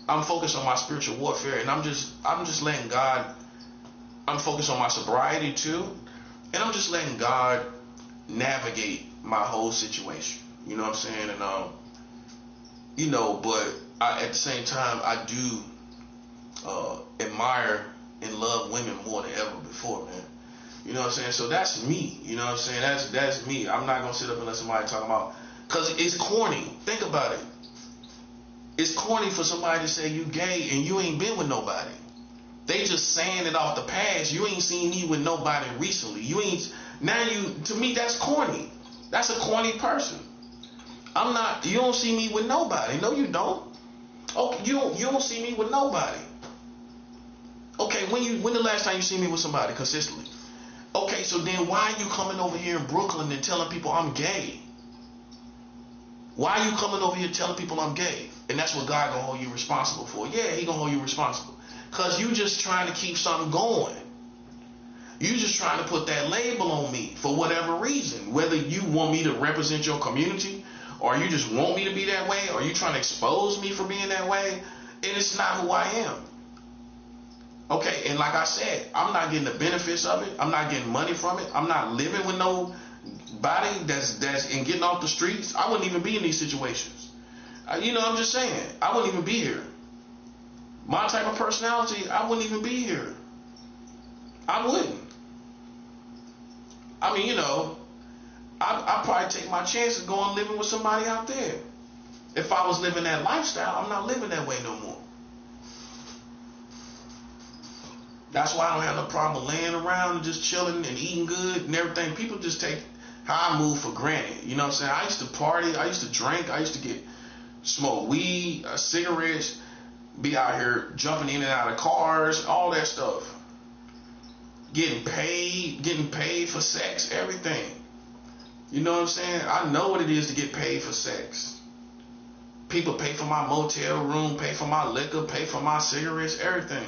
I'm focused on my spiritual warfare, and I'm just letting God. I'm focused on my sobriety too, and I'm just letting God navigate my whole situation. You know what I'm saying? And but at the same time, I do admire and love women more than ever before, man. You know what I'm saying? So that's me. You know what I'm saying? That's me. I'm not gonna sit up and let somebody talk about, because it's corny. Think about it. It's corny for somebody to say you gay and you ain't been with nobody. They just saying it off the past. You ain't seen me with nobody recently. To me, that's corny. That's a corny person. You don't see me with nobody. No, you don't. Okay, you don't see me with nobody. Okay, when the last time you see me with somebody consistently? Okay, so then why are you coming over here in Brooklyn and telling people I'm gay? Why are you coming over here telling people I'm gay? And that's what God gonna hold you responsible for. Yeah, he gonna hold you responsible. Because you just trying to keep something going. You just trying to put that label on me for whatever reason. Whether you want me to represent your community, or you just want me to be that way, or you trying to expose me for being that way, and it's not who I am. Okay, and like I said, I'm not getting the benefits of it. I'm not getting money from it. I'm not living with nobody that's and getting off the streets. I wouldn't even be in these situations. I'm just saying, I wouldn't even be here. My type of personality, I wouldn't even be here. I wouldn't. I mean, I'd probably take my chances going living with somebody out there. If I was living that lifestyle, I'm not living that way no more. That's why I don't have no problem laying around and just chilling and eating good and everything. People just take how I move for granted. You know what I'm saying? I used to party. I used to drink. I used to smoke weed, cigarettes, be out here jumping in and out of cars, all that stuff. Getting paid for sex, everything. You know what I'm saying? I know what it is to get paid for sex. People pay for my motel room, pay for my liquor, pay for my cigarettes, everything.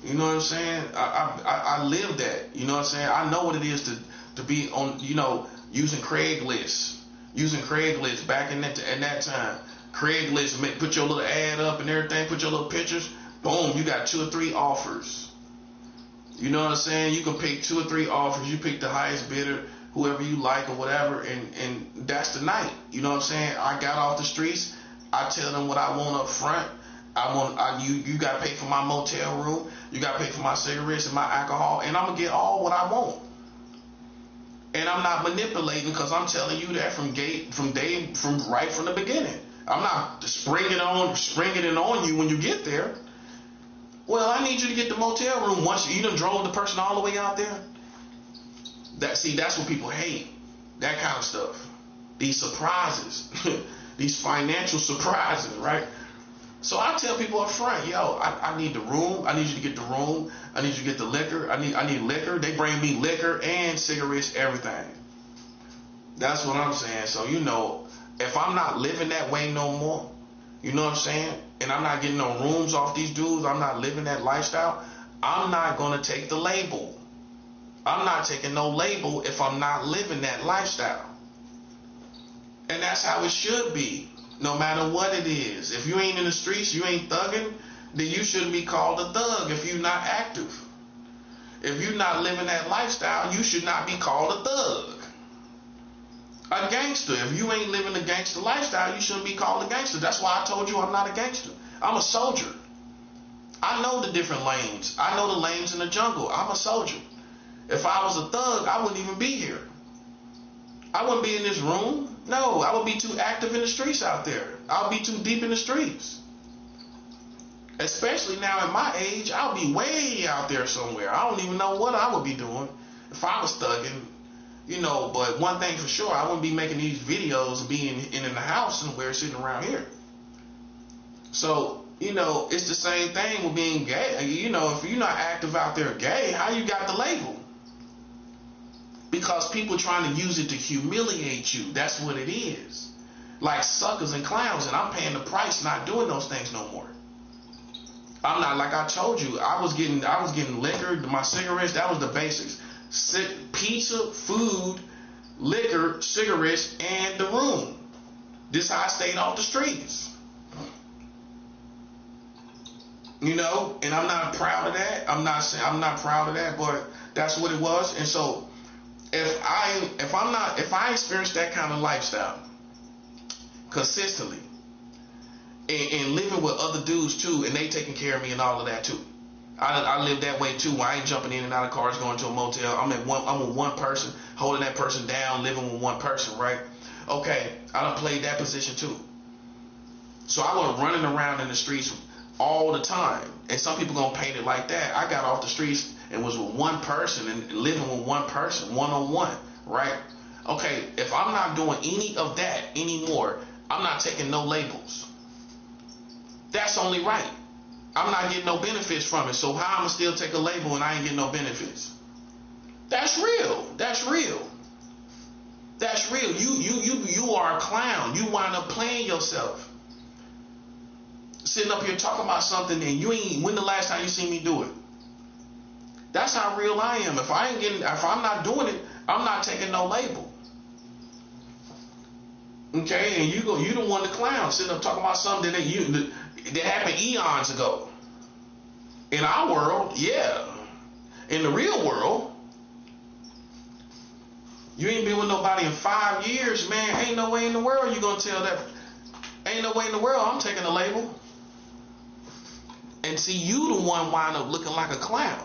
You know what I'm saying? I live that. You know what I'm saying? I know what it is to be on, using Craigslist. Using Craigslist back in that time. Craigslist, put your little ad up and everything, put your little pictures. Boom, you got 2 or 3 offers. You know what I'm saying? You can pick 2 or 3 offers. You pick the highest bidder, whoever you like or whatever, and that's the night. You know what I'm saying? I got off the streets. I tell them what I want up front. You got to pay for my motel room. You got to pay for my cigarettes and my alcohol, and I'm going to get all what I want. And I'm not manipulating, because I'm telling you that from right from the beginning. I'm not springing it on you when you get there. Well, I need you to get the motel room once you done drove the person all the way out there. That's what people hate. That kind of stuff. These surprises. These financial surprises, right? So I tell people up front, I need the room. I need you to get the room. I need you to get the liquor. I need liquor. They bring me liquor and cigarettes, everything. That's what I'm saying. So, if I'm not living that way no more, you know what I'm saying? And I'm not getting no rooms off these dudes. I'm not living that lifestyle. I'm not going to take the label. I'm not taking no label if I'm not living that lifestyle. And that's how it should be, no matter what it is. If you ain't in the streets, you ain't thugging, then you shouldn't be called a thug if you're not active. If you're not living that lifestyle, you should not be called a thug. A gangster. If you ain't living a gangster lifestyle, you shouldn't be called a gangster. That's why I told you I'm not a gangster. I'm a soldier. I know the different lanes. I know the lanes in the jungle. I'm a soldier. If I was a thug, I wouldn't even be here. I wouldn't be in this room. No, I would be too active in the streets out there. I would be too deep in the streets. Especially now at my age, I'll be way out there somewhere. I don't even know what I would be doing if I was thugging. You know, but one thing for sure, I wouldn't be making these videos being in the house somewhere sitting around here. So, you know, it's the same thing with being gay. You know, if you're not active out there gay, how you got the label? Because people trying to use it to humiliate you. That's what it is. Like suckers and clowns, and I'm paying the price not doing those things no more. I'm not, like I told you, I was getting liquor, my cigarettes, that was the basics. Pizza, food, liquor, cigarettes, and the room. This is how I stayed off the streets. You know, and I'm not proud of that. I'm not proud of that, but that's what it was. And so if I experience that kind of lifestyle consistently and living with other dudes too, and they taking care of me and all of that too. I live that way too. I ain't jumping in and out of cars, going to a motel. I'm with one person, holding that person down, living with one person, right? Okay, I done played that position too. So I was running around in the streets all the time. And some people gonna paint it like that. I got off the streets and was with one person and living with one person, one-on-one, right? Okay, if I'm not doing any of that anymore, I'm not taking no labels. That's only right. I'm not getting no benefits from it. So how I'm gonna still take a label and I ain't getting no benefits? That's real. That's real. That's real. You are a clown. You wind up playing yourself. Sitting up here talking about something and you ain't, when the last time you seen me do it? That's how real I am. If I'm not doing it, I'm not taking no label. Okay, and you the one the clown sitting up talking about something that happened eons ago. In our world, yeah. In the real world, you ain't been with nobody in 5 years, man. Ain't no way in the world you gonna tell that. Ain't no way in the world I'm taking a label. And see, you the one wind up looking like a clown.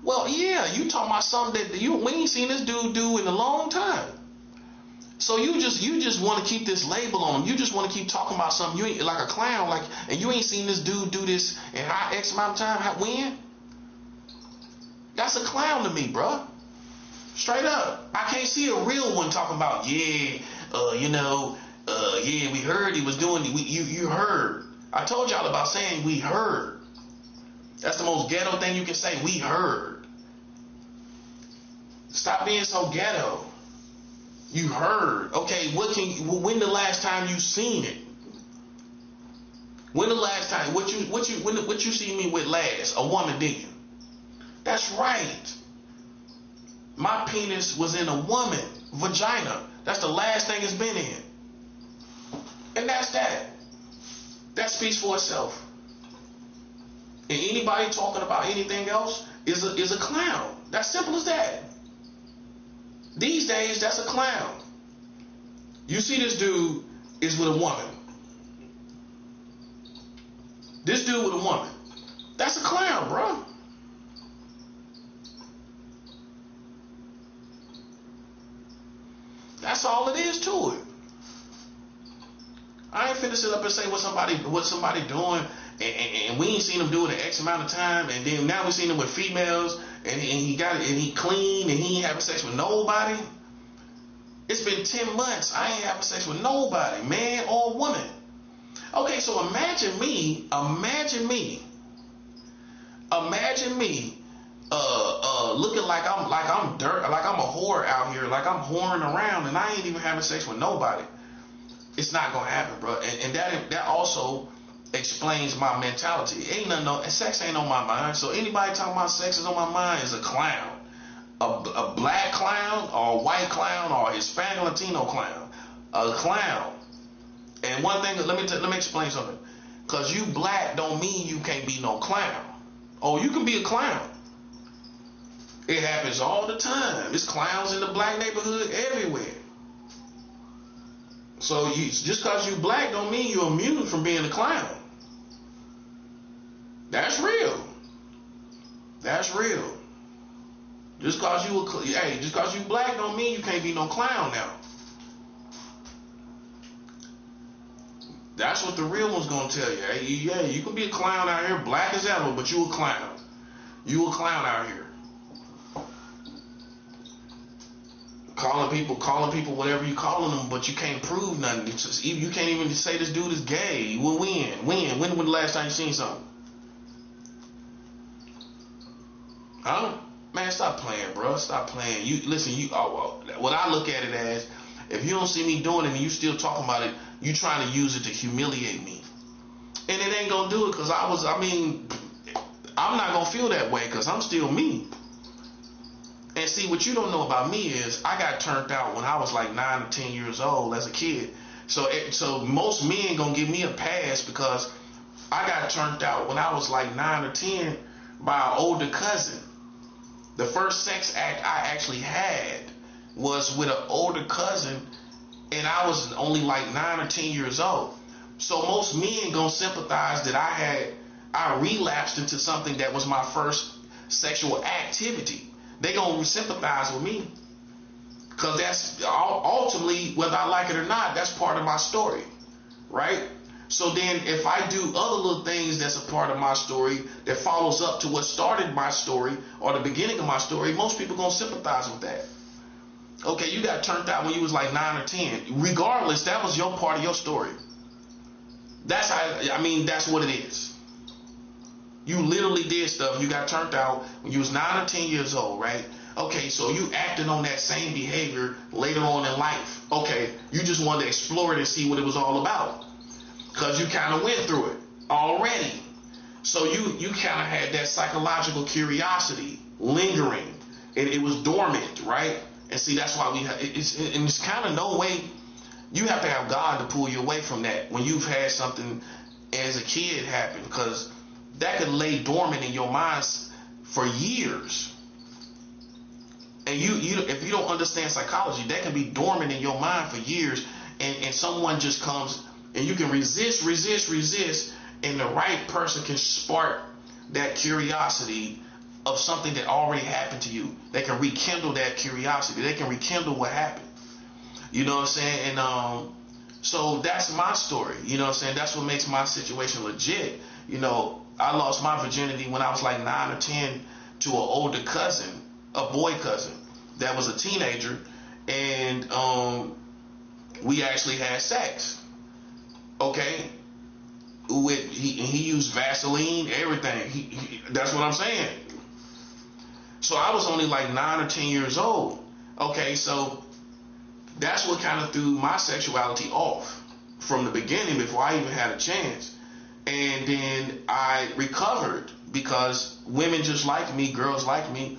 Well, yeah, you talking about something that we ain't seen this dude do in a long time. So you just want to keep this label on him. You just want to keep talking about something. You ain't like a clown, like, and you ain't seen this dude do this in X amount of time. When? That's a clown to me, bro. Straight up. I can't see a real one talking about, yeah, we heard he was doing it. You heard. I told y'all about saying we heard. That's the most ghetto thing you can say. We heard. Stop being so ghetto. You heard. Okay, when the last time you seen it? When the last time? What you see me with last? A woman, did you? That's right. My penis was in a woman vagina. That's the last thing it's been in. And that's that. That speaks for itself. And anybody talking about anything else is a clown. That's simple as that. These days, that's a clown. You see this dude is with a woman. This dude with a woman. That's a clown, bro. That's all it is to it. I ain't finna sit up and say what somebody doing, and we ain't seen him do it in X amount of time, and then now we seen him with females, and he got it, and he clean, and he ain't having sex with nobody. It's been 10 months. I ain't having sex with nobody, man or woman. Okay, so imagine me looking like I'm dirt, like I'm a whore out here, like I'm whoring around, and I ain't even having sex with nobody. It's not gonna happen, bro. And that also explains my mentality. Sex ain't on my mind. So anybody talking about sex is on my mind is a clown. A black clown or a white clown or a Hispanic Latino clown. A clown. And one thing, let me explain something. Cause you black don't mean you can't be no clown. Oh, you can be a clown. It happens all the time. There's clowns in the black neighborhood everywhere. So just cause you black don't mean you're immune from being a clown. That's real. That's real. Just cause you black don't mean you can't be no clown now. That's what the real one's gonna tell you. Hey, yeah, you can be a clown out here, black as ever, but you a clown. You a clown out here. calling people whatever you calling them, but you can't prove nothing. It's just, you can't even say this dude is gay. Well, when was the last time you seen something? Huh? Man, stop playing, bro. Stop playing. You listen. What I look at it as, if you don't see me doing it and you still talking about it, you trying to use it to humiliate me, and it ain't gonna do it because I'm not gonna feel that way because I'm still me. And see, what you don't know about me is I got turned out when I was like 9 or 10 years old as a kid. So most men gonna give me a pass because I got turned out when I was like 9 or 10 by an older cousin. The first sex act I actually had was with an older cousin, and I was only like 9 or 10 years old. So most men gonna sympathize that I relapsed into something that was my first sexual activity. They gonna sympathize with me because that's ultimately, whether I like it or not, that's part of my story, right? So then if I do other little things that's a part of my story that follows up to what started my story or the beginning of my story, most people gonna sympathize with that. Okay, you got turned out when you was like 9 or 10. Regardless, that was your part of your story. That's what it is. You literally did stuff. You got turned out when you was 9 or 10 years old, right? Okay, so you acted on that same behavior later on in life. Okay, you just wanted to explore it and see what it was all about because you kind of went through it already. So you kind of had that psychological curiosity lingering. It was dormant, right? And see, that's why it's kind of no way. You have to have God to pull you away from that when you've had something as a kid happen, because that could lay dormant in your mind for years. And if you don't understand psychology, that can be dormant in your mind for years, and someone just comes and you can resist, and the right person can spark that curiosity of something that already happened to you. They can rekindle that curiosity. They can rekindle what happened. You know what I'm saying? And so that's my story. You know what I'm saying? That's what makes my situation legit. You know, I lost my virginity when I was like 9 or 10 to an older cousin, a boy cousin that was a teenager, and we actually had sex. Okay, he used Vaseline, everything. That's what I'm saying. So I was only like 9 or 10 years old. Okay, so that's what kind of threw my sexuality off from the beginning before I even had a chance. And then I recovered because women just liked me, girls liked me,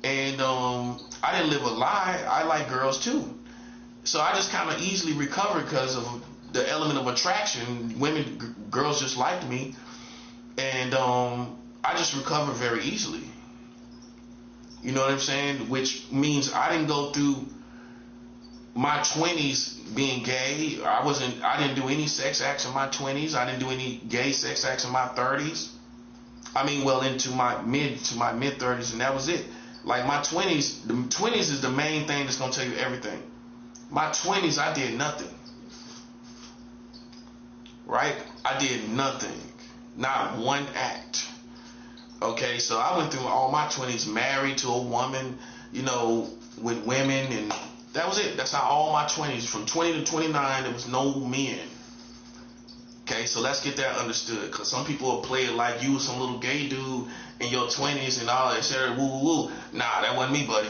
and I didn't live a lie. I like girls too. So I just kind of easily recovered because of the element of attraction. Girls just liked me, and I just recovered very easily. You know what I'm saying? Which means I didn't go through my 20s being gay. I didn't do any sex acts in my 20s. I didn't do any gay sex acts in my 30s. Into my mid 30s, and that was it. Like my 20s, the 20s is the main thing that's gonna tell you everything. My 20s, I did nothing. Right? I did nothing. Not one act. Okay, so I went through all my 20s married to a woman, with women, and that was it. That's how all my 20s, from 20 to 29, there was no men. Okay, so let's get that understood, because some people will play it like you was some little gay dude in your 20s and all that shit, woo woo woo. Nah, that wasn't me, buddy.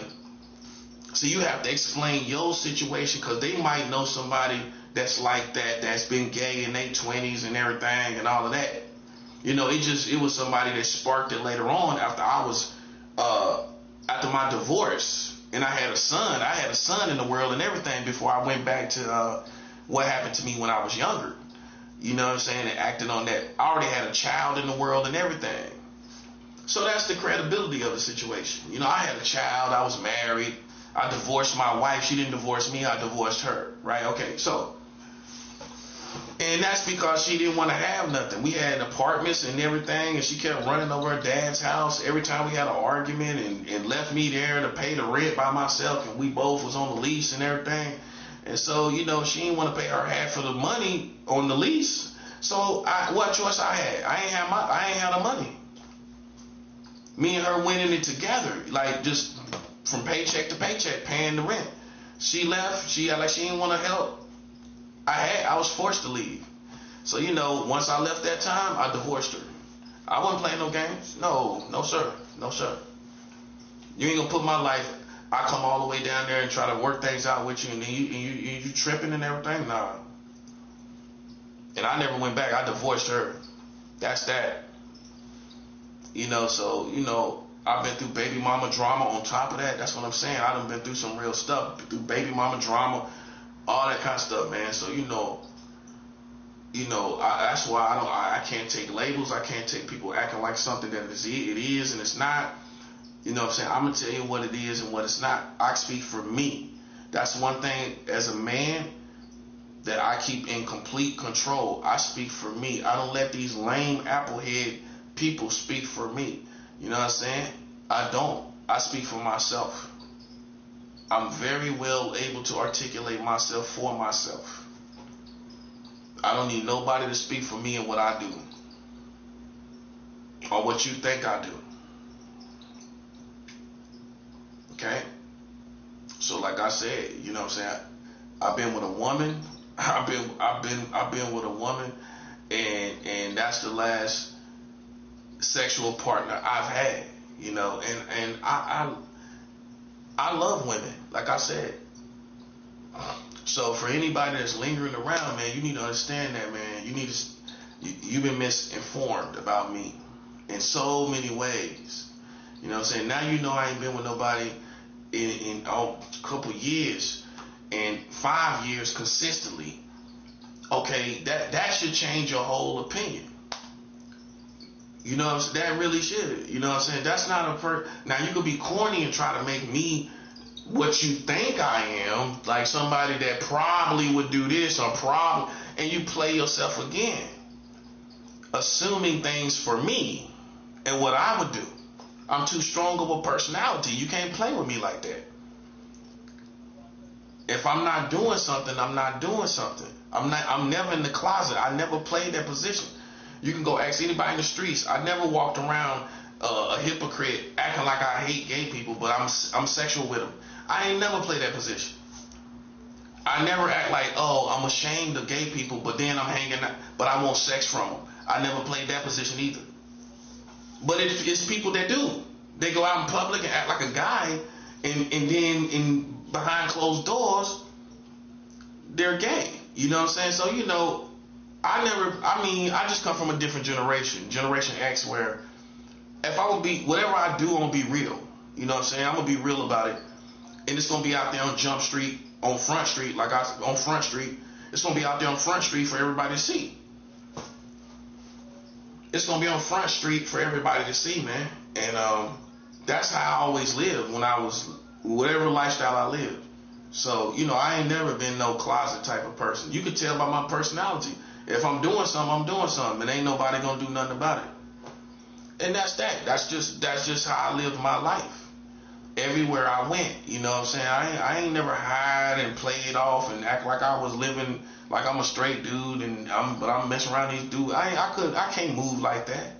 So you have to explain your situation, because they might know somebody that's like that, that's been gay in their 20s and everything and all of that. It was somebody that sparked it later on after my divorce, and I had a son in the world and everything before I went back to what happened to me when I was younger. You know what I'm saying? And acting on that. I already had a child in the world and everything. So that's the credibility of the situation. I had a child, I was married, I divorced my wife, she didn't divorce me, I divorced her, right? Okay, so, and that's because she didn't want to have nothing. We had apartments and everything, and she kept running over her dad's house every time we had an argument, and left me there to pay the rent by myself, and we both was on the lease and everything. And so, she didn't want to pay her half of the money on the lease. So what choice I had? I ain't had the money. Me and her went in it together, like just from paycheck to paycheck, paying the rent. She left. She like she didn't want to help. I was forced to leave. So once I left that time, I divorced her. I wasn't playing no games. No, no sir, no sir. You ain't gonna put my life. I come all the way down there and try to work things out with you, and then you tripping and everything. Nah. And I never went back. I divorced her. That's that. So I've been through baby mama drama on top of that. That's what I'm saying. I done been through some real stuff. Through baby mama drama, all that kind of stuff, man. So that's why I can't take labels. I can't take people acting like something that it is and it's not. You know what I'm saying? I'm gonna tell you what it is and what it's not. I speak for me. That's one thing as a man that I keep in complete control. I speak for me. I don't let these lame applehead people speak for me. You know what I'm saying? I don't. I speak for myself. I'm very well able to articulate myself for myself. I don't need nobody to speak for me and what I do. Or what you think I do. Okay? So like I said, you know what I'm saying? I've been with a woman. I've been with a woman, and that's the last sexual partner I've had. And I love women, like I said. So for anybody that's lingering around, man, you need to understand that, man. You've been misinformed about me in so many ways. You know what I'm saying? Now you know I ain't been with nobody in a couple years and 5 years consistently. Okay, that should change your whole opinion. You know what I'm saying? That really should. You know what I'm saying? That's not now you could be corny and try to make me what you think I am, like somebody that probably would do this or probably, and you play yourself again, assuming things for me and what I would do. I'm too strong of a personality. You can't play with me like that. If I'm not doing something, I'm not doing something. I'm never in the closet. I never played that position. You can go ask anybody in the streets. I never walked around a hypocrite acting like I hate gay people, but I'm sexual with them. I ain't never played that position. I never act like, oh, I'm ashamed of gay people, but then I'm hanging out, but I want sex from them. I never played that position either. But it's people that do. They go out in public and act like a guy, and then behind closed doors, they're gay. You know what I'm saying? So, I just come from a different generation, Generation X, where if I would be, whatever I do, I'm going to be real. You know what I'm saying? I'm going to be real about it. And it's going to be out there on Jump Street, on Front Street, on Front Street. It's going to be out there on Front Street for everybody to see. It's going to be on Front Street for everybody to see, man. And that's how I always lived when I was, whatever lifestyle I lived. So, I ain't never been no closet type of person. You could tell by my personality. If I'm doing something, I'm doing something. And ain't nobody going to do nothing about it. And that's that. That's just how I lived my life. Everywhere I went, you know what I'm saying? I ain't never hide and play it off and act like I was living like I'm a straight dude but I'm messing around these dudes. I can't move like that.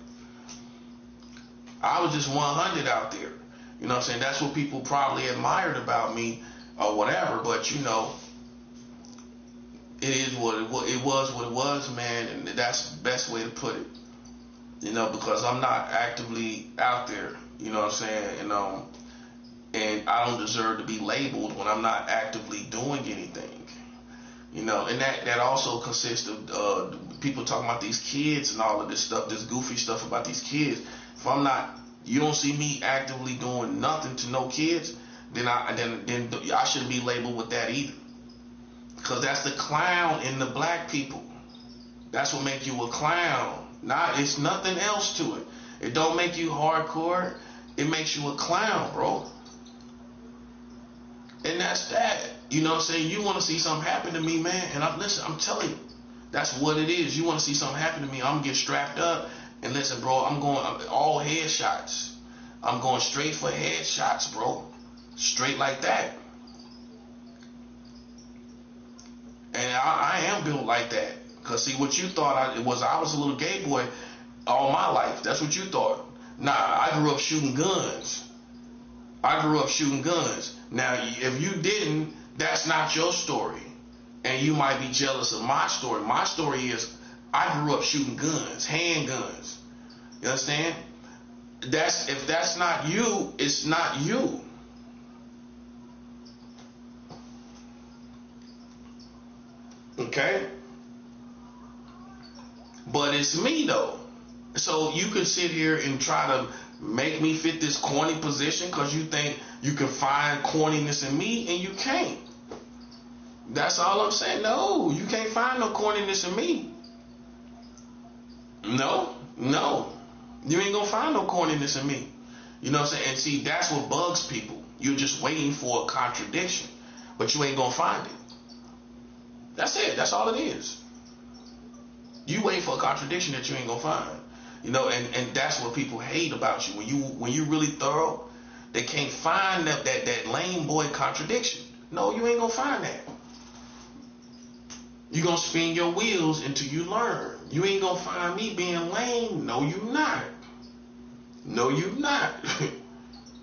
I was just 100 out there. You know what I'm saying? That's what people probably admired about me or whatever, but it is what it was, man, and that's the best way to put it. Because I'm not actively out there, you know what I'm saying? And I don't deserve to be labeled when I'm not actively doing anything. And that also consists of people talking about these kids and all of this stuff, this goofy stuff about these kids. If I'm not, you don't see me actively doing nothing to no kids, then I shouldn't be labeled with that either. Because that's the clown in the black people. That's what make you a clown. It's nothing else to it. It don't make you hardcore. It makes you a clown, bro. And that's that. You know what I'm saying? You want to see something happen to me, man. And I'm telling you, that's what it is. You want to see something happen to me, I'm going to get strapped up. And listen, bro, I'm going all headshots. I'm going straight for headshots, bro. Straight like that. And I am built like that. Because see, what you thought I was a little gay boy all my life. That's what you thought. Nah, I grew up shooting guns. Now, if you didn't, That's not your story. And you might be jealous of my story. My story is I grew up shooting guns, handguns. You understand? If that's not you, it's not you. Okay? But it's me though. So you could sit here and try to make me fit this corny position because you think you can find corniness in me, and you can't. That's all I'm saying. No, you can't find no corniness in me. No. You ain't gonna find no corniness in me. You know what I'm saying? And see, that's what bugs people. You're just waiting for a contradiction, but you ain't gonna find it. That's it. That's all it is. You wait for a contradiction that you ain't gonna find. You know, and that's what people hate about you. When you really thorough, they can't find that lame boy contradiction. No, you ain't gonna find that. You gonna spin your wheels until you learn. You ain't gonna find me being lame. No, you not. No, you not.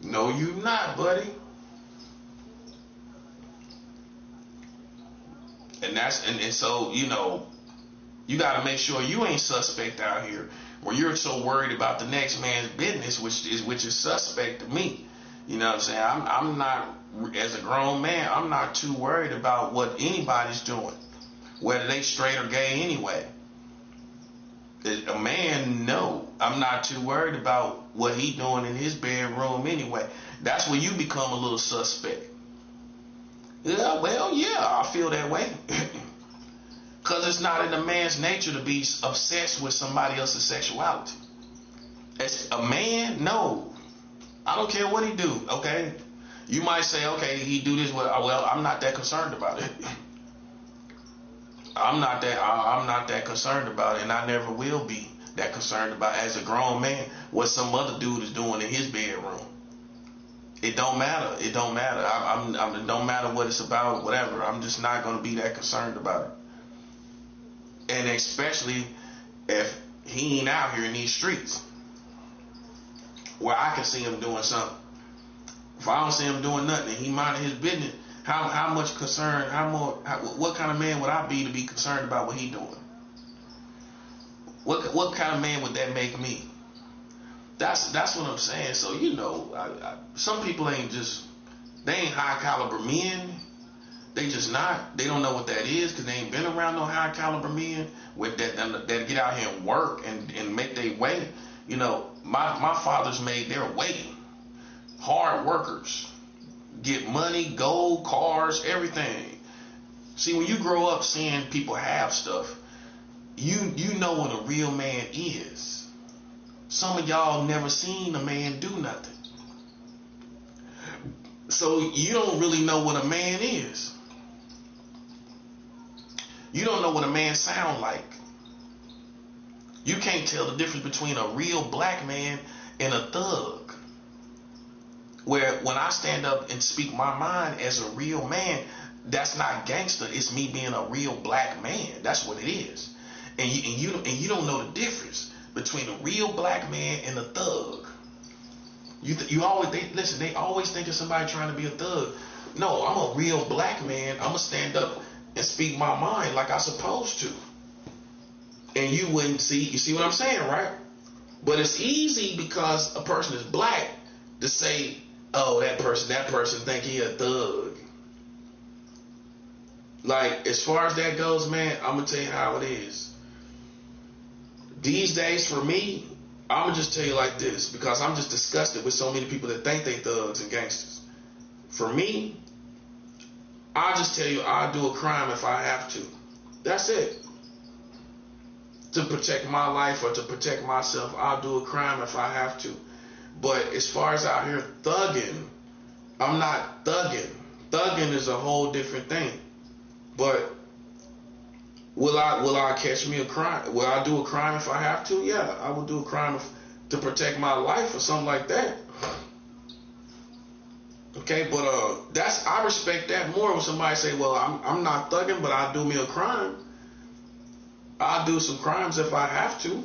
No, you not, buddy. And so, you know, you gotta make sure you ain't suspect out here where you're so worried about the next man's business, which is suspect to me. You know what I'm saying? I'm not, as a grown man, I'm not too worried about what anybody's doing, whether they straight or gay anyway. A man, no. I'm not too worried about what he doing in his bedroom anyway. That's where you become a little suspect. Yeah, well, yeah, I feel that way. Because it's not in a man's nature to be obsessed with somebody else's sexuality. As a man, no. I don't care what he do, okay? You might say, okay, he do this, well, I'm not that concerned about it. I'm not that concerned about it, and I never will be that concerned about, as a grown man, what some other dude is doing in his bedroom. It don't matter. It don't matter. It don't matter what it's about, whatever. I'm just not going to be that concerned about it. And especially if he ain't out here in these streets where I can see him doing something. If I don't see him doing nothing and he minding his business, how much concern, what kind of man would I be to be concerned about what he doing? What kind of man would that make me? That's what I'm saying. So, you know, some people they ain't high caliber men. They just not. They don't know what that is because they ain't been around no high caliber men with that get out here and work and make their way. You know, my fathers made their way. Hard workers. Get money, gold, cars, everything. See, when you grow up seeing people have stuff, you know what a real man is. Some of y'all never seen a man do nothing. So you don't really know what a man is. You don't know what a man sound like. You can't tell the difference between a real black man and a thug. Where when I stand up and speak my mind as a real man, that's not gangster. It's me being a real black man. That's what it is. And you don't know the difference between a real black man and a thug. They always think of somebody trying to be a thug. No, I'm a real black man. I'm gonna stand up and speak my mind like I'm supposed to. And you see what I'm saying, right? But it's easy because a person is black to say, oh, that person think he a thug. Like, as far as that goes, man, I'm gonna tell you how it is. These days, for me, I'm gonna just tell you like this, because I'm just disgusted with so many people that think they thugs and gangsters. For me, I'll just tell you, I'll do a crime if I have to. That's it. To protect my life or to protect myself, I'll do a crime if I have to. But as far as out here thugging, I'm not thugging. Thugging is a whole different thing. But will I catch me a crime? Will I do a crime if I have to? Yeah, I will do a crime to protect my life or something like that. Okay, but I respect that more when somebody say, well, I'm not thugging, but I'll do me a crime. I'll do some crimes if I have to.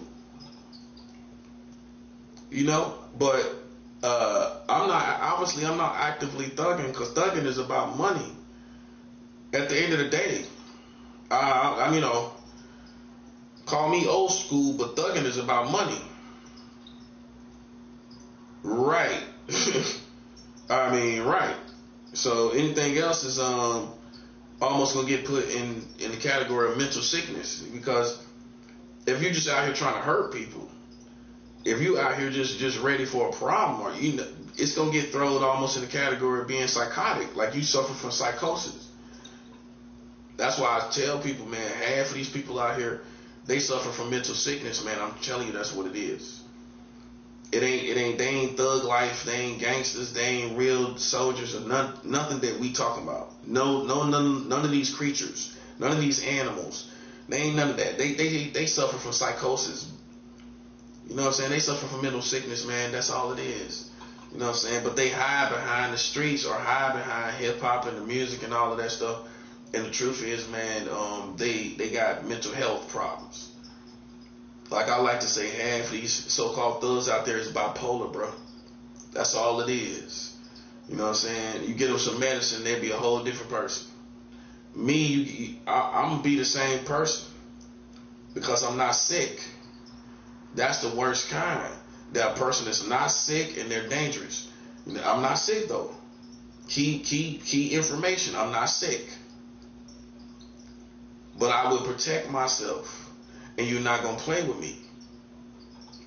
You know, but I'm not actively thugging, because thugging is about money. at the end of the day, you know, call me old school, but thugging is about money. Right. I mean, right. So anything else is almost gonna get put in the category of mental sickness, because if you're just out here trying to hurt people, if you out here just ready for a problem, or you know, it's gonna get thrown almost in the category of being psychotic, like you suffer from psychosis. That's why I tell people, man, half of these people out here, they suffer from mental sickness, man. I'm telling you, that's what it is. They ain't thug life, they ain't gangsters, they ain't real soldiers, or nothing that we talking about. None of these creatures, none of these animals, they ain't none of that. They suffer from psychosis. You know what I'm saying? They suffer from mental sickness, man. That's all it is. You know what I'm saying? But they hide behind the streets, or hide behind hip hop and the music and all of that stuff. And the truth is, man, they got mental health problems. Like I like to say, half these so-called thugs out there is bipolar, bro. That's all it is. You know what I'm saying? You get them some medicine, they'll be a whole different person. Me, I'm gonna be the same person because I'm not sick. That's the worst kind. That person is not sick and they're dangerous. I'm not sick though. Key information. I'm not sick, but I will protect myself. And you're not gonna play with me.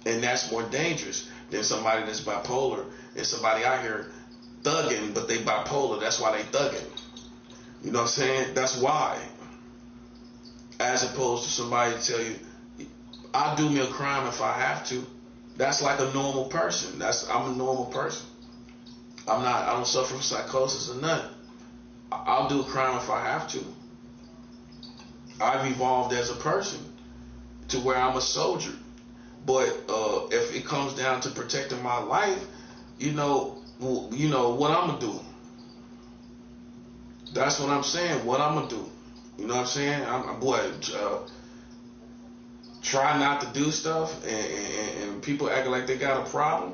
And that's more dangerous than somebody that's bipolar and somebody out here thugging, but they bipolar. That's why they thugging. You know what I'm saying? That's why. As opposed to somebody tell you, I'll do me a crime if I have to. That's like a normal person. I'm a normal person. I don't suffer from psychosis or nothing. I'll do a crime if I have to. I've evolved as a person to where I'm a soldier. But if it comes down to protecting my life, you know what I'm gonna do. That's what I'm saying. What I'm gonna do. You know what I'm saying? Try not to do stuff, and people acting like they got a problem.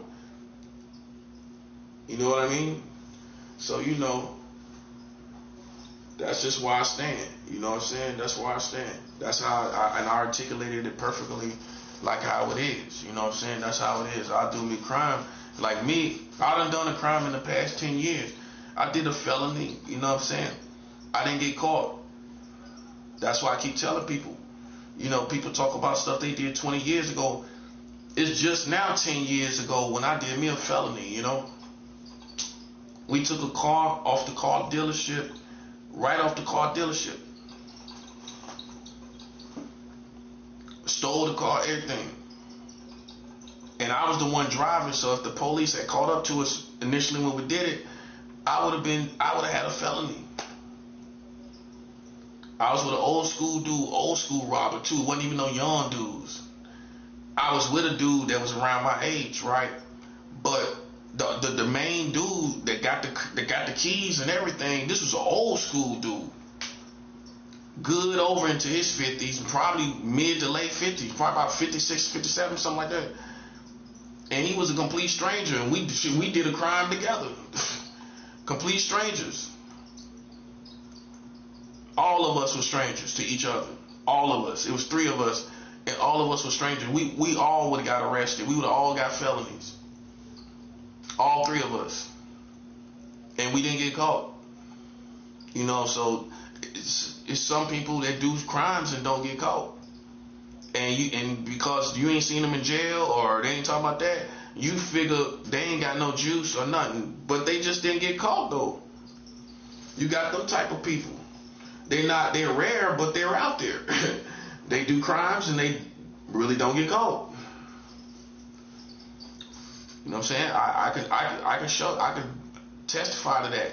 You know what I mean? So that's just where I stand. You know what I'm saying? That's where I stand. That's how I articulated it perfectly, like how it is. You know what I'm saying? That's how it is. I do me crime. Like me, I done a crime in the past 10 years. I did a felony. You know what I'm saying? I didn't get caught. That's why I keep telling people. You know, people talk about stuff they did 20 years ago. It's just now 10 years ago when I did me a felony, you know. We took a car off the car dealership, right off the car dealership. Stole the car, everything. And I was the one driving, so if the police had caught up to us initially when we did it, I would have had a felony. I was with an old school robber too. It wasn't even no young dudes. I was with a dude that was around my age, right? But the main dude that got the keys and everything, this was an old school dude. Good over into his 50s, probably mid to late 50s, probably about 56, 57, something like that. And he was a complete stranger, and we did a crime together. Complete strangers. All of us were strangers to each other. All of us. It was 3 of us, and all of us were strangers. We all would have got arrested. We would have all got felonies. All 3 of us. And we didn't get caught. You know, so it's some people that do crimes and don't get caught. And because you ain't seen them in jail or they ain't talking about that, you figure they ain't got no juice or nothing. But they just didn't get caught though. You got them type of people. They're rare, but they're out there. They do crimes and they really don't get caught. You know what I'm saying? I can testify to that.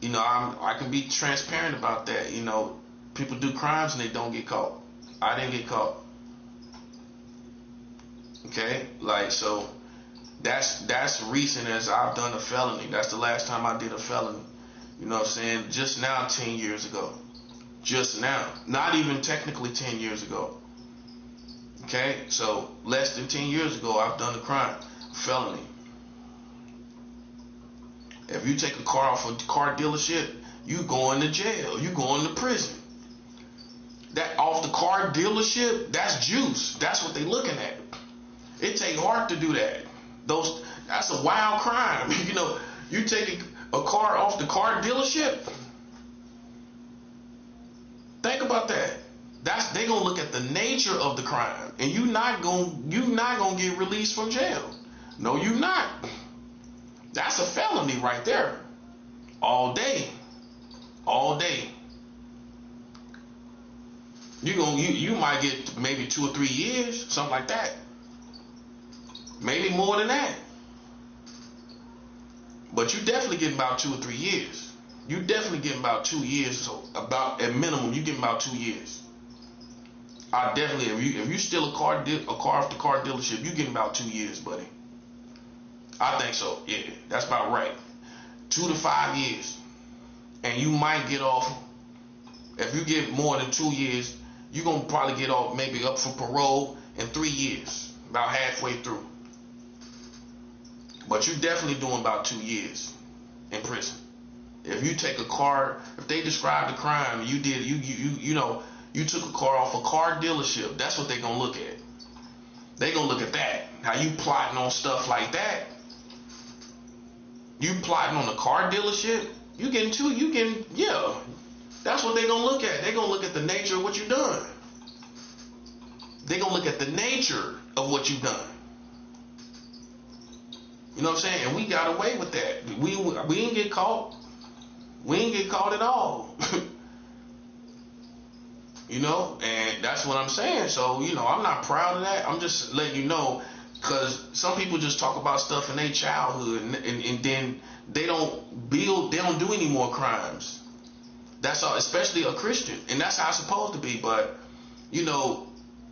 You know, I can be transparent about that. You know, people do crimes and they don't get caught. I didn't get caught. Okay? Like, so that's recent as I've done a felony. That's the last time I did a felony. You know what I'm saying? Just now, 10 years ago. Just now. Not even technically 10 years ago. Okay? So, less than 10 years ago, I've done a crime. Felony. If you take a car off a car dealership, you going to jail. You going to prison. That off the car dealership, that's juice. That's what they looking at. It take heart to do that. That's a wild crime. You know, you take a car off the car dealership. Think about that. They gonna look at the nature of the crime, and you not gonna get released from jail. No, you not. That's a felony right there. All day. You might get maybe 2 or 3 years, something like that. Maybe more than that. But you definitely getting about 2 or 3 years. You definitely getting about 2 years. So about at minimum, you getting about 2 years. I definitely, if you steal a car off the car dealership, you getting about 2 years, buddy. I think so. Yeah, that's about right. 2 to 5 years, and you might get off. If you get more than 2 years, you're gonna probably get off, maybe up for parole in 3 years, about halfway through. But you definitely doing about 2 years in prison. If you take a car, if they describe the crime, you did, you took a car off a car dealership, that's what they gonna look at. They gonna look at that. How you plotting on stuff like that? You plotting on a car dealership? Yeah. That's what they gonna look at. They gonna look at the nature of what you done. They gonna look at the nature of what you done. You know what I'm saying? And we got away with that. We didn't get caught. We didn't get caught at all. You know, and that's what I'm saying. So, you know, I'm not proud of that. I'm just letting you know, because some people just talk about stuff in their childhood, and then they don't do any more crimes. That's all, especially a Christian, and that's how it's supposed to be. But, you know,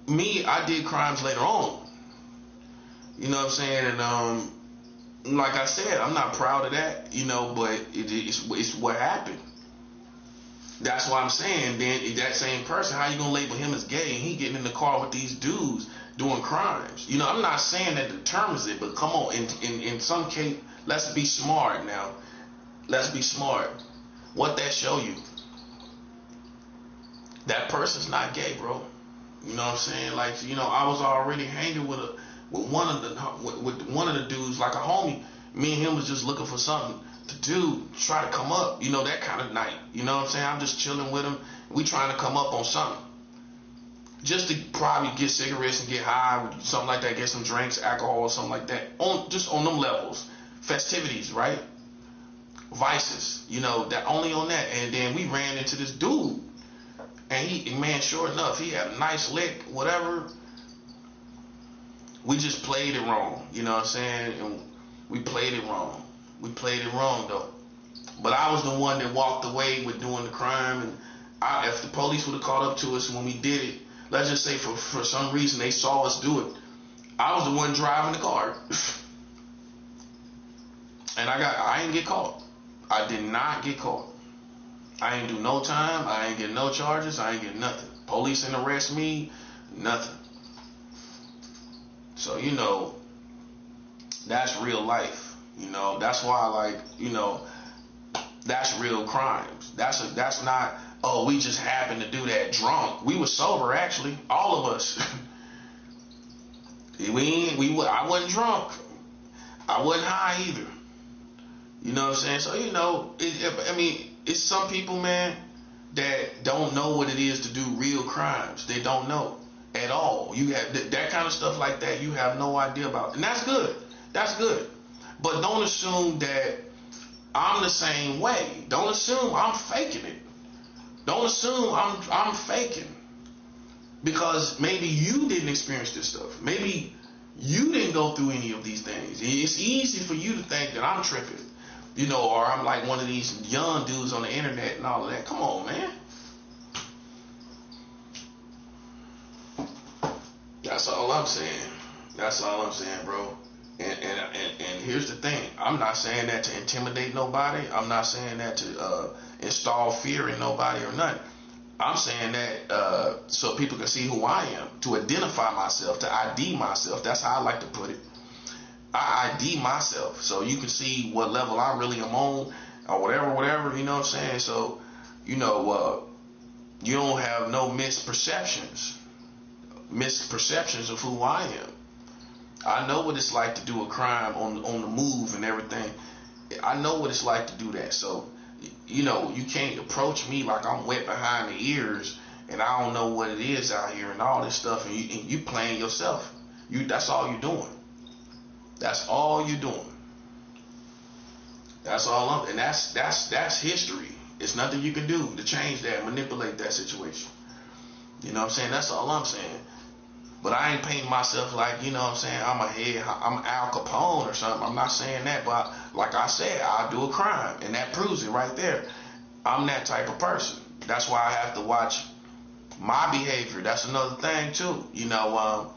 me, I did crimes later on. You know what I'm saying? And like I said, I'm not proud of that, you know, but it's what happened. That's why I'm saying, then that same person, how you gonna label him as gay and he getting in the car with these dudes doing crimes? You know, I'm not saying that determines it, but come on, in some case, let's be smart now. Let's be smart. What that show you? That person's not gay, bro. You know what I'm saying? Like, you know, I was already hanging with one of the dudes, like a homie. Me and him was just looking for something to do, try to come up, you know, that kind of night. You know what I'm saying? I'm just chilling with him. We trying to come up on something. Just to probably get cigarettes and get high, something like that, get some drinks, alcohol, or something like that. Just on them levels. Festivities, right? Vices, you know, that only on that. And then we ran into this dude. And man, sure enough, he had a nice lick, whatever. We just played it wrong, you know what I'm saying? And we played it wrong. We played it wrong, though. But I was the one that walked away with doing the crime. And if the police would have caught up to us when we did it, let's just say for some reason they saw us do it, I was the one driving the car. And I didn't get caught. I did not get caught. I ain't do no time. I ain't get no charges. I ain't get nothing. Police didn't arrest me. Nothing. So, you know, that's real life. You know, that's why, like, you know, that's real crimes. That's not, oh, we just happened to do that drunk. We were sober, actually, all of us. I wasn't drunk. I wasn't high either. You know what I'm saying? So, you know, it's some people, man, that don't know what it is to do real crimes. They don't know at all. You have that kind of stuff like that. You have no idea about, and that's good. That's good. But don't assume that I'm the same way. Don't assume I'm faking it. Don't assume I'm faking, because maybe you didn't experience this stuff. Maybe you didn't go through any of these things. It's easy for you to think that I'm tripping, you know, or I'm like one of these young dudes on the internet and all of that. Come on, man. That's all I'm saying. That's all I'm saying, bro. And here's the thing. I'm not saying that to intimidate nobody. I'm not saying that to install fear in nobody or nothing. I'm saying that so people can see who I am, to identify myself, to ID myself. That's how I like to put it. I ID myself so you can see what level I really am on, or whatever, you know what I'm saying? So, you know, you don't have no misperceptions of who I am. I know what it's like to do a crime on the move and everything. I know what it's like to do that. So, you know, you can't approach me like I'm wet behind the ears and I don't know what it is out here and all this stuff, and you playing yourself. That's all you're doing. That's all you're doing. That's all and that's history. It's nothing you can do to change that, manipulate that situation. You know what I'm saying? That's all I'm saying. But I ain't painting myself like, you know what I'm saying, I'm Al Capone or something. I'm not saying that, but like I said, I'll do a crime, and that proves it right there. I'm that type of person. That's why I have to watch my behavior. That's another thing too. You know,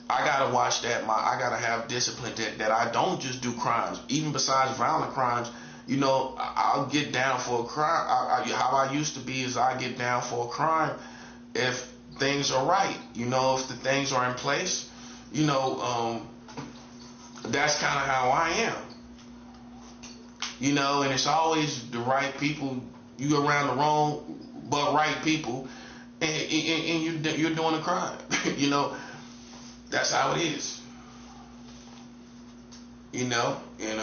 I gotta watch that. I gotta have discipline that I don't just do crimes. Even besides violent crimes, you know, I'll get down for a crime. How I used to be is I get down for a crime if things are right. You know, if the things are in place, you know, that's kind of how I am. You know, and it's always the right people. You around the wrong but right people, and you're doing a crime. You know, that's how it is. You know, and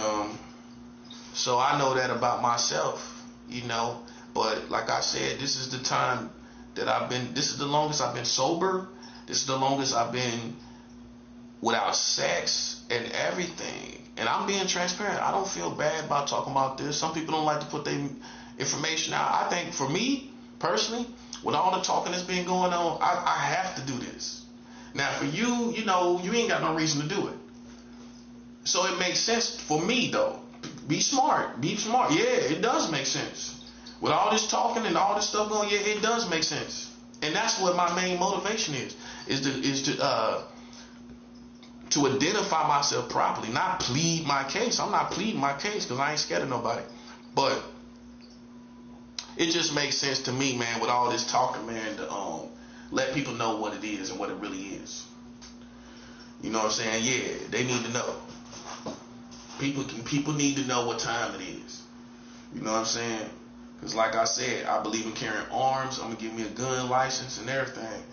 so I know that about myself. You know, but like I said, this is the time that this is the longest I've been sober. This is the longest I've been without sex and everything. And I'm being transparent. I don't feel bad about talking about this. Some people don't like to put their information out. I think for me, personally, with all the talking that's been going on, I have to do this. Now for you, you know, you ain't got no reason to do it. So it makes sense for me though. Be smart. Yeah, it does make sense. With all this talking and all this stuff going, yeah, it does make sense. And that's what my main motivation is to identify myself properly, not plead my case. I'm not pleading my case because I ain't scared of nobody. But it just makes sense to me, man, with all this talking, man, to let people know what it is and what it really is. You know what I'm saying? Yeah, they need to know. People need to know what time it is. You know what I'm saying? Because like I said, I believe in carrying arms. I'm going to give me a gun license and everything.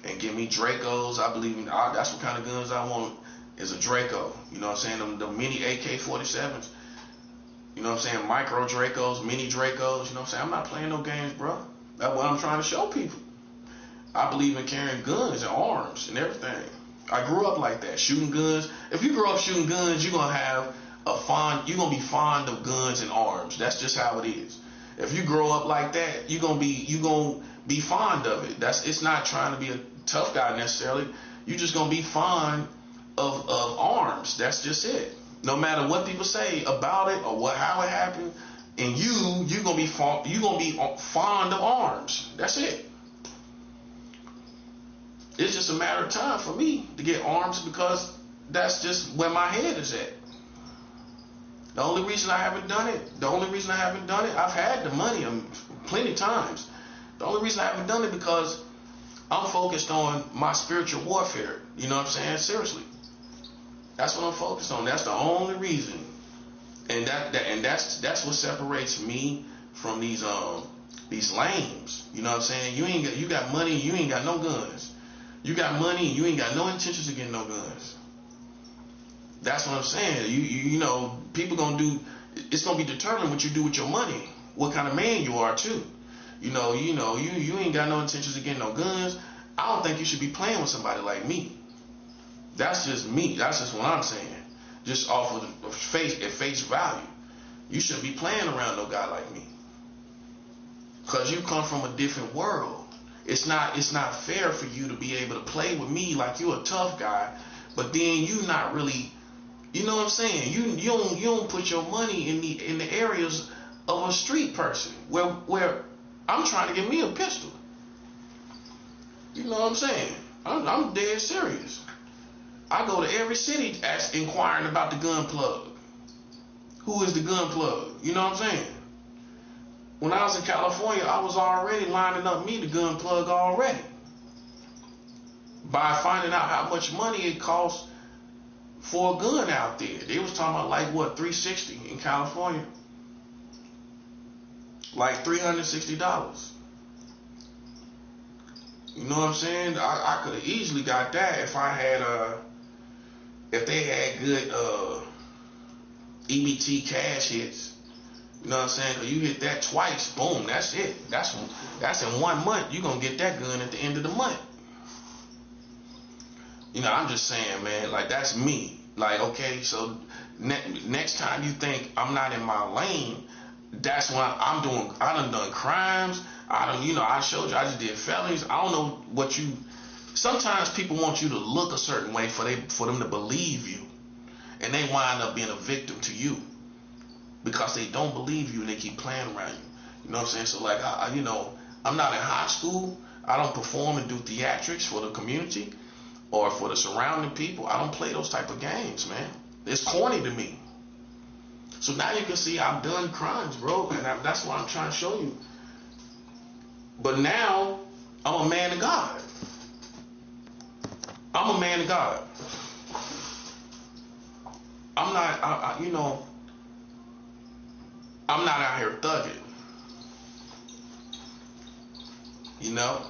And give me Dracos. I believe in, that's what kind of guns I want, is a Draco. You know what I'm saying? The mini AK-47s. You know what I'm saying? Micro Dracos, mini Dracos. You know what I'm saying? I'm not playing no games, bro. That's what I'm trying to show people. I believe in carrying guns and arms and everything. I grew up like that, shooting guns. If you grow up shooting guns, you're going to have you're going to be fond of guns and arms. That's just how it is. If you grow up like that, you're gonna be fond of it. It's not trying to be a tough guy necessarily. You're just gonna be fond of arms. That's just it. No matter what people say about it or how it happened, and you're gonna be fond of arms. That's it. It's just a matter of time for me to get arms because that's just where my head is at. The only reason I haven't done it, I've had the money plenty of times. The only reason I haven't done it because I'm focused on my spiritual warfare. You know what I'm saying? Seriously. That's what I'm focused on. That's the only reason. And that's what separates me from these lames. You know what I'm saying? You got money, you ain't got no guns. You got money, you ain't got no intentions of getting no guns. That's what I'm saying. You know, people gonna do. It's gonna be determined what you do with your money, what kind of man you are too. You ain't got no intentions of getting no guns. I don't think you should be playing with somebody like me. That's just me. That's just what I'm saying. Just off of face value, you shouldn't be playing around no guy like me. Cause you come from a different world. It's not fair for you to be able to play with me like you a tough guy, but then you not really. You know what I'm saying? You don't put your money in the areas of a street person where I'm trying to get me a pistol. You know what I'm saying? I'm dead serious. I go to every city inquiring about the gun plug. Who is the gun plug? You know what I'm saying? When I was in California, I was already lining up me the gun plug already. By finding out how much money it costs for a gun out there. They was talking about like what, $360 in California. like $360. You know what I'm saying? I could have easily got that if I had if they had good EBT cash hits. You know what I'm saying? Cause you hit that twice, boom, that's it. That's in 1 month. You're gonna get that gun at the end of the month. You know, I'm just saying, man, like that's me. Like, okay, so next time you think I'm not in my lane, that's when I done crimes. I showed you I just did felonies. I don't know what you, sometimes people want you to look a certain way for them to believe you. And they wind up being a victim to you because they don't believe you and they keep playing around you. You know what I'm saying? So like, I'm not in high school. I don't perform and do theatrics for the community or for the surrounding people. I don't play those type of games, man. It's corny to me. So now you can see I've done crimes, bro, and that's what I'm trying to show you. But now I'm a man of God. I'm a man of God. I'm not, I'm not out here thugging. You know,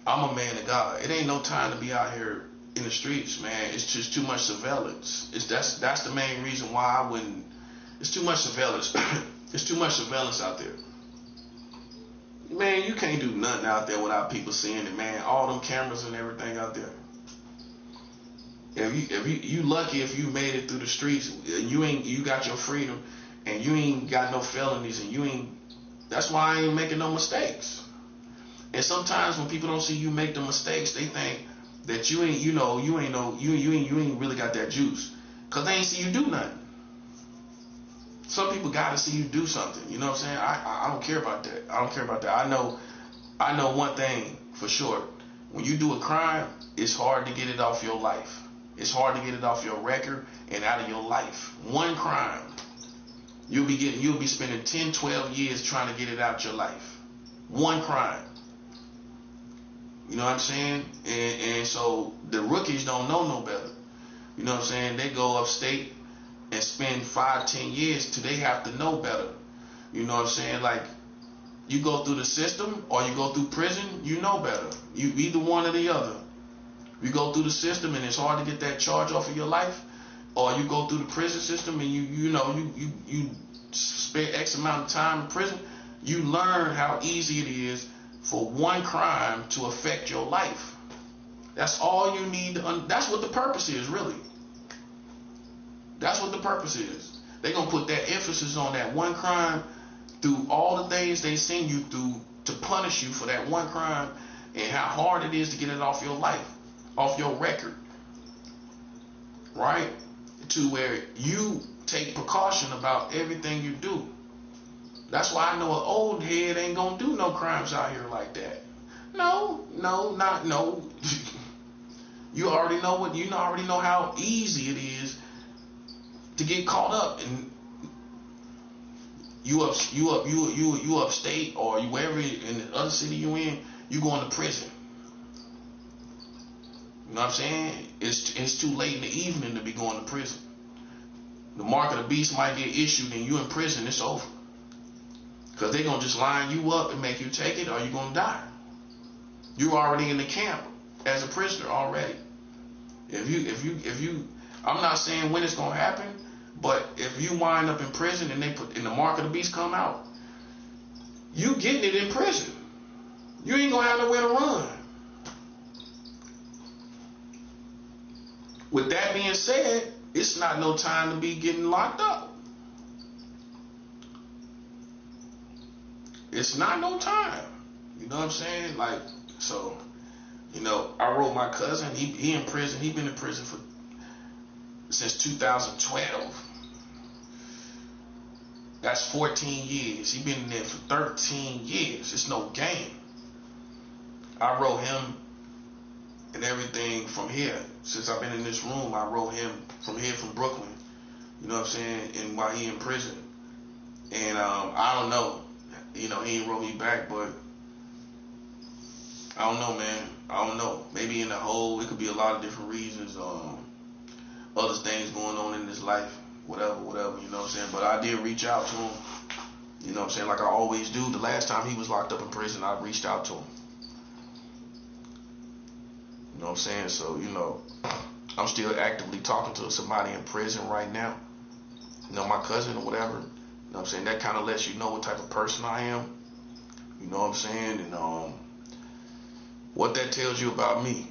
I'm a man of God. It ain't no time to be out here in the streets, man. It's just too much surveillance. That's the main reason why I wouldn't. It's too much surveillance. It's too much surveillance out there. Man, you can't do nothing out there without people seeing it, man. All them cameras and everything out there. If you lucky if you made it through the streets and you got your freedom and you ain't got no felonies and that's why I ain't making no mistakes. And sometimes when people don't see you make the mistakes, they think that you ain't really got that juice. Cause they ain't see you do nothing. Some people gotta see you do something. You know what I'm saying? I don't care about that. I don't care about that. I know one thing for sure. When you do a crime, it's hard to get it off your life. It's hard to get it off your record and out of your life. One crime, you'll be spending 10, 12 years trying to get it out your life. One crime. You know what I'm saying? And so the rookies don't know no better. You know what I'm saying? They go upstate and spend 5, 10 years till they have to know better. You know what I'm saying? Like, you go through the system or you go through prison, you know better. You either one or the other. You go through the system and it's hard to get that charge off of your life, or you go through the prison system and you spend X amount of time in prison. You learn how easy it is for one crime to affect your life. That's all you need to that's what the purpose is, really. That's what the purpose is. They're going to put that emphasis on that one crime through all the things they send you through to punish you for that one crime and how hard it is to get it off your life, off your record. Right? To where you take precaution about everything you do. That's why I know an old head ain't going to do no crimes out here like that. No. You already know how easy it is to get caught up, and you upstate or you wherever in the other city you in, you going to prison. You know what I'm saying? It's too late in the evening to be going to prison. The mark of the beast might get issued and you in prison, it's over. Because they're gonna just line you up and make you take it, or you're gonna die. You're already in the camp as a prisoner already. If you I'm not saying when it's gonna happen, but if you wind up in prison and the mark of the beast come out, you getting it in prison. You ain't gonna have nowhere to run. With that being said, it's not no time to be getting locked up. It's not no time. You know what I'm saying? Like, so, I wrote my cousin, he in prison. He been in prison since 2012. That's 14 years. He been in there for 13 years. It's no game. I wrote him and everything from here. Since I've been in this room, I wrote him from here, from Brooklyn. You know what I'm saying? And while he in prison. And I don't know. He ain't wrote me back, but I don't know, man. I don't know. Maybe in the whole, it could be a lot of different reasons. Other things going on in his life. Whatever, you know what I'm saying? But I did reach out to him. You know what I'm saying? Like I always do. The last time he was locked up in prison, I reached out to him. You know what I'm saying? So, you know, I'm still actively talking to somebody in prison right now. You know, my cousin or whatever. You know what I'm saying? That kind of lets you know what type of person I am. You know what I'm saying? And what that tells you about me.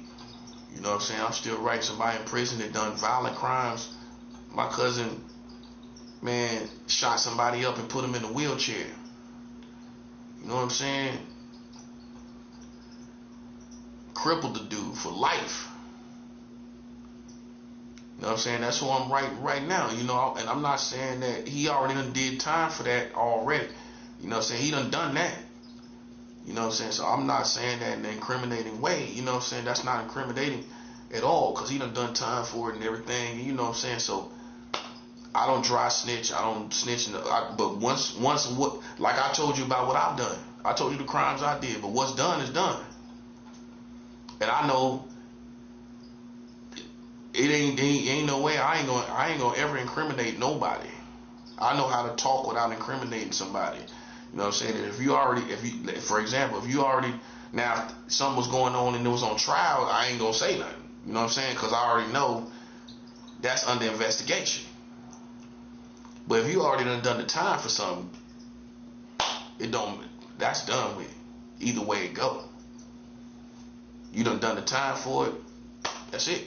You know what I'm saying? I'm still writing somebody in prison that done violent crimes. My cousin, man, shot somebody up and put him in a wheelchair. You know what I'm saying? Crippled the dude for life. You know what I'm saying? That's who I'm writing right now. You know, and I'm not saying that he already done did time for that already. You know what I'm saying? He done that. You know what I'm saying? So I'm not saying that in an incriminating way. You know what I'm saying? That's not incriminating at all, because he done time for it and everything. You know what I'm saying? So I don't dry snitch. I don't snitch. But once what, like I told you about what I've done. I told you the crimes I did. But what's done is done. And I know it ain't no way I ain't gonna ever incriminate nobody. I know how to talk without incriminating somebody. You know what I'm saying? For example, if you already, now if something was going on and it was on trial, I ain't gonna say nothing. You know what I'm saying? Because I already know that's under investigation. But if you already done the time for something, that's done with. Either way it go. You done the time for it, that's it.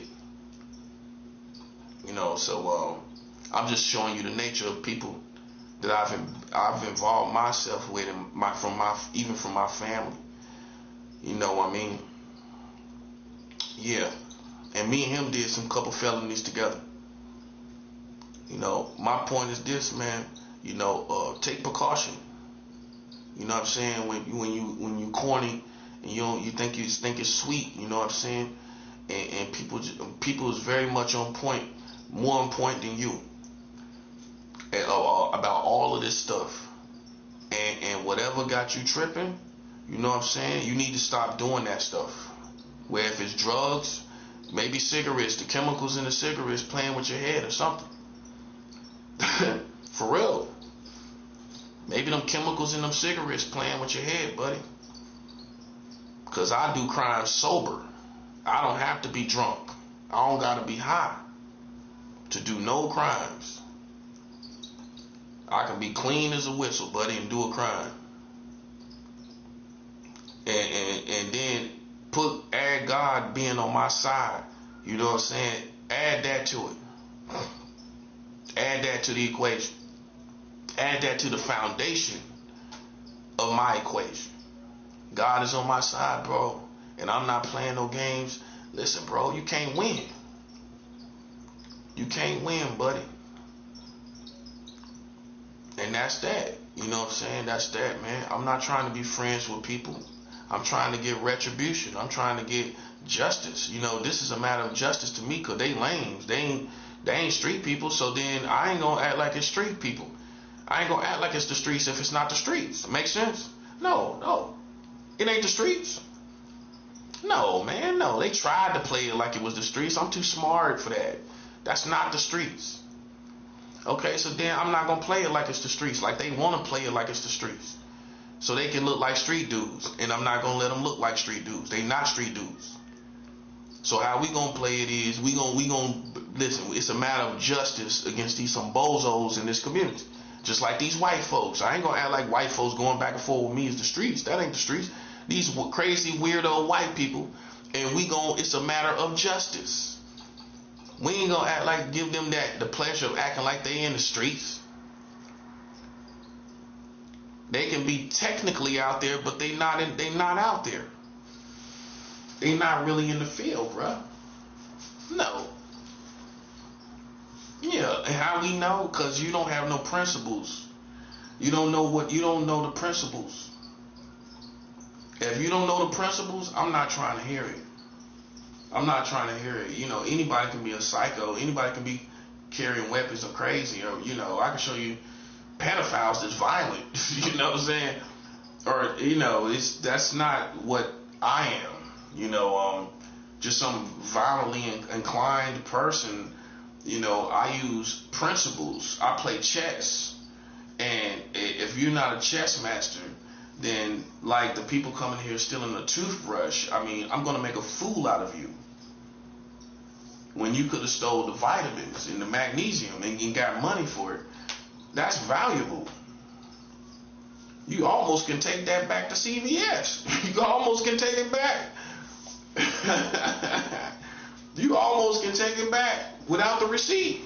You know, so I'm just showing you the nature of people that I've involved myself with, and even from my family. You know what I mean? Yeah. And me and him did some couple felonies together. You know, my point is this, man. You know, take precaution. You know what I'm saying? When you corny and you think it's sweet. You know what I'm saying? And people is very much on point, more on point than you. About all of this stuff, and whatever got you tripping, you know what I'm saying, you need to stop doing that stuff. Where if it's drugs, maybe cigarettes, the chemicals in the cigarettes playing with your head or something. For real, maybe them chemicals in them cigarettes playing with your head, buddy. Because I do crimes sober. I don't have to be drunk. I don't gotta be high to do no crimes. I can be clean as a whistle, buddy, and do a crime. And then add God being on my side. You know what I'm saying? Add that to it. Add that to the equation. Add that to the foundation of my equation. God is on my side, bro. And I'm not playing no games. Listen, bro, you can't win. You can't win, buddy. And that's that. You know what I'm saying? That's that, man. I'm not trying to be friends with people. I'm trying to get retribution. I'm trying to get justice. You know, this is a matter of justice to me, because they lames. They ain't street people, so then I ain't gonna act like it's street people. I ain't gonna act like it's the streets if it's not the streets. Make sense? No. It ain't the streets. No, man, no. They tried to play it like it was the streets. I'm too smart for that. That's not the streets. Okay, so then I'm not gonna play it like it's the streets, like they wanna play it like it's the streets. So they can look like street dudes, and I'm not gonna let them look like street dudes. They not street dudes. So how we gonna play it is we gonna listen. It's a matter of justice against some bozos in this community. Just like these white folks. I ain't gonna act like white folks going back and forth with me is the streets. That ain't the streets. These crazy weirdo white people, and it's a matter of justice. We ain't gonna act like give them the pleasure of acting like they in the streets. They can be technically out there, but they not out there. They not really in the field, bruh. No. Yeah, and how we know? Because you don't have no principles. You don't know the principles. If you don't know the principles, I'm not trying to hear it. I'm not trying to hear it. You know, anybody can be a psycho. Anybody can be carrying weapons or crazy. Or, you know, I can show you pedophiles that's violent. You know what I'm saying? Or, you know, that's not what I am. You know, just some violently inclined person. You know, I use principles. I play chess. And if you're not a chess master, then like the people coming here stealing a toothbrush, I mean, I'm gonna make a fool out of you. When you could have stole the vitamins and the magnesium and got money for it, that's valuable. You almost can take that back to CVS. You almost can take it back. You almost can take it back without the receipt.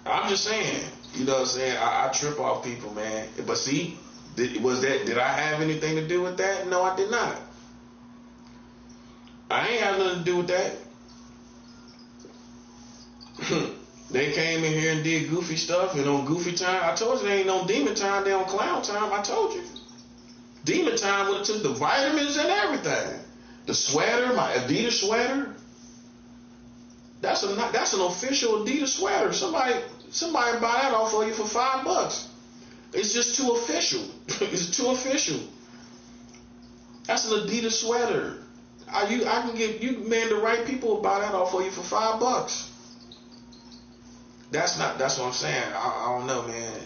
I'm just saying, you know what I'm saying? I trip off people, man. But see, did I have anything to do with that? No, I did not. I ain't have nothing to do with that. They came in here and did goofy stuff, and on goofy time, I told you they ain't on demon time, they on clown time. I told you. Demon time would have took the vitamins and everything. The sweater, my Adidas sweater. That's an official Adidas sweater. Somebody buy that off for you for $5. It's just too official. It's too official. That's an Adidas sweater. I can get you, man. The right people will buy that off for you for $5. That's what I'm saying. I don't know, man.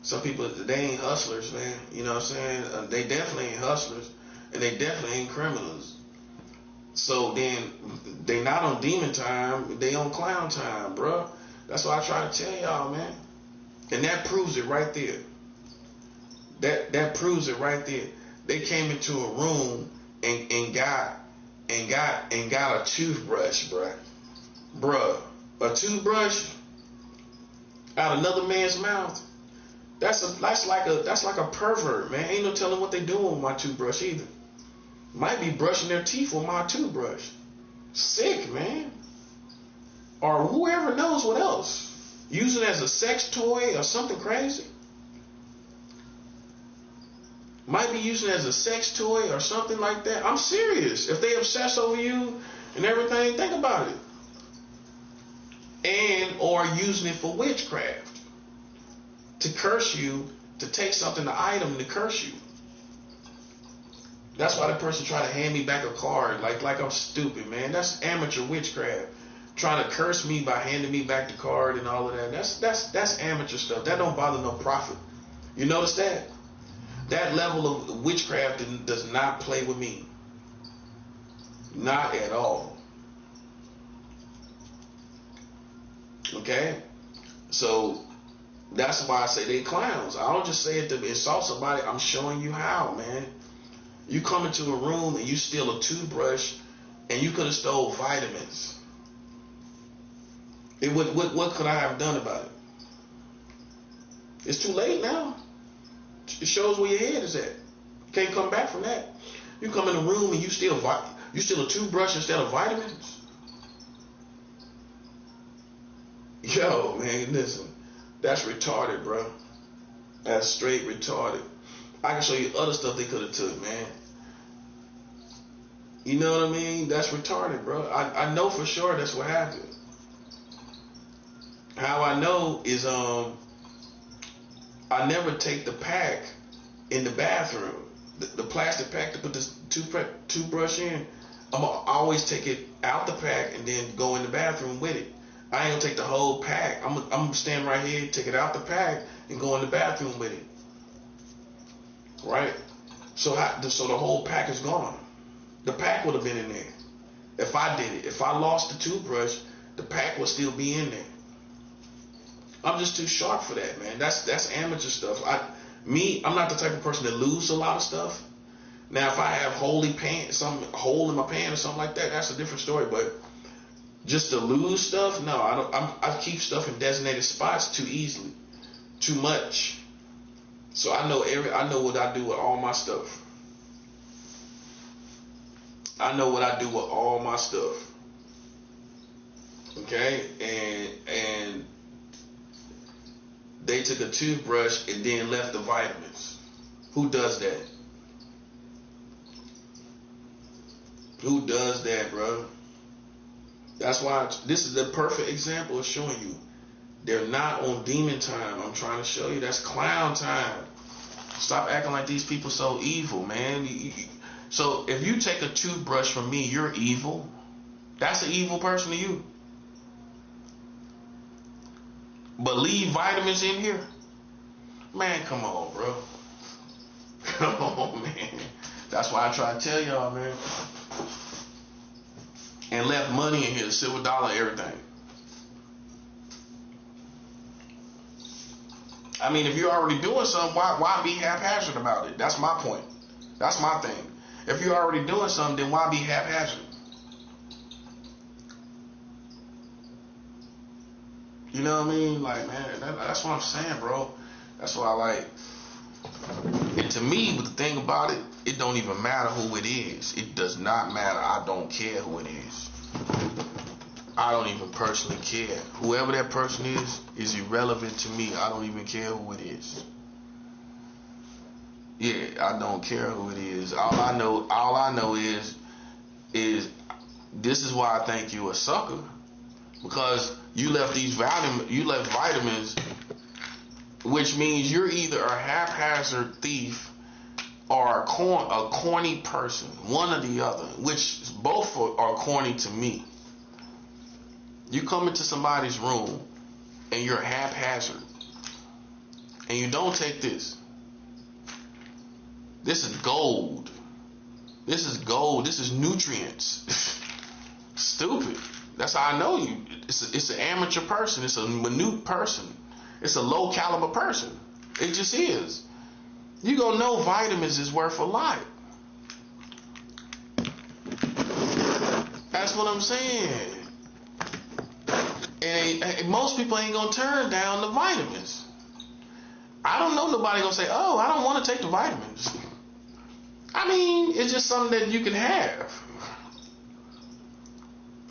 Some people, they ain't hustlers, man. You know what I'm saying? They definitely ain't hustlers, and they definitely ain't criminals. So then they not on demon time, they on clown time, bro. That's what I try to tell y'all, man. And that proves it right there. That proves it right there. They came into a room and got a toothbrush, bruh. A toothbrush out another man's mouth. That's like a pervert, man. Ain't no telling what they doing with my toothbrush either. Might be brushing their teeth with my toothbrush. Sick, man. Or whoever knows what else. Using it as a sex toy or something crazy. Might be using it as a sex toy or something like that. I'm serious. If they obsess over you and everything, think about it. And or using it for witchcraft. To curse you, to take something, the item to curse you. That's why the person tried to hand me back a card like I'm stupid, man. That's amateur witchcraft. Trying to curse me by handing me back the card and all of that. That's amateur stuff. That don't bother no prophet. You notice that? That level of witchcraft does not play with me. Not at all. Okay? So that's why I say they clowns. I don't just say it to insult somebody. I'm showing you how, man. You come into a room and you steal a toothbrush and you could have stole vitamins. What could I have done about it? It's too late now. It shows where your head is at. You can't come back from that. You come in a room and you steal a toothbrush instead of vitamins. Yo, man, listen. That's retarded, bro. That's straight retarded. I can show you other stuff they could have took, man. You know what I mean? That's retarded, bro. I know for sure that's what happened. How I know is I never take the pack in the bathroom. The plastic pack to put this toothbrush in. I always take it out the pack and then go in the bathroom with it. I ain't gonna take the whole pack. I'm gonna stand right here, take it out the pack, and go in the bathroom with it. Right? So the whole pack is gone. The pack would have been in there. If I did it. If I lost the toothbrush, the pack would still be in there. I'm just too sharp for that, man. That's amateur stuff. I'm not the type of person that lose a lot of stuff. Now, if I have some hole in my pants or something like that, that's a different story. But just to lose stuff, no, I don't. I keep stuff in designated spots too easily, too much. So I know what I do with all my stuff. I know what I do with all my stuff. Okay, and they took a toothbrush and then left the vitamins. Who does that? Who does that, bro? That's why this is the perfect example of showing you they're not on demon time. I'm trying to show you that's clown time. Stop acting like these people so evil, man. So if you take a toothbrush from me, you're evil. That's an evil person to you. but leave vitamins in here. Man, come on, bro. Come on, man. That's why I try to tell y'all, man. And left money in here, silver dollar, everything. I mean, if you're already doing something, why be haphazard about it? That's my point. That's my thing. If you're already doing something, then why be haphazard? You know what I mean? Like, man, that's what I'm saying, bro. That's why I like. And to me, but the thing about it, it don't even matter who it is. It does not matter. I don't care who it is. I don't even personally care. Whoever that person is irrelevant to me. I don't even care who it is. Yeah, I don't care who it is. All I know is this is why I think you a sucker, because you left vitamins, which means you're either a haphazard thief or a corny person, one or the other, which both are corny to me. You come into somebody's room and you're haphazard and you don't take this. This is gold. This is gold. This is nutrients. Stupid. That's how I know you. It's an amateur person. It's a minute person. It's a low caliber person. It just is. You gonna know vitamins is worth a lot. That's what I'm saying. And most people ain't gonna turn down the vitamins. I don't know nobody gonna say, "Oh, I don't want to take the vitamins." I mean, it's just something that you can have,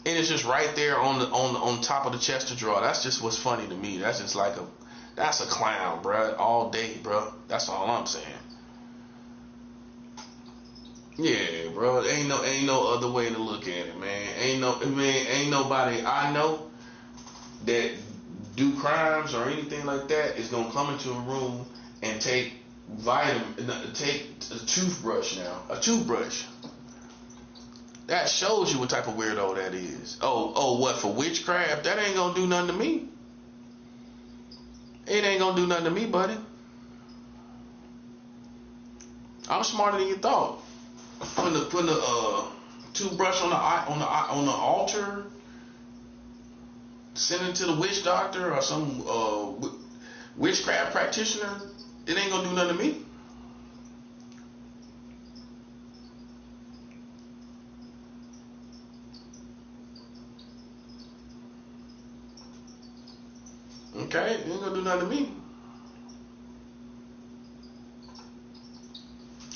and it's just right there on top of the chest of drawer. That's just what's funny to me. That's just like that's a clown, bro. All day, bro. That's all I'm saying. Yeah, bro. Ain't no other way to look at it, man. Ain't nobody I know that do crimes or anything like that is gonna come into a room and take a toothbrush now. A toothbrush. That shows you what type of weirdo that is. Oh, what, for witchcraft? That ain't gonna do nothing to me. It ain't gonna do nothing to me, buddy. I'm smarter than you thought. Putting the toothbrush on the altar, send it to the witch doctor or some witchcraft practitioner. It ain't gonna do nothing to me. Okay, it ain't gonna do nothing to me.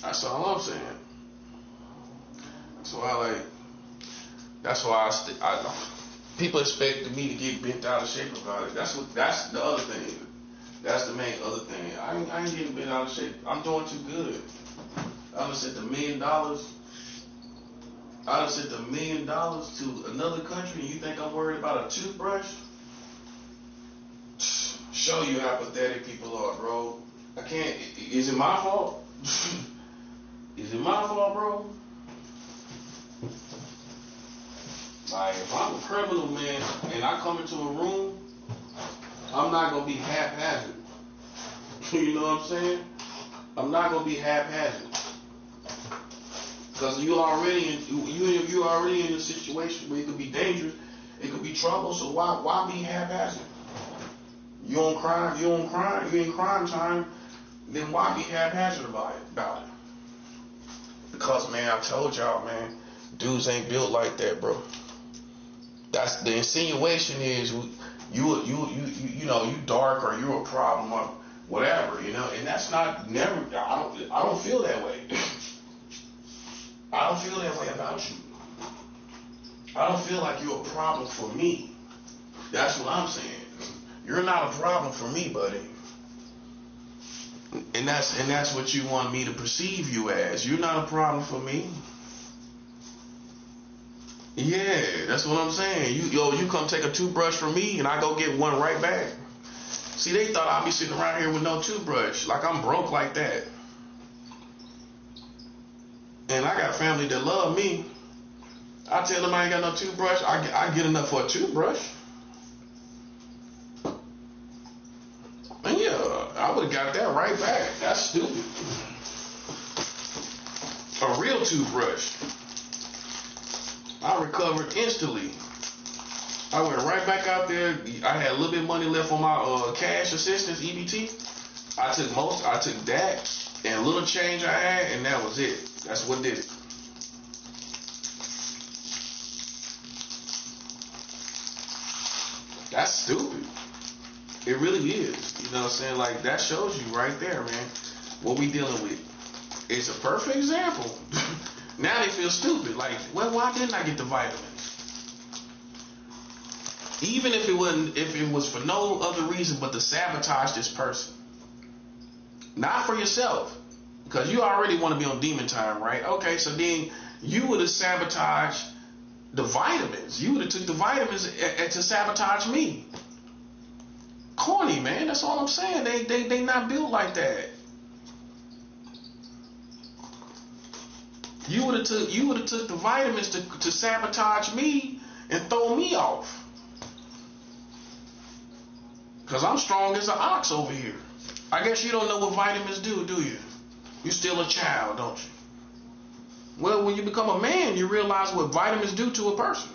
That's all I'm saying. That's why people expect me to get bent out of shape about it. That's the other thing. That's the main other thing. I ain't getting bent out of shape. I'm doing too good. I done sent $1 million. I done sent $1 million to another country, and you think I'm worried about a toothbrush? Show you how pathetic people are, bro. I can't. Is it my fault? Is it my fault, bro? Like, if I'm a criminal, man, and I come into a room, I'm not gonna be haphazard. You know what I'm saying? I'm not gonna be haphazard. Because you're already in a situation where it could be dangerous, it could be trouble. So why be haphazard? You on crime, you in crime time. Then why be haphazard about it? Because, man, I told y'all, man, dudes ain't built like that, bro. That's the insinuation is you know you dark or you're a problem or whatever, you know, and that's not never. I don't feel that way. I don't feel that way about you. I don't feel like you're a problem for me. That's what I'm saying. You're not a problem for me, buddy. And that's what you want me to perceive you as. You're not a problem for me. Yeah, that's what I'm saying. You come take a toothbrush from me and I go get one right back. See, they thought I'd be sitting around here with no toothbrush. Like I'm broke like that. And I got family that love me. I tell them I ain't got no toothbrush. I get enough for a toothbrush. I would have got that right back. That's stupid. A real toothbrush. I recovered instantly. I went right back out there. I had a little bit of money left on my cash assistance, EBT. I took that and a little change I had, and that was it. That's what did it. That's stupid. It really is. You know what I'm saying? Like, that shows you right there, man, what we dealing with. It's a perfect example. Now they feel stupid. Like, well, why didn't I get the vitamins? Even if it was for no other reason but to sabotage this person. Not for yourself. Because you already want to be on demon time, right? Okay, so then you would have sabotaged the vitamins. You would have took the vitamins to sabotage me. Corny, man. That's all I'm saying. They not built like that. You would have took the vitamins to sabotage me and throw me off. Cause I'm strong as an ox over here. I guess you don't know what vitamins do you? You still a child, don't you? Well, when you become a man, you realize what vitamins do to a person.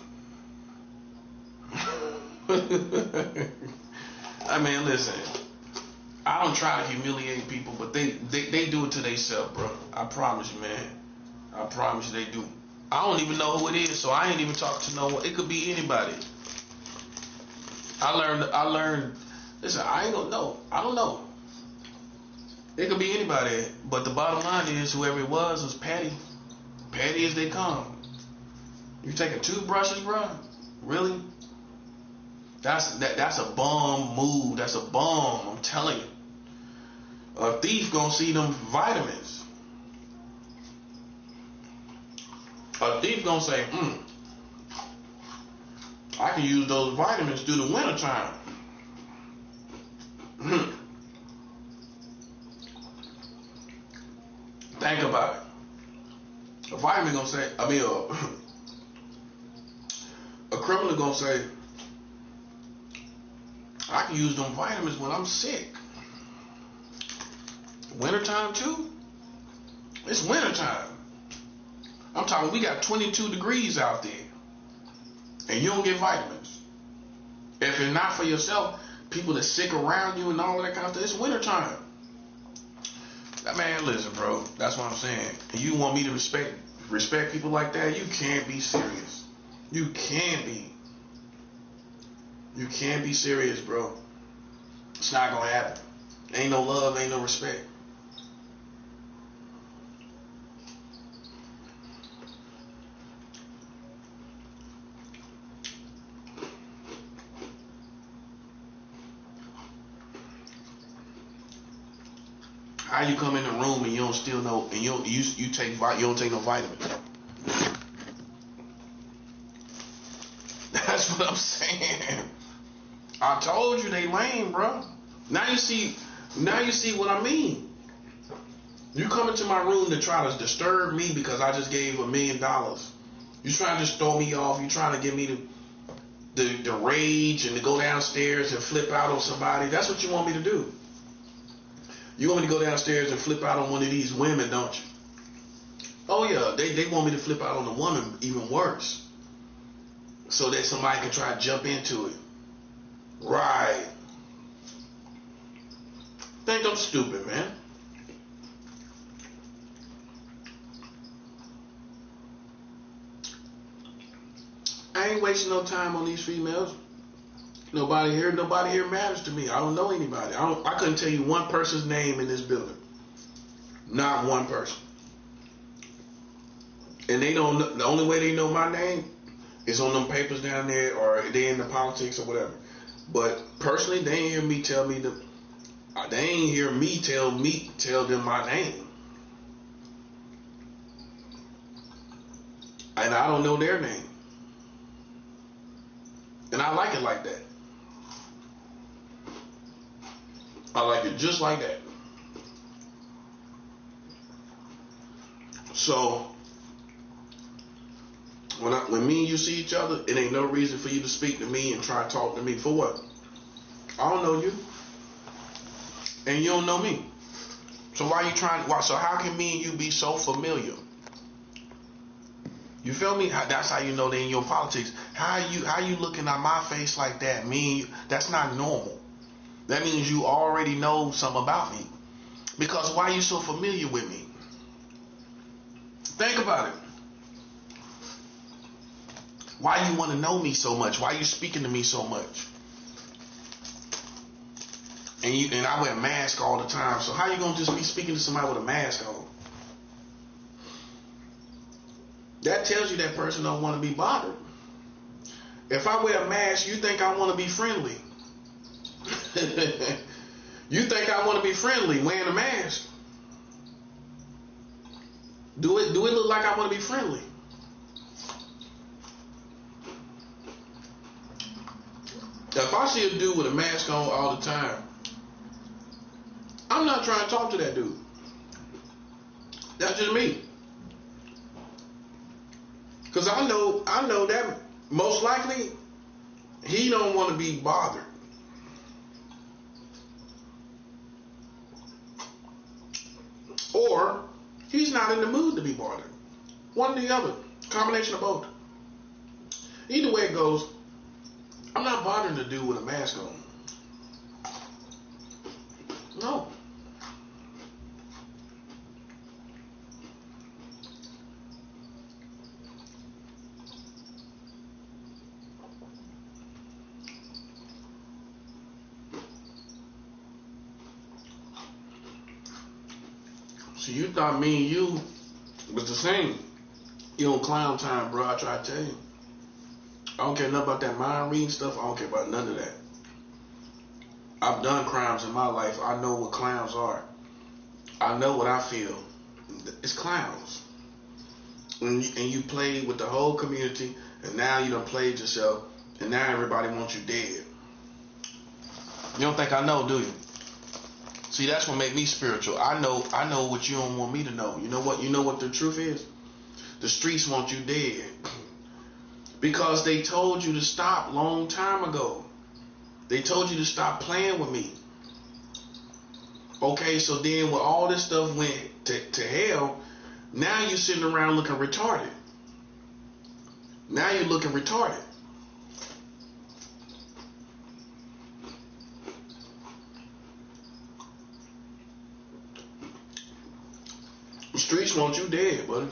I mean, listen. I don't try to humiliate people, but they do it to themselves, bro. I promise you, man. I promise you they do. I don't even know who it is, so I ain't even talking to no one. It could be anybody. I learned. Listen, I ain't gonna know. I don't know. It could be anybody, but the bottom line is whoever it was petty. Petty as they come. You taking toothbrushes, bro? Really? That's a bum move. That's a bum. I'm telling you. A thief gonna see them vitamins. A thief gonna say, I can use those vitamins through the winter time. Think about it. A vitamin gonna say, a criminal gonna say, I can use them vitamins when I'm sick. Wintertime too? It's wintertime. I'm talking, we got 22 degrees out there. And you don't get vitamins. If it's not for yourself, people that sick around you and all that kind of stuff, it's wintertime. Man, listen, bro. That's what I'm saying. And you want me to respect people like that? You can't be serious. You can't be. You can't be serious, bro. It's not gonna happen. Ain't no love, ain't no respect. How you come in the room and you don't still know, and you don't take no vitamins? That's what I'm saying. I told you they lame, bro. Now you see what I mean. You come into my room to try to disturb me because I just gave $1 million. You trying to just throw me off. You trying to get me the rage and to go downstairs and flip out on somebody. That's what you want me to do. You want me to go downstairs and flip out on one of these women, don't you? Oh yeah, they want me to flip out on the woman even worse. So that somebody can try to jump into it. Right. Think I'm stupid, man. I ain't wasting no time on these females. Nobody here matters to me. I don't know anybody. I couldn't tell you one person's name in this building. Not one person. And they don't. The only way they know my name is on them papers down there, or they in the politics or whatever. But personally, they ain't hear me tell me the. They ain't hear me tell them my name. And I don't know their name. And I like it like that. I like it just like that. So when me and you see each other, it ain't no reason for you to speak to me and try to talk to me for what? I don't know you. and you don't know me. So why you trying? Why? So how can me and you be so familiar? You feel me? That's how you know they in your politics. How you looking at my face like that? Me and you, that's not normal. That means you already know something about me. Because why you so familiar with me? Think about it. Why you want to know me so much? Why you speaking to me so much? And I wear a mask all the time. So how you gonna just be speaking to somebody with a mask on? That tells you that person don't want to be bothered. If I wear a mask, you think I want to be friendly. You think I want to be friendly wearing a mask? Do it look like I want to be friendly? If I see a dude with a mask on all the time, I'm not trying to talk to that dude. That's just me. Because I know that most likely he don't want to be bothered. Or he's not in the mood to be bothered. One or the other. Combination of both. Either way it goes, I'm not bothering the dude with a mask on. No. So you thought me and you was the same. You on clown time, bro. I try to tell you. I don't care nothing about that mind reading stuff. I don't care about none of that. I've done crimes in my life. I know what clowns are. I know what I feel. It's clowns. And you played with the whole community, and now you done played yourself, and now everybody wants you dead. You don't think I know, do you? See, that's what make me spiritual. I know what you don't want me to know. You know what? You know what the truth is? The streets want you dead. Because they told you to stop long time ago. They told you to stop playing with me. Okay, so then when all this stuff went to hell, now you sitting around looking retarded. Now you're looking retarded. The streets want you dead, buddy.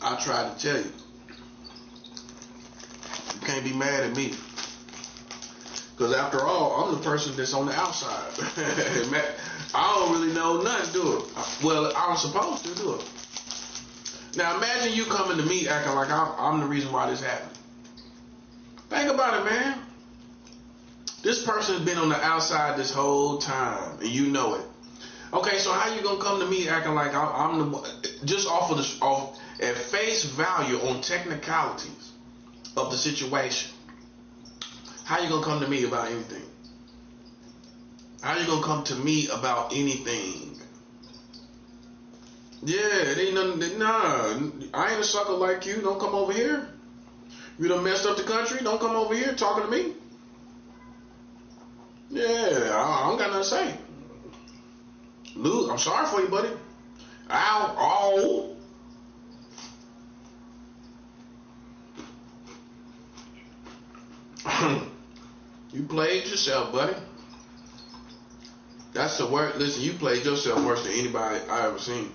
I tried to tell you. You can't be mad at me. Because after all, I'm the person that's on the outside. I don't really know nothing, do it. Well, I was supposed to do it. Now imagine you coming to me acting like I'm the reason why this happened. Think about it, man. This person's been on the outside this whole time, and you know it. Okay, so how you gonna come to me acting like I'm the just off at face value on technicalities of the situation? How you gonna come to me about anything? How you gonna come to me about anything? Yeah, it ain't nothing. Nah, I ain't a sucker like you. Don't come over here. You done messed up the country. Don't come over here talking to me. Yeah, I don't got nothing to say. Luke, I'm sorry for you, buddy. Ow, oh. You played yourself, buddy. That's the worst. Listen, you played yourself worse than anybody I ever seen.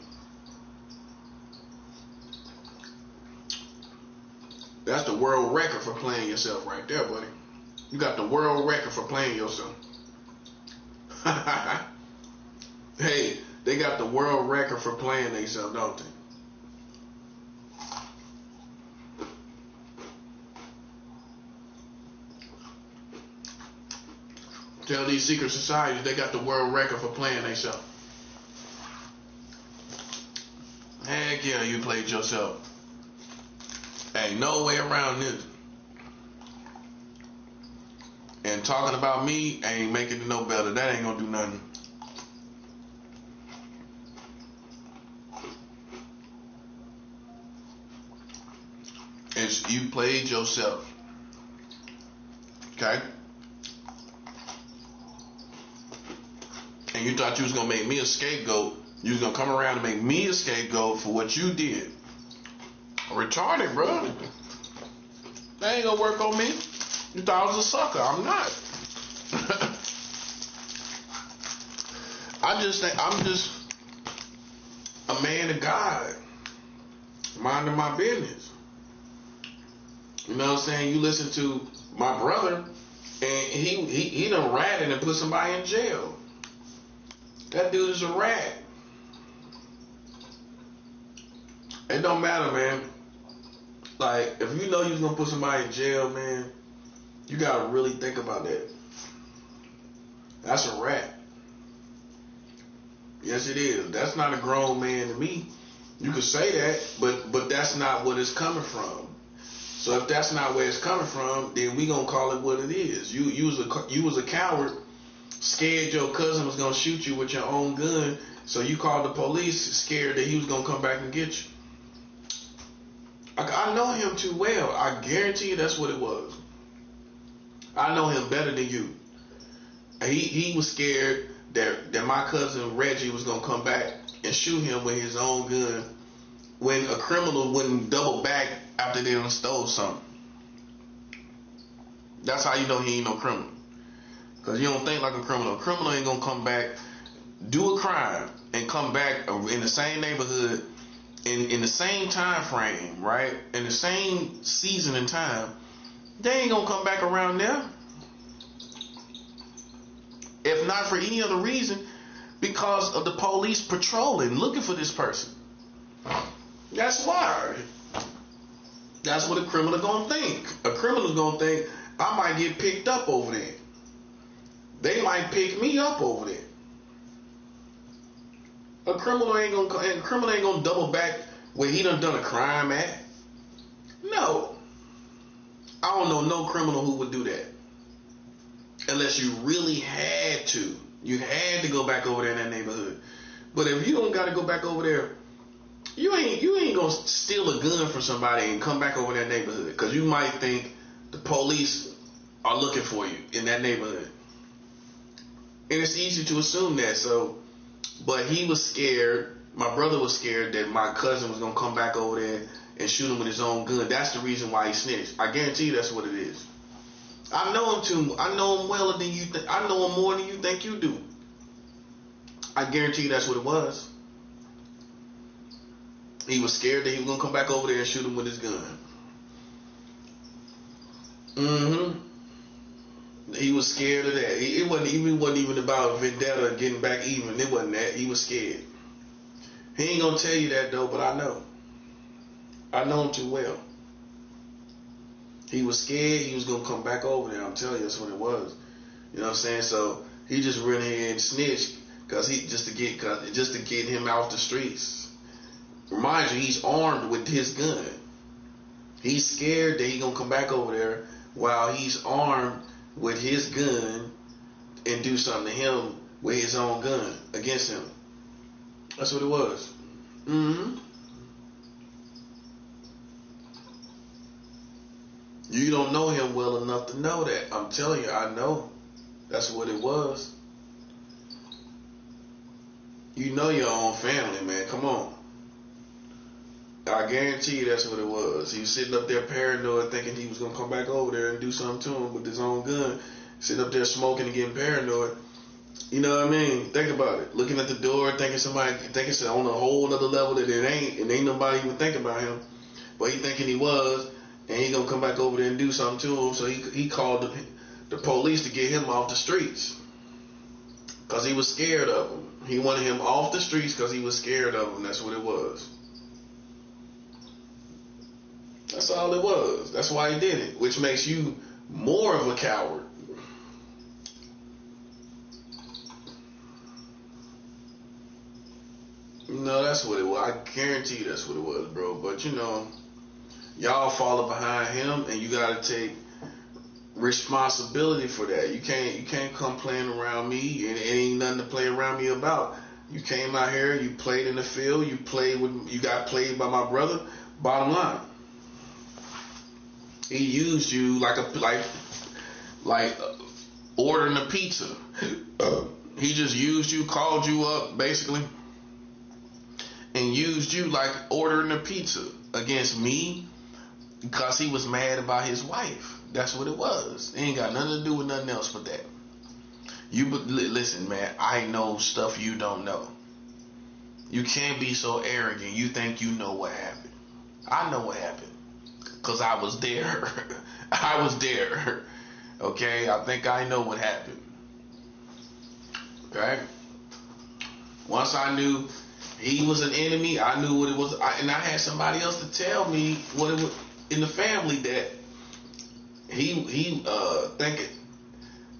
That's the world record for playing yourself right there, buddy. You got the world record for playing yourself. Hey, they got the world record for playing themselves, don't they? Tell these secret societies they got the world record for playing themselves. Heck yeah, you played yourself. Ain't no way around this. And talking about me ain't making it no better. That ain't gonna do nothing. is you played yourself. Okay? And you thought you was going to make me a scapegoat. You was going to come around and make me a scapegoat for what you did. Retarded, bro. That ain't going to work on me. You thought I was a sucker. I'm not. I just think I'm just a man of God, minding my business. You know what I'm saying? You listen to my brother, and he done ratted and put somebody in jail. That dude is a rat. It don't matter, man. Like, if you know you're gonna put somebody in jail, man, you gotta really think about that. That's a rat. Yes, it is. That's not a grown man to me. You could say that, but that's not what it's coming from. So if that's not where it's coming from, then we gonna call it what it is. You was a coward, scared your cousin was gonna shoot you with your own gun, so you called the police, scared that he was gonna come back and get you. I know him too well. I guarantee you that's what it was. I know him better than you. He was scared that my cousin Reggie was gonna come back and shoot him with his own gun when a criminal wouldn't double back after they done stole something. That's how you know he ain't no criminal. Because you don't think like a criminal. A criminal ain't gonna come back, do a crime, and come back in the same neighborhood, in the same time frame, right? In the same season and time. They ain't gonna come back around there. If not for any other reason, because of the police patrolling, looking for this person. That's why. That's what a criminal gonna think. A criminal's gonna think, I might get picked up over there. They might pick me up over there. A criminal ain't gonna double back where he done a crime at. No. I don't know no criminal who would do that. Unless you really had to. You had to go back over there in that neighborhood. But if you don't gotta go back over there, you ain't gonna steal a gun from somebody and come back over that neighborhood. Because you might think the police are looking for you in that neighborhood. And it's easy to assume that. So, but he was scared. My brother was scared that my cousin was gonna come back over there and shoot him with his own gun. That's the reason why he snitched. I guarantee you that's what it is. I know him too. I know him well than you think. I know him more than you think you do. I guarantee you that's what it was. He was scared that he was gonna come back over there and shoot him with his gun. He was scared of that. It wasn't even about vendetta, getting back even. It wasn't that. He was scared. He ain't gonna tell you that though, but I know. I know him too well. He was scared he was gonna come back over there. I'm telling you, that's what it was. You know what I'm saying? So he just went ahead and snitched because just to get him off the streets. Remind you, he's armed with his gun. He's scared that he gonna come back over there while he's armed with his gun and do something to him with his own gun against him. That's what it was. You don't know him well enough to know that. I'm telling you, I know. That's what it was. You know your own family, man. Come on. I guarantee you that's what it was. He was sitting up there paranoid, thinking he was going to come back over there and do something to him with his own gun. Sitting up there smoking and getting paranoid. You know what I mean? Think about it. Looking at the door, thinking it's on a whole other level that it ain't, and ain't nobody even thinking about him. But he thinking he was, and he going to come back over there and do something to him. So he called the police to get him off the streets. Because he was scared of him. He wanted him off the streets because he was scared of him. That's what it was. That's all it was. That's why he did it, which makes you more of a coward. No, that's what it was. I guarantee you that's what it was, bro. But you know, y'all falling behind him, and you gotta take responsibility for that. You can't come playing around me, and it ain't nothing to play around me about. You came out here, you played in the field, you got played by my brother. Bottom line. He used you like ordering a pizza. He just used you, called you up basically, and used you like ordering a pizza against me because he was mad about his wife. That's what it was. It ain't got nothing to do with nothing else but that. Listen, man, I know stuff you don't know. You can't be so arrogant. You think you know what happened. I know what happened because I was there. I was there. Okay, I think I know what happened. Okay. Once I knew he was an enemy, I knew what it was, and I had somebody else to tell me what it was in the family that he thinking.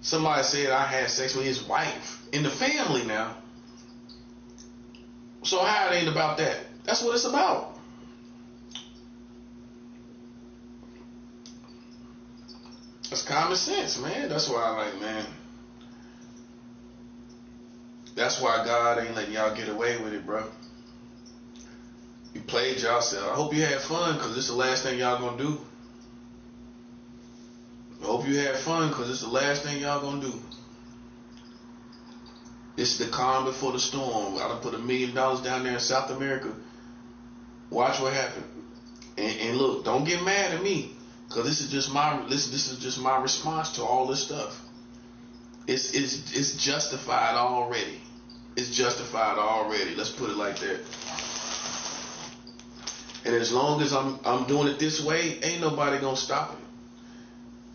Somebody said I had sex with his wife in the family now. So how it ain't about that? That's what it's about. That's common sense, man. That's why I like, man. That's why God ain't letting y'all get away with it, bro. You played yourself. I hope you had fun, because this is the last thing y'all gonna do. I hope you had fun, because it's the last thing y'all gonna do. It's the calm before the storm. I done put $1 million down there in South America. Watch what happened. And look, don't get mad at me, because this is just my response to all this stuff. It's justified already. It's justified already. Let's put it like that. And as long as I'm doing it this way, ain't nobody gonna stop it.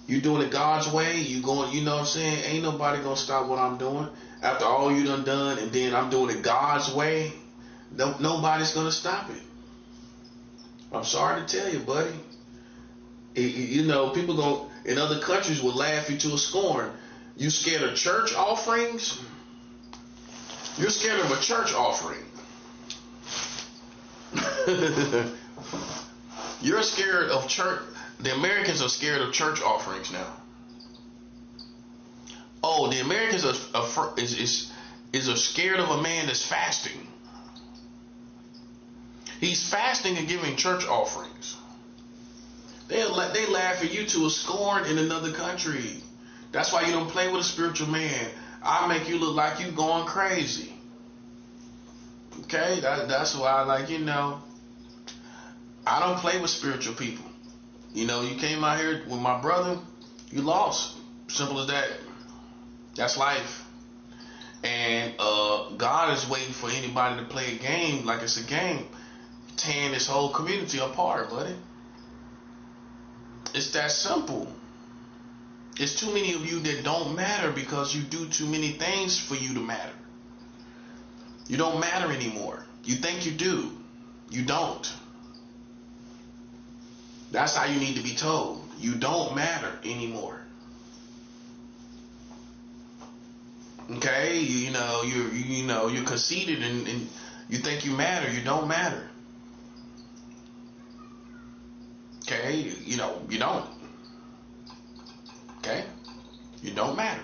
You doing it God's way, you know what I'm saying? Ain't nobody gonna stop what I'm doing. After all you done, and then I'm doing it God's way, nobody's gonna stop it. I'm sorry to tell you, buddy. People in other countries will laugh you to a scorn. You scared of church offerings? You're scared of a church offering. You're scared of church. The Americans are scared of church offerings now. Oh, the Americans are scared of a man that's fasting. He's fasting and giving church offerings. They laugh at you to a scorn in another country. That's why you don't play with a spiritual man. I make you look like you going crazy. Okay, that's why I don't play with spiritual people. You came out here with my brother, you lost. Simple as that. That's life. And God is waiting for anybody to play a game like it's a game, tearing this whole community apart, buddy. It's that simple. It's too many of you that don't matter because you do too many things for you to matter. You don't matter anymore. You think you do. You don't. That's how you need to be told. You don't matter anymore. Okay? You're conceited and you think you matter. You don't matter. Okay? You don't. Okay? You don't matter.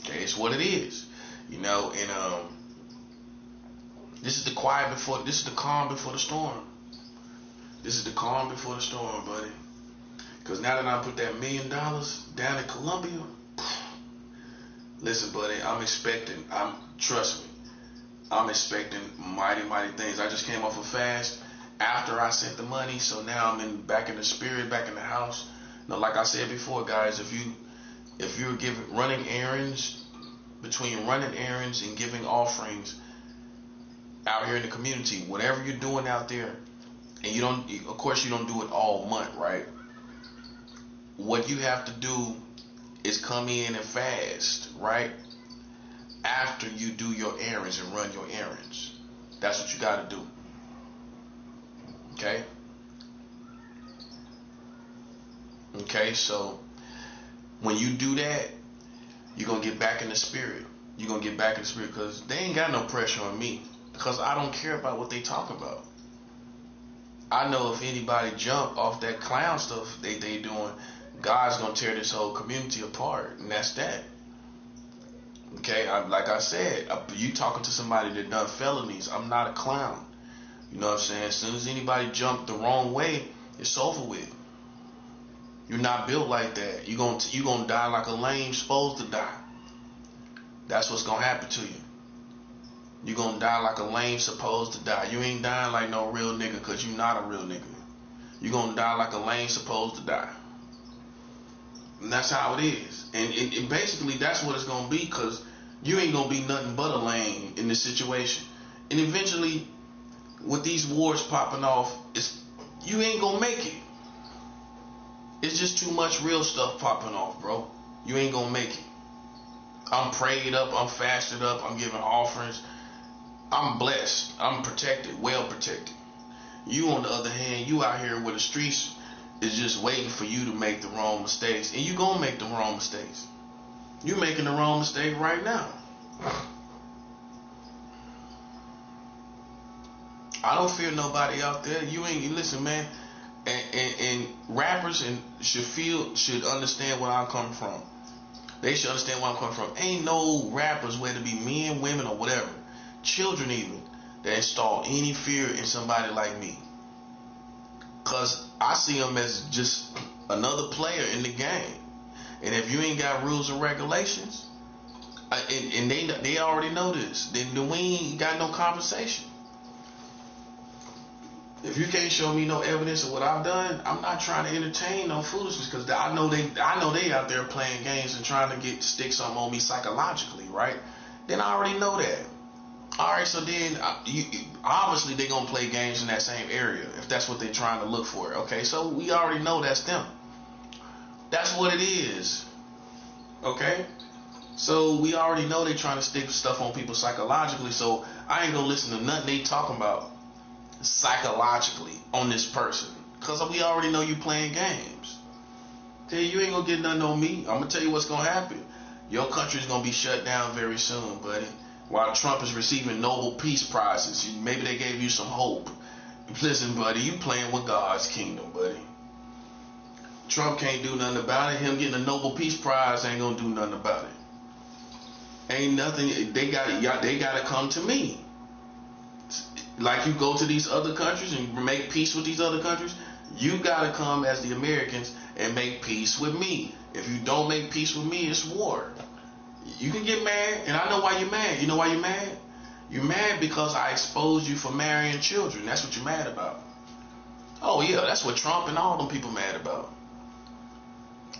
Okay, it's what it is. This is the calm before the storm. This is the calm before the storm, buddy. Because now that I put that $1 million down in Colombia, listen, buddy, trust me, I'm expecting mighty, mighty things. I just came off a fast after I sent the money, so now I'm back in the spirit, back in the house. Like I said before, guys, if you're running errands, between running errands and giving offerings out here in the community, whatever you're doing out there, and of course you don't do it all month, right? What you have to do is come in and fast, right? After you do your errands and run your errands. That's what you got to do. Okay? Okay, so when you do that, you're going to get back in the spirit. You're going to get back in the spirit because they ain't got no pressure on me because I don't care about what they talk about. I know if anybody jump off that clown stuff they doing, God's going to tear this whole community apart, and that's that. Okay, like I said, you talking to somebody that done felonies. I'm not a clown. You know what I'm saying? As soon as anybody jump the wrong way, it's over with. You're not built like that. You gonna die like a lame supposed to die. That's what's gonna happen to you. You're gonna die like a lame supposed to die. You ain't dying like no real nigga because you not a real nigga. You're gonna die like a lame supposed to die. And that's how it is. And basically that's what it's gonna be, because you ain't gonna be nothing but a lame in this situation. And eventually, with these wars popping off, you ain't gonna make it. It's just too much real stuff popping off, bro. You ain't gonna make it. I'm prayed up, I'm fasted up, I'm giving offerings. I'm blessed. I'm protected, well protected. You, on the other hand, you out here where the streets is just waiting for you to make the wrong mistakes. And you gonna make the wrong mistakes. You making the wrong mistake right now. I don't fear nobody out there. Listen, man. And rappers should understand where I'm coming from. They should understand where I'm coming from. Ain't no rappers, whether it be men, women, or whatever, children even, that install any fear in somebody like me. Cause I see them as just another player in the game. And if you ain't got rules and regulations, and they already know this, then we ain't got no conversation. If you can't show me no evidence of what I've done, I'm not trying to entertain no foolishness, because I know they out there playing games and trying to stick something on me psychologically, right? Then I already know that. All right, so then obviously they're gonna play games in that same area if that's what they're trying to look for. Okay, so we already know that's them. That's what it is. Okay, so we already know they're trying to stick stuff on people psychologically. So I ain't gonna listen to nothing they talking about psychologically on this person, because we already know you playing games. Tell you ain't gonna get nothing on me. I'm gonna tell you what's gonna happen. Your country's gonna be shut down very soon, buddy. While Trump is receiving Nobel Peace Prizes, maybe they gave you some hope. Listen, buddy, you playing with God's kingdom, buddy. Trump can't do nothing about it. Him getting a Nobel Peace Prize ain't gonna do nothing about it. Ain't nothing. They gotta come to me. Like you go to these other countries and make peace with these other countries, you gotta come as the Americans and make peace with me. If you don't make peace with me, it's war. You can get mad, and I know why you're mad. You know why you're mad? You're mad because I exposed you for marrying children. That's what you're mad about. Oh yeah, that's what Trump and all them people mad about.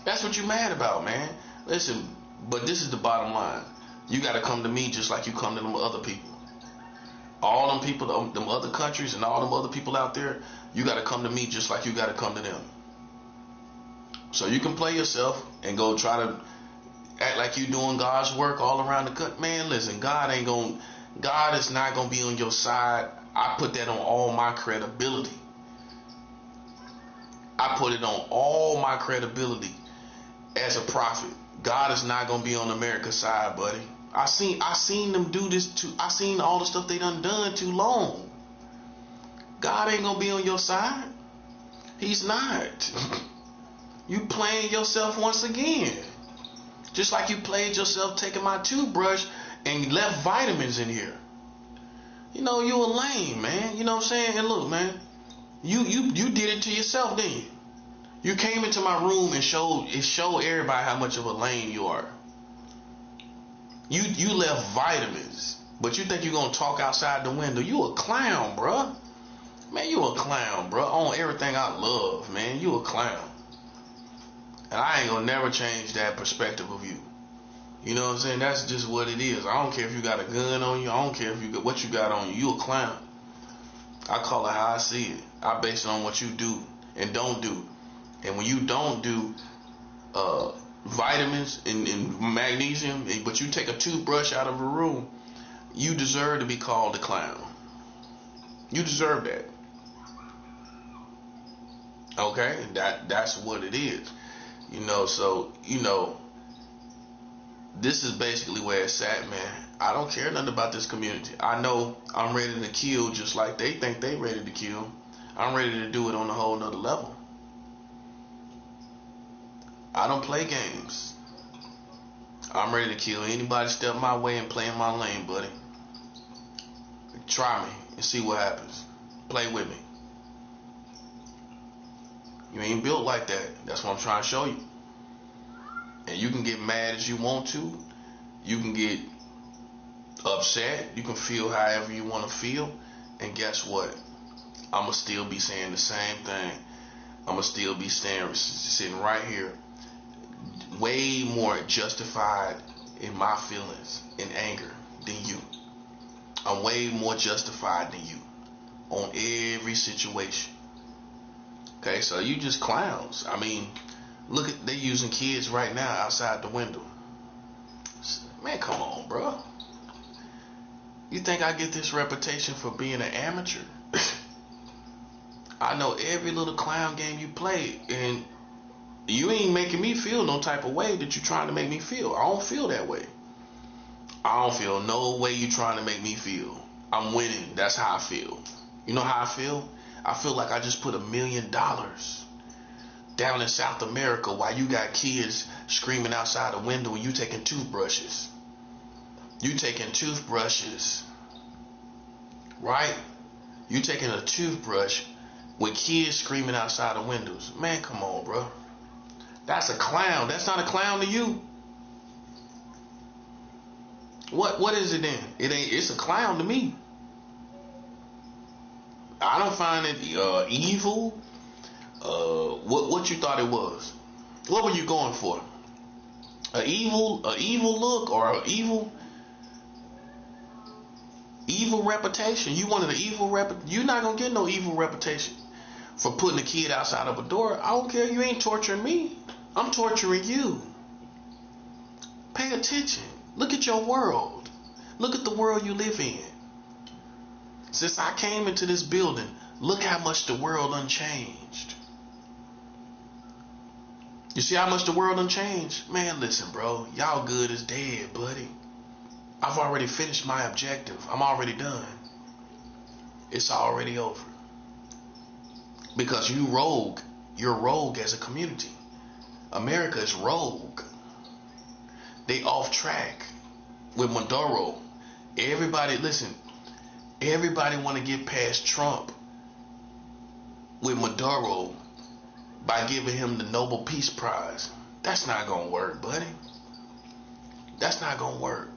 That's what you're mad about, man. Listen, but this is the bottom line. You gotta come to me just like you come to them other people. All them people, them other countries and all them other people out there, you gotta come to me just like you gotta come to them. So you can play yourself and go try to act like you're doing God's work all around the country. Man, listen, God is not gonna be on your side. I put that on all my credibility. I put it on all my credibility as a prophet. God is not gonna be on America's side, buddy. I seen them do this too. I seen all the stuff they done too long. God ain't gonna be on your side. He's not. You playing yourself once again. Just like you played yourself taking my toothbrush and left vitamins in here. You know, you a lame, man. You know what I'm saying? And look, man, you did it to yourself, didn't you? You came into my room and showed everybody how much of a lame you are. You left vitamins, but you think you're gonna talk outside the window. You a clown, bruh. Man, you a clown, bruh. On everything I love, man. You a clown. And I ain't gonna never change that perspective of you. You know what I'm saying? That's just what it is. I don't care if you got a gun on you. I don't care what you got on you. You a clown. I call it how I see it. I base it on what you do and don't do. And when you don't do vitamins and magnesium, but you take a toothbrush out of a room, you deserve to be called a clown. You deserve that. Okay? That's what it is. You know, so, you know, this is basically where it's at, man. I don't care nothing about this community. I know I'm ready to kill just like they think they ready to kill. I'm ready to do it on a whole nother level. I don't play games. I'm ready to kill anybody step my way and play in my lane, buddy. Try me and see what happens. Play with me. You ain't built like that. That's what I'm trying to show you. And you can get mad as you want to. You can get upset. You can feel however you want to feel. And guess what? I'ma still be saying the same thing. I'ma still be sitting right here, way more justified in my feelings and anger than you. I'm way more justified than you on every situation. Okay, so you just clowns. I mean, look at, they using kids right now outside the window. Man, come on, bro. You think I get this reputation for being an amateur? I know every little clown game you play, and you ain't making me feel no type of way that you trying to make me feel. I don't feel that way. I don't feel no way you trying to make me feel. I'm winning. That's how I feel. You know how I feel? I feel like I just put $1 million down in South America while you got kids screaming outside the window and you taking toothbrushes. You taking toothbrushes, right? You taking a toothbrush with kids screaming outside the windows. Man, come on, bro. That's a clown. That's not a clown to you. What is it then? It ain't. It's a clown to me. I don't find it evil. What you thought it was? What were you going for? A evil look or a evil reputation? You wanted an evil You're not gonna get no evil reputation for putting a kid outside of a door. I don't care. You ain't torturing me. I'm torturing you. Pay attention. Look at your world. Look at the world you live in. Since I came into this building, look how much the world done changed. You see how much the world done changed? Man, listen, bro. Y'all good as dead, buddy. I've already finished my objective. I'm already done. It's already over. Because you rogue. You're rogue as a community. America is rogue. They off track with Maduro. Everybody, listen. Everybody want to get past Trump with Maduro by giving him the Nobel Peace Prize. That's not gonna work, buddy. That's not gonna work.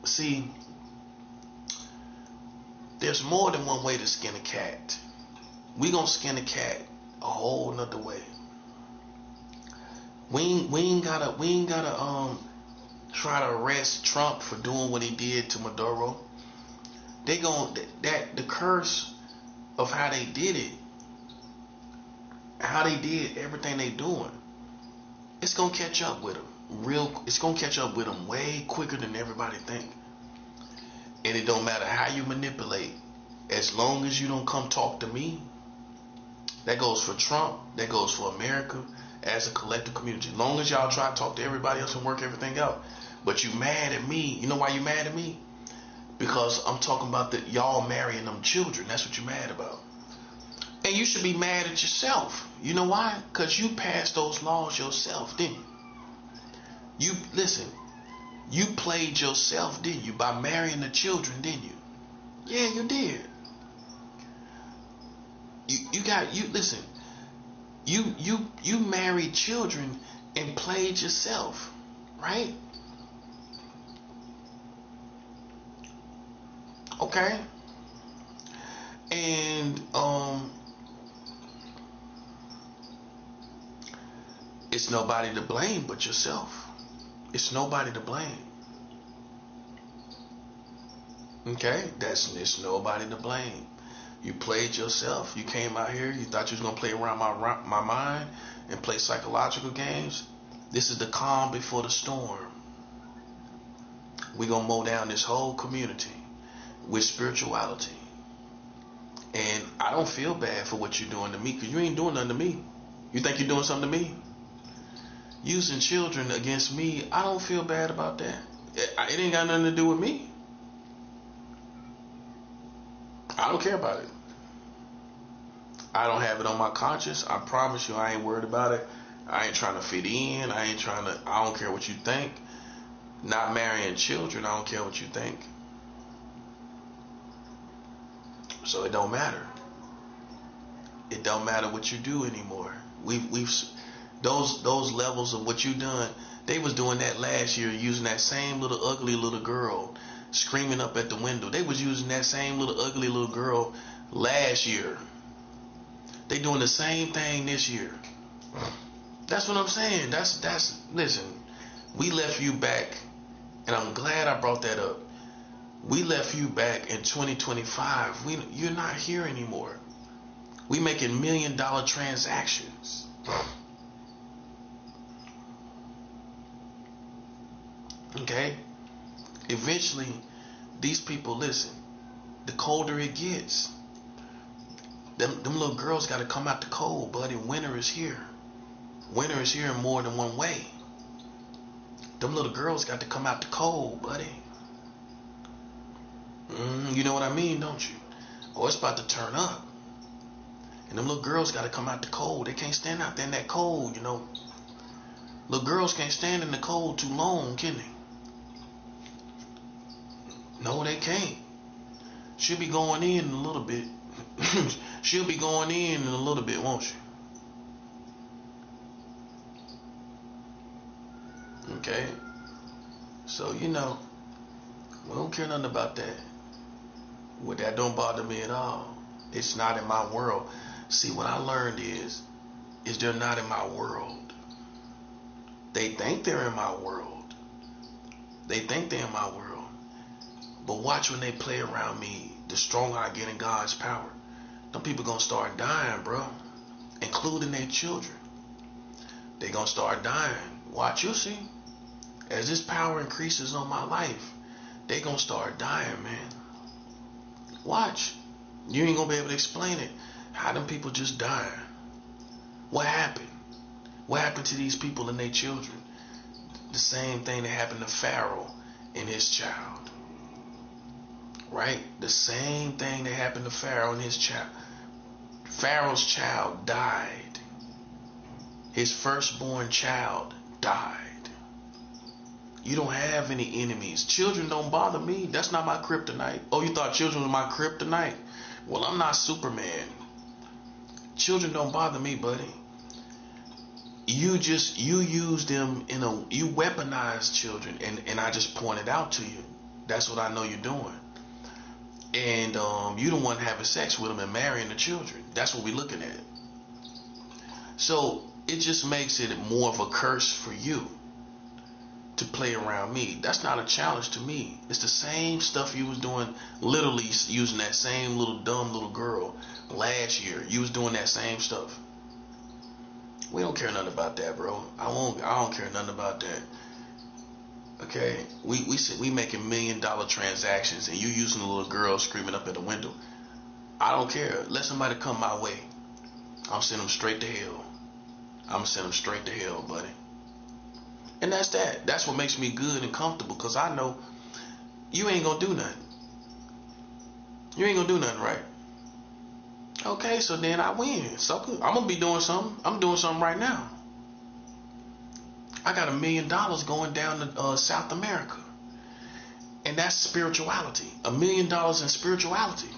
See, there's more than one way to skin a cat. We gonna skin a cat a whole nother way. We ain't gotta try to arrest Trump for doing what he did to Maduro. They gon' that the curse of how they did it, how they did everything they doing, it's gonna catch up with them. It's gonna catch up with them way quicker than everybody think. And it don't matter how you manipulate, as long as you don't come talk to me. That goes for Trump. That goes for America as a collective community. As long as y'all try to talk to everybody else and work everything out. But you mad at me. You know why you mad at me? Because I'm talking about that y'all marrying them children. That's what you're mad about. And you should be mad at yourself. You know why? Because you passed those laws yourself, didn't you? You played yourself, didn't you? By marrying the children, didn't you? Yeah, you did. You married children and played yourself, right? Okay? And it's nobody to blame but yourself. It's nobody to blame. Okay? It's nobody to blame. You played yourself. You came out here. You thought you was going to play around my mind and play psychological games. This is the calm before the storm. We're going to mow down this whole community with spirituality. And I don't feel bad for what you're doing to me, because you ain't doing nothing to me. You think you're doing something to me? Using children against me, I don't feel bad about that. It ain't got nothing to do with me. I don't care about it. I don't have it on my conscience. I promise you, I ain't worried about it. I ain't trying to fit in. I don't care what you think. Not marrying children, I don't care what you think. So it don't matter. It don't matter what you do anymore. We've those levels of what you done. They was doing that last year, using that same little ugly little girl screaming up at the window. They was using that same little ugly little girl last year. They doing the same thing this year. That's what I'm saying. That's listen. We left you back, and I'm glad I brought that up. We left you back in 2025. You're not here anymore. We making $1 million transactions. Okay? Eventually, these people, listen, the colder it gets, them little girls got to come out the cold, buddy. Winter is here. Winter is here in more than one way. Them little girls got to come out the cold, buddy. You know what I mean, don't you? Oh, it's about to turn up. And them little girls got to come out the cold. They can't stand out there in that cold, you know. Little girls can't stand in the cold too long, can they? No, they can't. She'll be going in a little bit. She'll be going in a little bit, won't she? Okay? So, you know, we don't care nothing about that. Well, that don't bother me at all. It's not in my world. See, what I learned is they're not in my world. They think they're in my world. They think they're in my world. But watch when they play around me, the stronger I get in God's power. Them people gonna start dying, bro. Including their children. They gonna start dying. Watch, you'll see. As this power increases on my life, they gonna start dying, man. Watch. You ain't gonna be able to explain it. How them people just dying? What happened? What happened to these people and their children? The same thing that happened to Pharaoh and his child. Right? The same thing that happened to Pharaoh and his child. Pharaoh's child died. His firstborn child died. You don't have any enemies. Children don't bother me. That's not my kryptonite. Oh, you thought children was my kryptonite? Well, I'm not Superman. Children don't bother me, buddy. You use them you weaponize children, and I just pointed out to you. That's what I know you're doing. And you don't want having sex with them and marrying the children. That's what we're looking at. So it just makes it more of a curse for you to play around me. That's not a challenge to me. It's the same stuff you was doing, literally using that same little dumb little girl last year. You was doing that same stuff. We don't care nothing about that, bro. I don't care nothing about that. Okay, we making $1 million transactions, and you using a little girl screaming up at the window. I don't care. Let somebody come my way. I'm sending them straight to hell. I'm sending them straight to hell, buddy. And that's that. That's what makes me good and comfortable, because I know you ain't gonna do nothing. You ain't gonna do nothing, right? Okay, so then I win. So I'm gonna be doing something. I'm doing something right now. I got $1 million going down to South America. And that's spirituality. $1 million in spirituality.